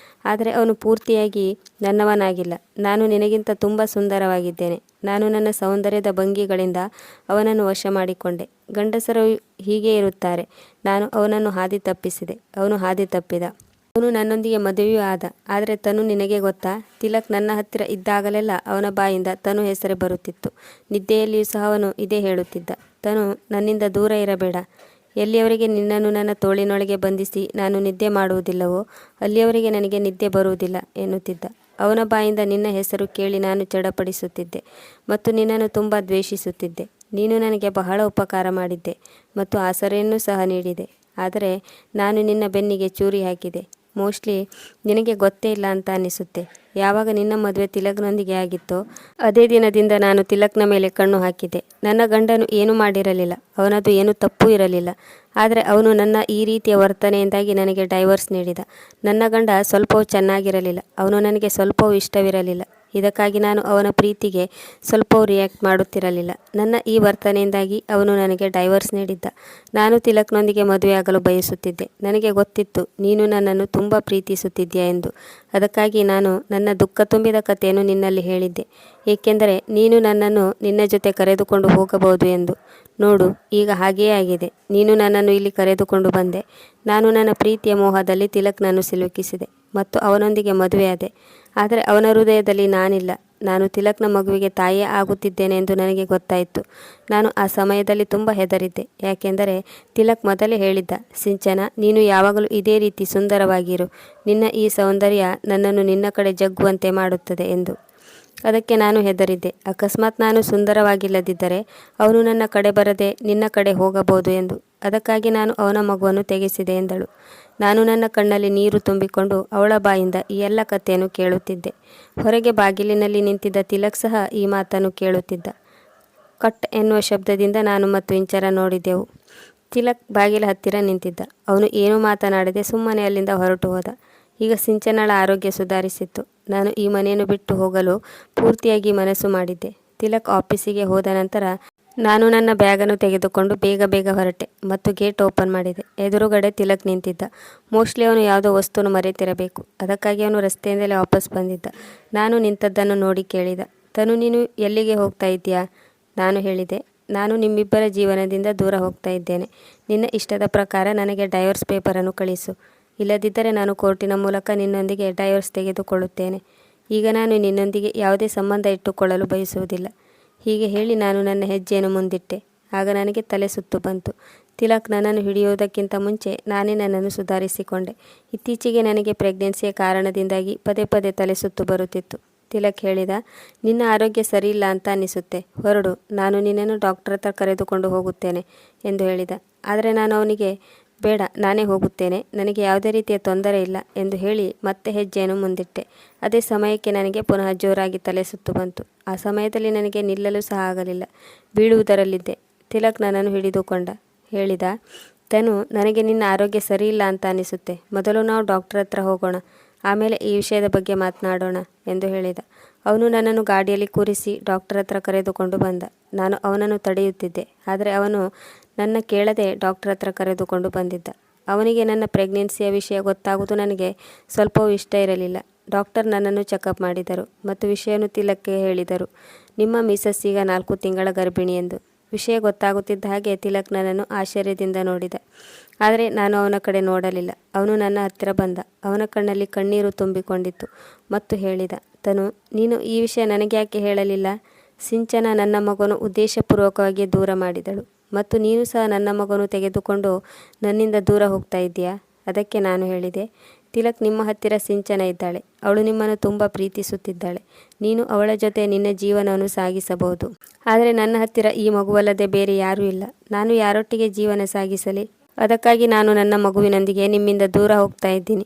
ಆದರೆ ಅವನು ಪೂರ್ತಿಯಾಗಿ ನನ್ನವನಾಗಿಲ್ಲ. ನಾನು ನಿನಗಿಂತ ತುಂಬ ಸುಂದರವಾಗಿದ್ದೇನೆ. ನಾನು ನನ್ನ ಸೌಂದರ್ಯದ ಭಂಗಿಗಳಿಂದ ಅವನನ್ನು ವಶ ಮಾಡಿಕೊಂಡೆ. ಗಂಡಸರು ಹೀಗೆ ಇರುತ್ತಾರೆ. ನಾನು ಅವನನ್ನು ಹಾದಿ ತಪ್ಪಿಸಿದೆ, ಅವನು ಹಾದಿ ತಪ್ಪಿದ. ಅವನು ನನ್ನೊಂದಿಗೆ ಮದುವೆಯೂ ಆದ. ಆದರೆ ತನು, ನಿನಗೆ ಗೊತ್ತಾ, ತಿಲಕ್ ನನ್ನ ಹತ್ತಿರ ಇದ್ದಾಗಲೆಲ್ಲ ಅವನ ಬಾಯಿಂದ ತನು ಹೆಸರೇ ಬರುತ್ತಿತ್ತು. ನಿದ್ದೆಯಲ್ಲಿಯೂ ಸಹ ಅವನು ಇದೇ ಹೇಳುತ್ತಿದ್ದ, ತನು, ನನ್ನಿಂದ ದೂರ ಇರಬೇಡ. ಎಲ್ಲಿಯವರೆಗೆ ನಿನ್ನನ್ನು ನನ್ನ ತೋಳಿನೊಳಗೆ ಬಂಧಿಸಿ ನಾನು ನಿದ್ದೆ ಮಾಡುವುದಿಲ್ಲವೋ ಅಲ್ಲಿಯವರೆಗೆ ನನಗೆ ನಿದ್ದೆ ಬರುವುದಿಲ್ಲ ಎನ್ನುತ್ತಿದ್ದ. ಅವನ ಬಾಯಿಂದ ನಿನ್ನ ಹೆಸರು ಕೇಳಿ ನಾನು ಚಡಪಡಿಸುತ್ತಿದ್ದೆ ಮತ್ತು ನಿನ್ನನ್ನು ತುಂಬ ದ್ವೇಷಿಸುತ್ತಿದ್ದೆ. ನೀನು ನನಗೆ ಬಹಳ ಉಪಕಾರ ಮಾಡಿದ್ದೆ ಮತ್ತು ಆಸರೆಯನ್ನು ಸಹ ನೀಡಿದೆ. ಆದರೆ ನಾನು ನಿನ್ನ ಬೆನ್ನಿಗೆ ಚೂರಿ ಹಾಕಿದೆ. ಮೋಸ್ಟ್ಲಿ ನಿನಗೆ ಗೊತ್ತೇ ಇಲ್ಲ ಅಂತ ಅನ್ನಿಸುತ್ತೆ. ಯಾವಾಗ ನಿನ್ನ ಮದುವೆ ತಿಲಕ್ನೊಂದಿಗೆ ಆಗಿತ್ತೋ ಅದೇ ದಿನದಿಂದ ನಾನು ತಿಲಕ್ನ ಮೇಲೆ ಕಣ್ಣು ಹಾಕಿದ್ದೆ. ನನ್ನ ಗಂಡನು ಏನೂ ಮಾಡಿರಲಿಲ್ಲ, ಅವನದು ಏನೂ ತಪ್ಪೂ ಇರಲಿಲ್ಲ. ಆದರೆ ಅವನು ನನ್ನ ಈ ರೀತಿಯ ವರ್ತನೆಯಿಂದಾಗಿ ನನಗೆ ಡೈವರ್ಸ್ ನೀಡಿದ. ನನ್ನ ಗಂಡ ಸ್ವಲ್ಪವೂ ಚೆನ್ನಾಗಿರಲಿಲ್ಲ. ಅವನು ನನಗೆ ಸ್ವಲ್ಪವೂ ಇಷ್ಟವಿರಲಿಲ್ಲ. ಇದಕ್ಕಾಗಿ ನಾನು ಅವನ ಪ್ರೀತಿಗೆ ಸ್ವಲ್ಪವೂ ರಿಯಾಕ್ಟ್ ಮಾಡುತ್ತಿರಲಿಲ್ಲ. ನನ್ನ ಈ ವರ್ತನೆಯಿಂದಾಗಿ ಅವನು ನನಗೆ ಡೈವರ್ಸ್ ನೀಡಿದ್ದ. ನಾನು ತಿಲಕ್ನೊಂದಿಗೆ ಮದುವೆಯಾಗಲು ಬಯಸುತ್ತಿದ್ದೆ. ನನಗೆ ಗೊತ್ತಿತ್ತು ನೀನು ನನ್ನನ್ನು ತುಂಬ ಪ್ರೀತಿಸುತ್ತಿದ್ದೀಯ ಎಂದು. ಅದಕ್ಕಾಗಿ ನಾನು ನನ್ನ ದುಃಖ ತುಂಬಿದ ಕಥೆಯನ್ನು ನಿನ್ನಲ್ಲಿ ಹೇಳಿದ್ದೆ, ಏಕೆಂದರೆ ನೀನು ನನ್ನನ್ನು ನಿನ್ನ ಜೊತೆ ಕರೆದುಕೊಂಡು ಹೋಗಬಹುದು ಎಂದು. ನೋಡು, ಈಗ ಹಾಗೆಯೇ ಆಗಿದೆ. ನೀನು ನನ್ನನ್ನು ಇಲ್ಲಿ ಕರೆದುಕೊಂಡು ಬಂದೆ. ನಾನು ನನ್ನ ಪ್ರೀತಿಯ ಮೋಹದಲ್ಲಿ ತಿಲಕ್ನನ್ನು ಸಿಲುಕಿಸಿದೆ ಮತ್ತು ಅವನೊಂದಿಗೆ ಮದುವೆಯಾದೆ. ಆದರೆ ಅವನ ಹೃದಯದಲ್ಲಿ ನಾನಿಲ್ಲ. ನಾನು ತಿಲಕ್ನ ಮಗುವಿಗೆ ತಾಯಿಯೇ ಆಗುತ್ತಿದ್ದೇನೆ ಎಂದು ನನಗೆ ಗೊತ್ತಾಯಿತು. ನಾನು ಆ ಸಮಯದಲ್ಲಿ ತುಂಬ ಹೆದರಿದ್ದೆ. ಯಾಕೆಂದರೆ ತಿಲಕ್ ಮೊದಲೇ ಹೇಳಿದ್ದ, ಸಿಂಚನ, ನೀನು ಯಾವಾಗಲೂ ಇದೇ ರೀತಿ ಸುಂದರವಾಗಿರು. ನಿನ್ನ ಈ ಸೌಂದರ್ಯ ನನ್ನನ್ನು ನಿನ್ನ ಕಡೆ ಜಗ್ಗುವಂತೆ ಮಾಡುತ್ತದೆ ಎಂದು. ಅದಕ್ಕೆ ನಾನು ಹೆದರಿದ್ದೆ. ಅಕಸ್ಮಾತ್ ನಾನು ಸುಂದರವಾಗಿಲ್ಲದಿದ್ದರೆ ಅವನು ನನ್ನ ಕಡೆ ಬರದೆ ನಿನ್ನ ಕಡೆ ಹೋಗಬಹುದು ಎಂದು. ಅದಕ್ಕಾಗಿ ನಾನು ಅವನ ಮಗುವನ್ನು ತೆಗೆಸಿದೆ ಎಂದಳು. ನಾನು ನನ್ನ ಕಣ್ಣಲ್ಲಿ ನೀರು ತುಂಬಿಕೊಂಡು ಅವಳ ಬಾಯಿಂದ ಈ ಎಲ್ಲ ಕಥೆಯನ್ನು ಕೇಳುತ್ತಿದ್ದೆ. ಹೊರಗೆ ಬಾಗಿಲಿನಲ್ಲಿ ನಿಂತಿದ್ದ ತಿಲಕ್ ಸಹ ಈ ಮಾತನ್ನು ಕೇಳುತ್ತಿದ್ದ. ಕಟ್ ಎನ್ನುವ ಶಬ್ದದಿಂದ ನಾನು ಮತ್ತು ಇಂಚರ ನೋಡಿದೆವು. ತಿಲಕ್ ಬಾಗಿಲ ಹತ್ತಿರ ನಿಂತಿದ್ದ. ಅವನು ಏನೂ ಮಾತನಾಡದೆ ಸುಮ್ಮನೆ ಅಲ್ಲಿಂದ ಹೊರಟು ಹೋದ. ಈಗ ಸಿಂಚನಳ ಆರೋಗ್ಯ ಸುಧಾರಿಸಿತ್ತು. ನಾನು ಈ ಮನೆಯನ್ನು ಬಿಟ್ಟು ಹೋಗಲು ಪೂರ್ತಿಯಾಗಿ ಮನಸ್ಸು ಮಾಡಿದ್ದೆ. ತಿಲಕ್ ಆಫೀಸಿಗೆ ಹೋದ ನಂತರ ನಾನು ನನ್ನ ಬ್ಯಾಗನ್ನು ತೆಗೆದುಕೊಂಡು ಬೇಗ ಹೊರಟೆ ಮತ್ತು ಗೇಟ್ ಓಪನ್ ಮಾಡಿದೆ. ಎದುರುಗಡೆ ತಿಲಕ್ ನಿಂತಿದ್ದ. ಮೋಸ್ಟ್ಲಿ ಅವನು ಯಾವುದೋ ವಸ್ತುವನ್ನು ಮರೆತಿರಬೇಕು. ಅದಕ್ಕಾಗಿ ಅವನು ರಸ್ತೆಯಿಂದಲೇ ವಾಪಸ್ ಬಂದಿದ್ದ. ನಾನು ನಿಂತದ್ದನ್ನು ನೋಡಿ ಕೇಳಿದ, ತನು, ನೀನು ಎಲ್ಲಿಗೆ ಹೋಗ್ತಾ ಇದ್ದೀಯಾ? ನಾನು ಹೇಳಿದೆ, ನಾನು ನಿಮ್ಮಿಬ್ಬರ ಜೀವನದಿಂದ ದೂರ ಹೋಗ್ತಾ ಇದ್ದೇನೆ. ನಿನ್ನ ಇಷ್ಟದ ಪ್ರಕಾರ ನನಗೆ ಡೈವರ್ಸ್ ಪೇಪರನ್ನು ಕಳಿಸು. ಇಲ್ಲದಿದ್ದರೆ ನಾನು ಕೋರ್ಟಿನ ಮೂಲಕ ನಿನ್ನೊಂದಿಗೆ ಡೈವರ್ಸ್ ತೆಗೆದುಕೊಳ್ಳುತ್ತೇನೆ. ಈಗ ನಾನು ನಿನ್ನೊಂದಿಗೆ ಯಾವುದೇ ಸಂಬಂಧ ಇಟ್ಟುಕೊಳ್ಳಲು ಬಯಸುವುದಿಲ್ಲ. ಹೀಗೆ ಹೇಳಿ ನಾನು ನನ್ನ ಹೆಜ್ಜೆಯನ್ನು ಮುಂದಿಟ್ಟೆ. ಆಗ ನನಗೆ ತಲೆ ಸುತ್ತು ಬಂತು. ತಿಲಕ್ ನನ್ನನ್ನು ಹಿಡಿಯುವುದಕ್ಕಿಂತ ಮುಂಚೆ ನಾನೇ ನನ್ನನ್ನು ಸುಧಾರಿಸಿಕೊಂಡೆ. ಇತ್ತೀಚೆಗೆ ನನಗೆ ಪ್ರೆಗ್ನೆನ್ಸಿಯ ಕಾರಣದಿಂದಾಗಿ ಪದೇ ತಲೆ ಸುತ್ತು ಬರುತ್ತಿತ್ತು. ತಿಲಕ್ ಹೇಳಿದ, ನಿನ್ನ ಆರೋಗ್ಯ ಸರಿಯಿಲ್ಲ ಅಂತ ಅನ್ನಿಸುತ್ತೆ, ಹೊರಡು, ನಾನು ನಿನ್ನನ್ನು ಡಾಕ್ಟರ್ ಹತ್ರ ಕರೆದುಕೊಂಡು ಹೋಗುತ್ತೇನೆ ಎಂದು ಹೇಳಿದ. ಆದರೆ ನಾನು ಅವನಿಗೆ, ಬೇಡ, ನಾನೇ ಹೋಗುತ್ತೇನೆ, ನನಗೆ ಯಾವುದೇ ರೀತಿಯ ತೊಂದರೆ ಇಲ್ಲ ಎಂದು ಹೇಳಿ ಮತ್ತೆ ಹೆಜ್ಜೆಯನ್ನು ಮುಂದಿಟ್ಟೆ. ಅದೇ ಸಮಯಕ್ಕೆ ನನಗೆ ಪುನಃ ಜೋರಾಗಿ ತಲೆ ಸುತ್ತು ಬಂತು. ಆ ಸಮಯದಲ್ಲಿ ನನಗೆ ನಿಲ್ಲಲು ಸಹ ಆಗಲಿಲ್ಲ, ಬೀಳುವುದರಲ್ಲಿದ್ದೆ. ತಿಲಕ್ ನನ್ನನ್ನು ಹಿಡಿದುಕೊಂಡ. ಹೇಳಿದ, ತನು, ನನಗೆ ನಿನ್ನ ಆರೋಗ್ಯ ಸರಿಯಿಲ್ಲ ಅಂತ ಅನಿಸುತ್ತೆ. ಮೊದಲು ನಾವು ಡಾಕ್ಟರ್ ಹತ್ರ ಹೋಗೋಣ, ಆಮೇಲೆ ಈ ವಿಷಯದ ಬಗ್ಗೆ ಮಾತನಾಡೋಣ ಎಂದು ಹೇಳಿದ. ಅವನು ನನ್ನನ್ನು ಗಾಡಿಯಲ್ಲಿ ಕೂರಿಸಿ ಡಾಕ್ಟರ್ ಹತ್ರ ಕರೆದುಕೊಂಡು ಬಂದ. ನಾನು ಅವನನ್ನು ತಡೆಯುತ್ತಿದ್ದೆ, ಆದರೆ ಅವನು ನನ್ನ ಕೇಳದೆ ಡಾಕ್ಟರ್ ಹತ್ರ ಕರೆದುಕೊಂಡು ಬಂದಿದ್ದ. ಅವನಿಗೆ ನನ್ನ ಪ್ರೆಗ್ನೆನ್ಸಿಯ ವಿಷಯ ಗೊತ್ತಾಗುವುದು ನನಗೆ ಸ್ವಲ್ಪವೂ ಇಷ್ಟ ಇರಲಿಲ್ಲ. ಡಾಕ್ಟರ್ ನನ್ನನ್ನು ಚೆಕಪ್ ಮಾಡಿದರು ಮತ್ತು ವಿಷಯವನ್ನು ತಿಲಕ್ಗೆ ಹೇಳಿದರು. ನಿಮ್ಮ ಮಿಸಸ್ ಈಗ 4 ತಿಂಗಳ ಗರ್ಭಿಣಿ ಎಂದು. ವಿಷಯ ಗೊತ್ತಾಗುತ್ತಿದ್ದ ಹಾಗೆ ತಿಲಕ್ ನನ್ನನ್ನು ಆಶ್ಚರ್ಯದಿಂದ ನೋಡಿದ. ಆದರೆ ನಾನು ಅವನ ಕಡೆ ನೋಡಲಿಲ್ಲ. ಅವನು ನನ್ನ ಹತ್ತಿರ ಬಂದ. ಅವನ ಕಣ್ಣಲ್ಲಿ ಕಣ್ಣೀರು ತುಂಬಿಕೊಂಡಿತ್ತು ಮತ್ತು ಹೇಳಿದ, ತನು, ನೀನು ಈ ವಿಷಯ ನನಗೆ ಯಾಕೆ ಹೇಳಲಿಲ್ಲ? ಸಿಂಚನ ನನ್ನ ಮಗನು ಉದ್ದೇಶಪೂರ್ವಕವಾಗಿ ದೂರ ಮಾಡಿದಳು ಮತ್ತು ನೀನು ಸಹ ನನ್ನ ಮಗನು ತೆಗೆದುಕೊಂಡು ನನ್ನಿಂದ ದೂರ ಹೋಗ್ತಾ ಇದ್ದೀಯಾ? ಅದಕ್ಕೆ ನಾನು ಹೇಳಿದೆ, ತಿಲಕ್, ನಿಮ್ಮ ಹತ್ತಿರ ಸಿಂಚನ ಇದ್ದಾಳೆ. ಅವಳು ನಿಮ್ಮನ್ನು ತುಂಬ ಪ್ರೀತಿಸುತ್ತಿದ್ದಾಳೆ. ನೀನು ಅವಳ ಜೊತೆ ನಿನ್ನ ಜೀವನವನ್ನು ಸಾಗಿಸಬಹುದು. ಆದರೆ ನನ್ನ ಹತ್ತಿರ ಈ ಮಗುವಲ್ಲದೆ ಬೇರೆ ಯಾರೂ ಇಲ್ಲ. ನಾನು ಯಾರೊಟ್ಟಿಗೆ ಜೀವನ ಸಾಗಿಸಲಿ? ಅದಕ್ಕಾಗಿ ನಾನು ನನ್ನ ಮಗುವಿನೊಂದಿಗೆ ನಿಮ್ಮಿಂದ ದೂರ ಹೋಗ್ತಾ ಇದ್ದೀನಿ.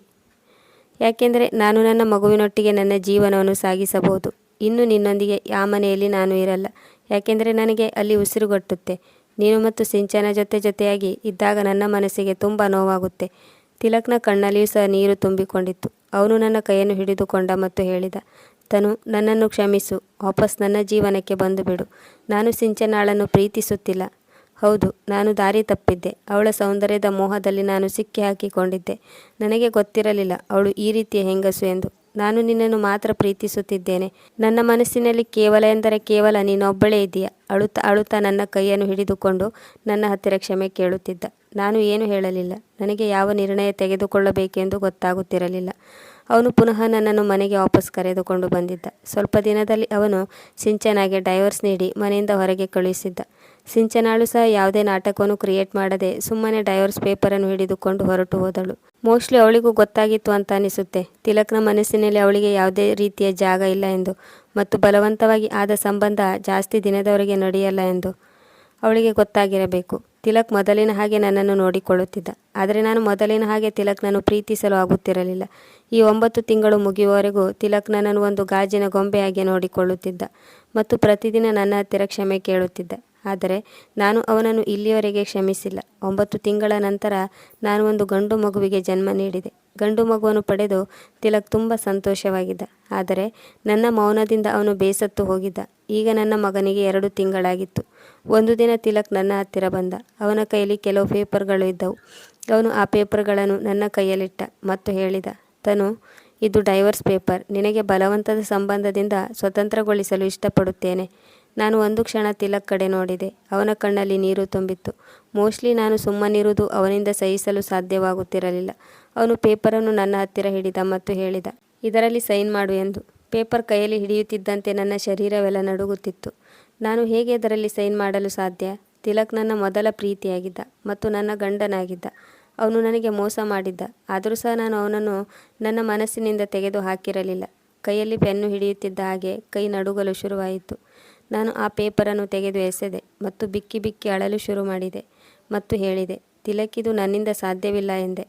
ಯಾಕೆಂದರೆ ನಾನು ನನ್ನ ಮಗುವಿನೊಟ್ಟಿಗೆ ನನ್ನ ಜೀವನವನ್ನು ಸಾಗಿಸಬಹುದು. ಇನ್ನು ನಿನ್ನೊಂದಿಗೆ ಆ ಮನೆಯಲ್ಲಿ ನಾನು ಇರಲ್ಲ. ಯಾಕೆಂದರೆ ನನಗೆ ಅಲ್ಲಿ ಉಸಿರುಗಟ್ಟುತ್ತೆ. ನೀನು ಮತ್ತು ಸಿಂಚನ ಜೊತೆಯಾಗಿ ಇದ್ದಾಗ ನನ್ನ ಮನಸ್ಸಿಗೆ ತುಂಬ ನೋವಾಗುತ್ತೆ. ತಿಲಕ್ನ ಕಣ್ಣಲ್ಲಿಯೂ ಸಹ ನೀರು ತುಂಬಿಕೊಂಡಿತ್ತು. ಅವನು ನನ್ನ ಕೈಯನ್ನು ಹಿಡಿದುಕೊಂಡ ಮತ್ತು ಹೇಳಿದ, ತನು, ನನ್ನನ್ನು ಕ್ಷಮಿಸು. ವಾಪಸ್ ನನ್ನ ಜೀವನಕ್ಕೆ ಬಂದು ಬಿಡು. ನಾನು ಸಿಂಚನಾಳನ್ನು ಪ್ರೀತಿಸುತ್ತಿಲ್ಲ. ಹೌದು, ನಾನು ದಾರಿ ತಪ್ಪಿದ್ದೆ. ಅವಳ ಸೌಂದರ್ಯದ ಮೋಹದಲ್ಲಿ ನಾನು ಸಿಕ್ಕಿ ಹಾಕಿಕೊಂಡಿದ್ದೆ. ನನಗೆ ಗೊತ್ತಿರಲಿಲ್ಲ ಅವಳು ಈ ರೀತಿಯ ಹೆಂಗಸು ಎಂದು. ನಾನು ನಿನ್ನನ್ನು ಮಾತ್ರ ಪ್ರೀತಿಸುತ್ತಿದ್ದೇನೆ. ನನ್ನ ಮನಸ್ಸಿನಲ್ಲಿ ಕೇವಲ ಎಂದರೆ ಕೇವಲ ನೀನೊಬ್ಬಳೇ ಇದೆಯಾ. ಅಳುತ್ತಾ ಅಳುತ್ತಾ ನನ್ನ ಕೈಯನ್ನು ಹಿಡಿದುಕೊಂಡು ನನ್ನ ಹತ್ತಿರ ಕ್ಷಮೆ ಕೇಳುತ್ತಿದ್ದ. ನಾನು ಏನು ಹೇಳಲಿಲ್ಲ. ನನಗೆ ಯಾವ ನಿರ್ಣಯ ತೆಗೆದುಕೊಳ್ಳಬೇಕೆಂದು ಗೊತ್ತಾಗುತ್ತಿರಲಿಲ್ಲ. ಅವನು ಪುನಃ ನನ್ನನ್ನು ಮನೆಗೆ ವಾಪಸ್ ಕರೆದುಕೊಂಡು ಬಂದಿದ್ದ. ಸ್ವಲ್ಪ ದಿನದಲ್ಲಿ ಅವನು ಸಿಂಚನಾಗೆ ಡೈವರ್ಸ್ ನೀಡಿ ಮನೆಯಿಂದ ಹೊರಗೆ ಕಳುಹಿಸಿದ್ದ. ಸಿಂಚನಾಳು ಸಹ ಯಾವುದೇ ನಾಟಕವನ್ನು ಕ್ರಿಯೇಟ್ ಮಾಡದೆ ಸುಮ್ಮನೆ ಡೈವರ್ಸ್ ಪೇಪರನ್ನು ಹಿಡಿದುಕೊಂಡು ಹೊರಟು ಹೋದಳು. ಮೋಸ್ಟ್ಲಿ ಅವಳಿಗೂ ಗೊತ್ತಾಗಿತ್ತು ಅಂತ ಅನಿಸುತ್ತೆ. ತಿಲಕ್ನ ಮನಸ್ಸಿನಲ್ಲಿ ಅವಳಿಗೆ ಯಾವುದೇ ರೀತಿಯ ಜಾಗ ಇಲ್ಲ ಎಂದು ಮತ್ತು ಬಲವಂತವಾಗಿ ಆದ ಸಂಬಂಧ ಜಾಸ್ತಿ ದಿನದವರೆಗೆ ನಡೆಯಲ್ಲ ಎಂದು ಅವಳಿಗೆ ಗೊತ್ತಾಗಿರಬೇಕು. ತಿಲಕ್ ಮೊದಲಿನ ಹಾಗೆ ನನ್ನನ್ನು ನೋಡಿಕೊಳ್ಳುತ್ತಿದ್ದ. ಆದರೆ ನಾನು ಮೊದಲಿನ ಹಾಗೆ ತಿಲಕ್ನನ್ನು ಪ್ರೀತಿಸಲು ಆಗುತ್ತಿರಲಿಲ್ಲ. ಈ 9 ತಿಂಗಳು ಮುಗಿಯುವವರೆಗೂ ತಿಲಕ್ ನನ್ನನ್ನು ಒಂದು ಗಾಜಿನ ಗೊಂಬೆಯಾಗಿ ನೋಡಿಕೊಳ್ಳುತ್ತಿದ್ದ ಮತ್ತು ಪ್ರತಿದಿನ ನನ್ನ ಹತ್ತಿರ ಕ್ಷಮೆ ಕೇಳುತ್ತಿದ್ದ. ಆದರೆ ನಾನು ಅವನನ್ನು ಇಲ್ಲಿಯವರೆಗೆ ಕ್ಷಮಿಸಿಲ್ಲ. 9 ತಿಂಗಳ ನಂತರ ನಾನು ಒಂದು ಗಂಡು ಮಗುವಿಗೆ ಜನ್ಮ ನೀಡಿದೆ. ಗಂಡು ಮಗುವನ್ನು ಪಡೆದು ತಿಲಕ್ ತುಂಬ ಸಂತೋಷವಾಗಿದ್ದ. ಆದರೆ ನನ್ನ ಮೌನದಿಂದ ಅವನು ಬೇಸತ್ತು ಹೋಗಿದ್ದ. ಈಗ ನನ್ನ ಮಗನಿಗೆ 2 ತಿಂಗಳಾಗಿತ್ತು. ಒಂದು ದಿನ ತಿಲಕ್ ನನ್ನ ಹತ್ತಿರ ಬಂದ. ಅವನ ಕೈಯಲ್ಲಿ ಕೆಲವು ಪೇಪರ್ಗಳು ಇದ್ದವು. ಅವನು ಆ ಪೇಪರ್ಗಳನ್ನು ನನ್ನ ಕೈಯಲ್ಲಿಟ್ಟ ಮತ್ತು ಹೇಳಿದ, ತನು, ಇದು ಡೈವರ್ಸ್ ಪೇಪರ್. ನಿನಗೆ ಬಲವಂತದ ಸಂಬಂಧದಿಂದ ಸ್ವತಂತ್ರಗೊಳಿಸಲು ಇಷ್ಟಪಡುತ್ತೇನೆ. ನಾನು ಒಂದು ಕ್ಷಣ ತಿಲಕ್ ಕಡೆ ನೋಡಿದೆ. ಅವನ ಕಣ್ಣಲ್ಲಿ ನೀರು ತುಂಬಿತ್ತು. ಮೋಸ್ಟ್ಲಿ ನಾನು ಸುಮ್ಮನಿರುವುದು ಅವನಿಂದ ಸಹಿಸಲು ಸಾಧ್ಯವಾಗುತ್ತಿರಲಿಲ್ಲ. ಅವನು ಪೇಪರನ್ನು ನನ್ನ ಹತ್ತಿರ ಹಿಡಿದ ಮತ್ತು ಹೇಳಿದ, ಇದರಲ್ಲಿ ಸೈನ್ ಮಾಡು ಎಂದು. ಪೇಪರ್ ಕೈಯಲ್ಲಿ ಹಿಡಿಯುತ್ತಿದ್ದಂತೆ ನನ್ನ ಶರೀರವೆಲ್ಲ ನಡುಗುತ್ತಿತ್ತು. ನಾನು ಹೇಗೆ ಅದರಲ್ಲಿ ಸೈನ್ ಮಾಡಲು ಸಾಧ್ಯ? ತಿಲಕ್ ನನ್ನ ಮೊದಲ ಪ್ರೀತಿಯಾಗಿದ್ದ ಮತ್ತು ನನ್ನ ಗಂಡನಾಗಿದ್ದ. ಅವನು ನನಗೆ ಮೋಸ ಮಾಡಿದ್ದ. ಆದರೂ ಸಹ ನಾನು ಅವನನ್ನು ನನ್ನ ಮನಸ್ಸಿನಿಂದ ತೆಗೆದು ಹಾಕಿರಲಿಲ್ಲ. ಕೈಯಲ್ಲಿ ಪೆನ್ನು ಹಿಡಿಯುತ್ತಿದ್ದ ಹಾಗೆ ಕೈ ನಡುಗಲು ಶುರುವಾಯಿತು. ನಾನು ಆ ಪೇಪರನ್ನು ತೆಗೆದು ಎಸೆದೆ ಮತ್ತು ಬಿಕ್ಕಿ ಬಿಕ್ಕಿ ಅಳಲು ಶುರು ಮಾಡಿದೆ ಮತ್ತು ಹೇಳಿದೆ, ತಿಲಕ್, ಇದು ನನ್ನಿಂದ ಸಾಧ್ಯವಿಲ್ಲ ಎಂದೆ.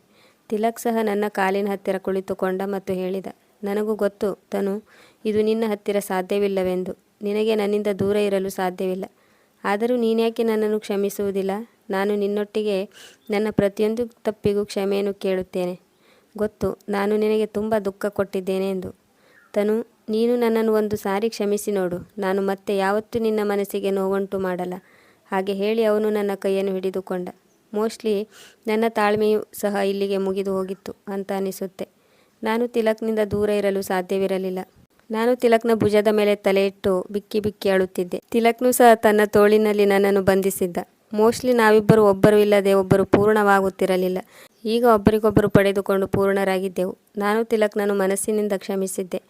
ತಿಲಕ್ ಸಹ ನನ್ನ ಕಾಲಿನ ಹತ್ತಿರ ಕುಳಿತುಕೊಂಡ ಮತ್ತು ಹೇಳಿದ, ನನಗೂ ಗೊತ್ತು ತನು, ಇದು ನಿನ್ನ ಹತ್ತಿರ ಸಾಧ್ಯವಿಲ್ಲವೆಂದು. ನಿನಗೆ ನನ್ನಿಂದ ದೂರ ಇರಲು ಸಾಧ್ಯವಿಲ್ಲ. ಆದರೂ ನೀನ್ಯಾಕೆ ನನ್ನನ್ನು ಕ್ಷಮಿಸುವುದಿಲ್ಲ? ನಾನು ನಿನ್ನೊಟ್ಟಿಗೆ ನನ್ನ ಪ್ರತಿಯೊಂದು ತಪ್ಪಿಗೂ ಕ್ಷಮೆಯನ್ನು ಕೇಳುತ್ತೇನೆ. ಗೊತ್ತು, ನಾನು ನಿನಗೆ ತುಂಬ ದುಃಖ ಕೊಟ್ಟಿದ್ದೇನೆ ಎಂದು. ತನು, ನೀನು ನನ್ನನ್ನು ಒಂದು ಸಾರಿ ಕ್ಷಮಿಸಿ ನೋಡು. ನಾನು ಮತ್ತೆ ಯಾವತ್ತೂ ನಿನ್ನ ಮನಸ್ಸಿಗೆ ನೋವುಂಟು ಮಾಡಲ್ಲ. ಹಾಗೆ ಹೇಳಿ ಅವನು ನನ್ನ ಕೈಯನ್ನು ಹಿಡಿದುಕೊಂಡ. ಮೋಸ್ಟ್ಲಿ ನನ್ನ ತಾಳ್ಮೆಯೂ ಸಹ ಇಲ್ಲಿಗೆ ಮುಗಿದು ಹೋಗಿತ್ತು ಅಂತ ಅನಿಸುತ್ತೆ. ನಾನು ತಿಲಕ್ನಿಂದ ದೂರ ಇರಲು ಸಾಧ್ಯವಿರಲಿಲ್ಲ. ನಾನು ತಿಲಕ್ನ ಭುಜದ ಮೇಲೆ ತಲೆ ಇಟ್ಟು ಬಿಕ್ಕಿ ಬಿಕ್ಕಿ ಅಳುತ್ತಿದ್ದೆ. ತಿಲಕ್ನು ಸಹ ತನ್ನ ತೋಳಿನಲ್ಲಿ ನನ್ನನ್ನು ಬಂಧಿಸಿದ್ದ. ಮೋಸ್ಟ್ಲಿ ನಾವಿಬ್ಬರು ಒಬ್ಬರು ಇಲ್ಲದೆ ಒಬ್ಬರು ಪೂರ್ಣವಾಗುತ್ತಿರಲಿಲ್ಲ. ಈಗ ಒಬ್ಬರಿಗೊಬ್ಬರು ಪಡೆದುಕೊಂಡು ಪೂರ್ಣರಾಗಿದ್ದೆವು. ನಾನು ತಿಲಕ್ನನ್ನು ಮನಸ್ಸಿನಿಂದ ಕ್ಷಮಿಸಿದ್ದೆ.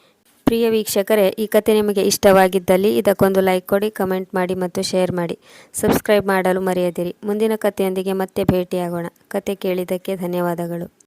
ಪ್ರಿಯ ವೀಕ್ಷಕರೇ, ಈ ಕತೆ ನಿಮಗೆ ಇಷ್ಟವಾಗಿದ್ದಲ್ಲಿ ಇದಕ್ಕೊಂದು ಲೈಕ್ ಕೊಡಿ, ಕಮೆಂಟ್ ಮಾಡಿ ಮತ್ತು ಶೇರ್ ಮಾಡಿ. ಸಬ್ಸ್ಕ್ರೈಬ್ ಮಾಡಲು ಮರೆಯದಿರಿ. ಮುಂದಿನ ಕಥೆಯೊಂದಿಗೆ ಮತ್ತೆ ಭೇಟಿಯಾಗೋಣ. ಕತೆ ಕೇಳಿದ್ದಕ್ಕೆ ಧನ್ಯವಾದಗಳು.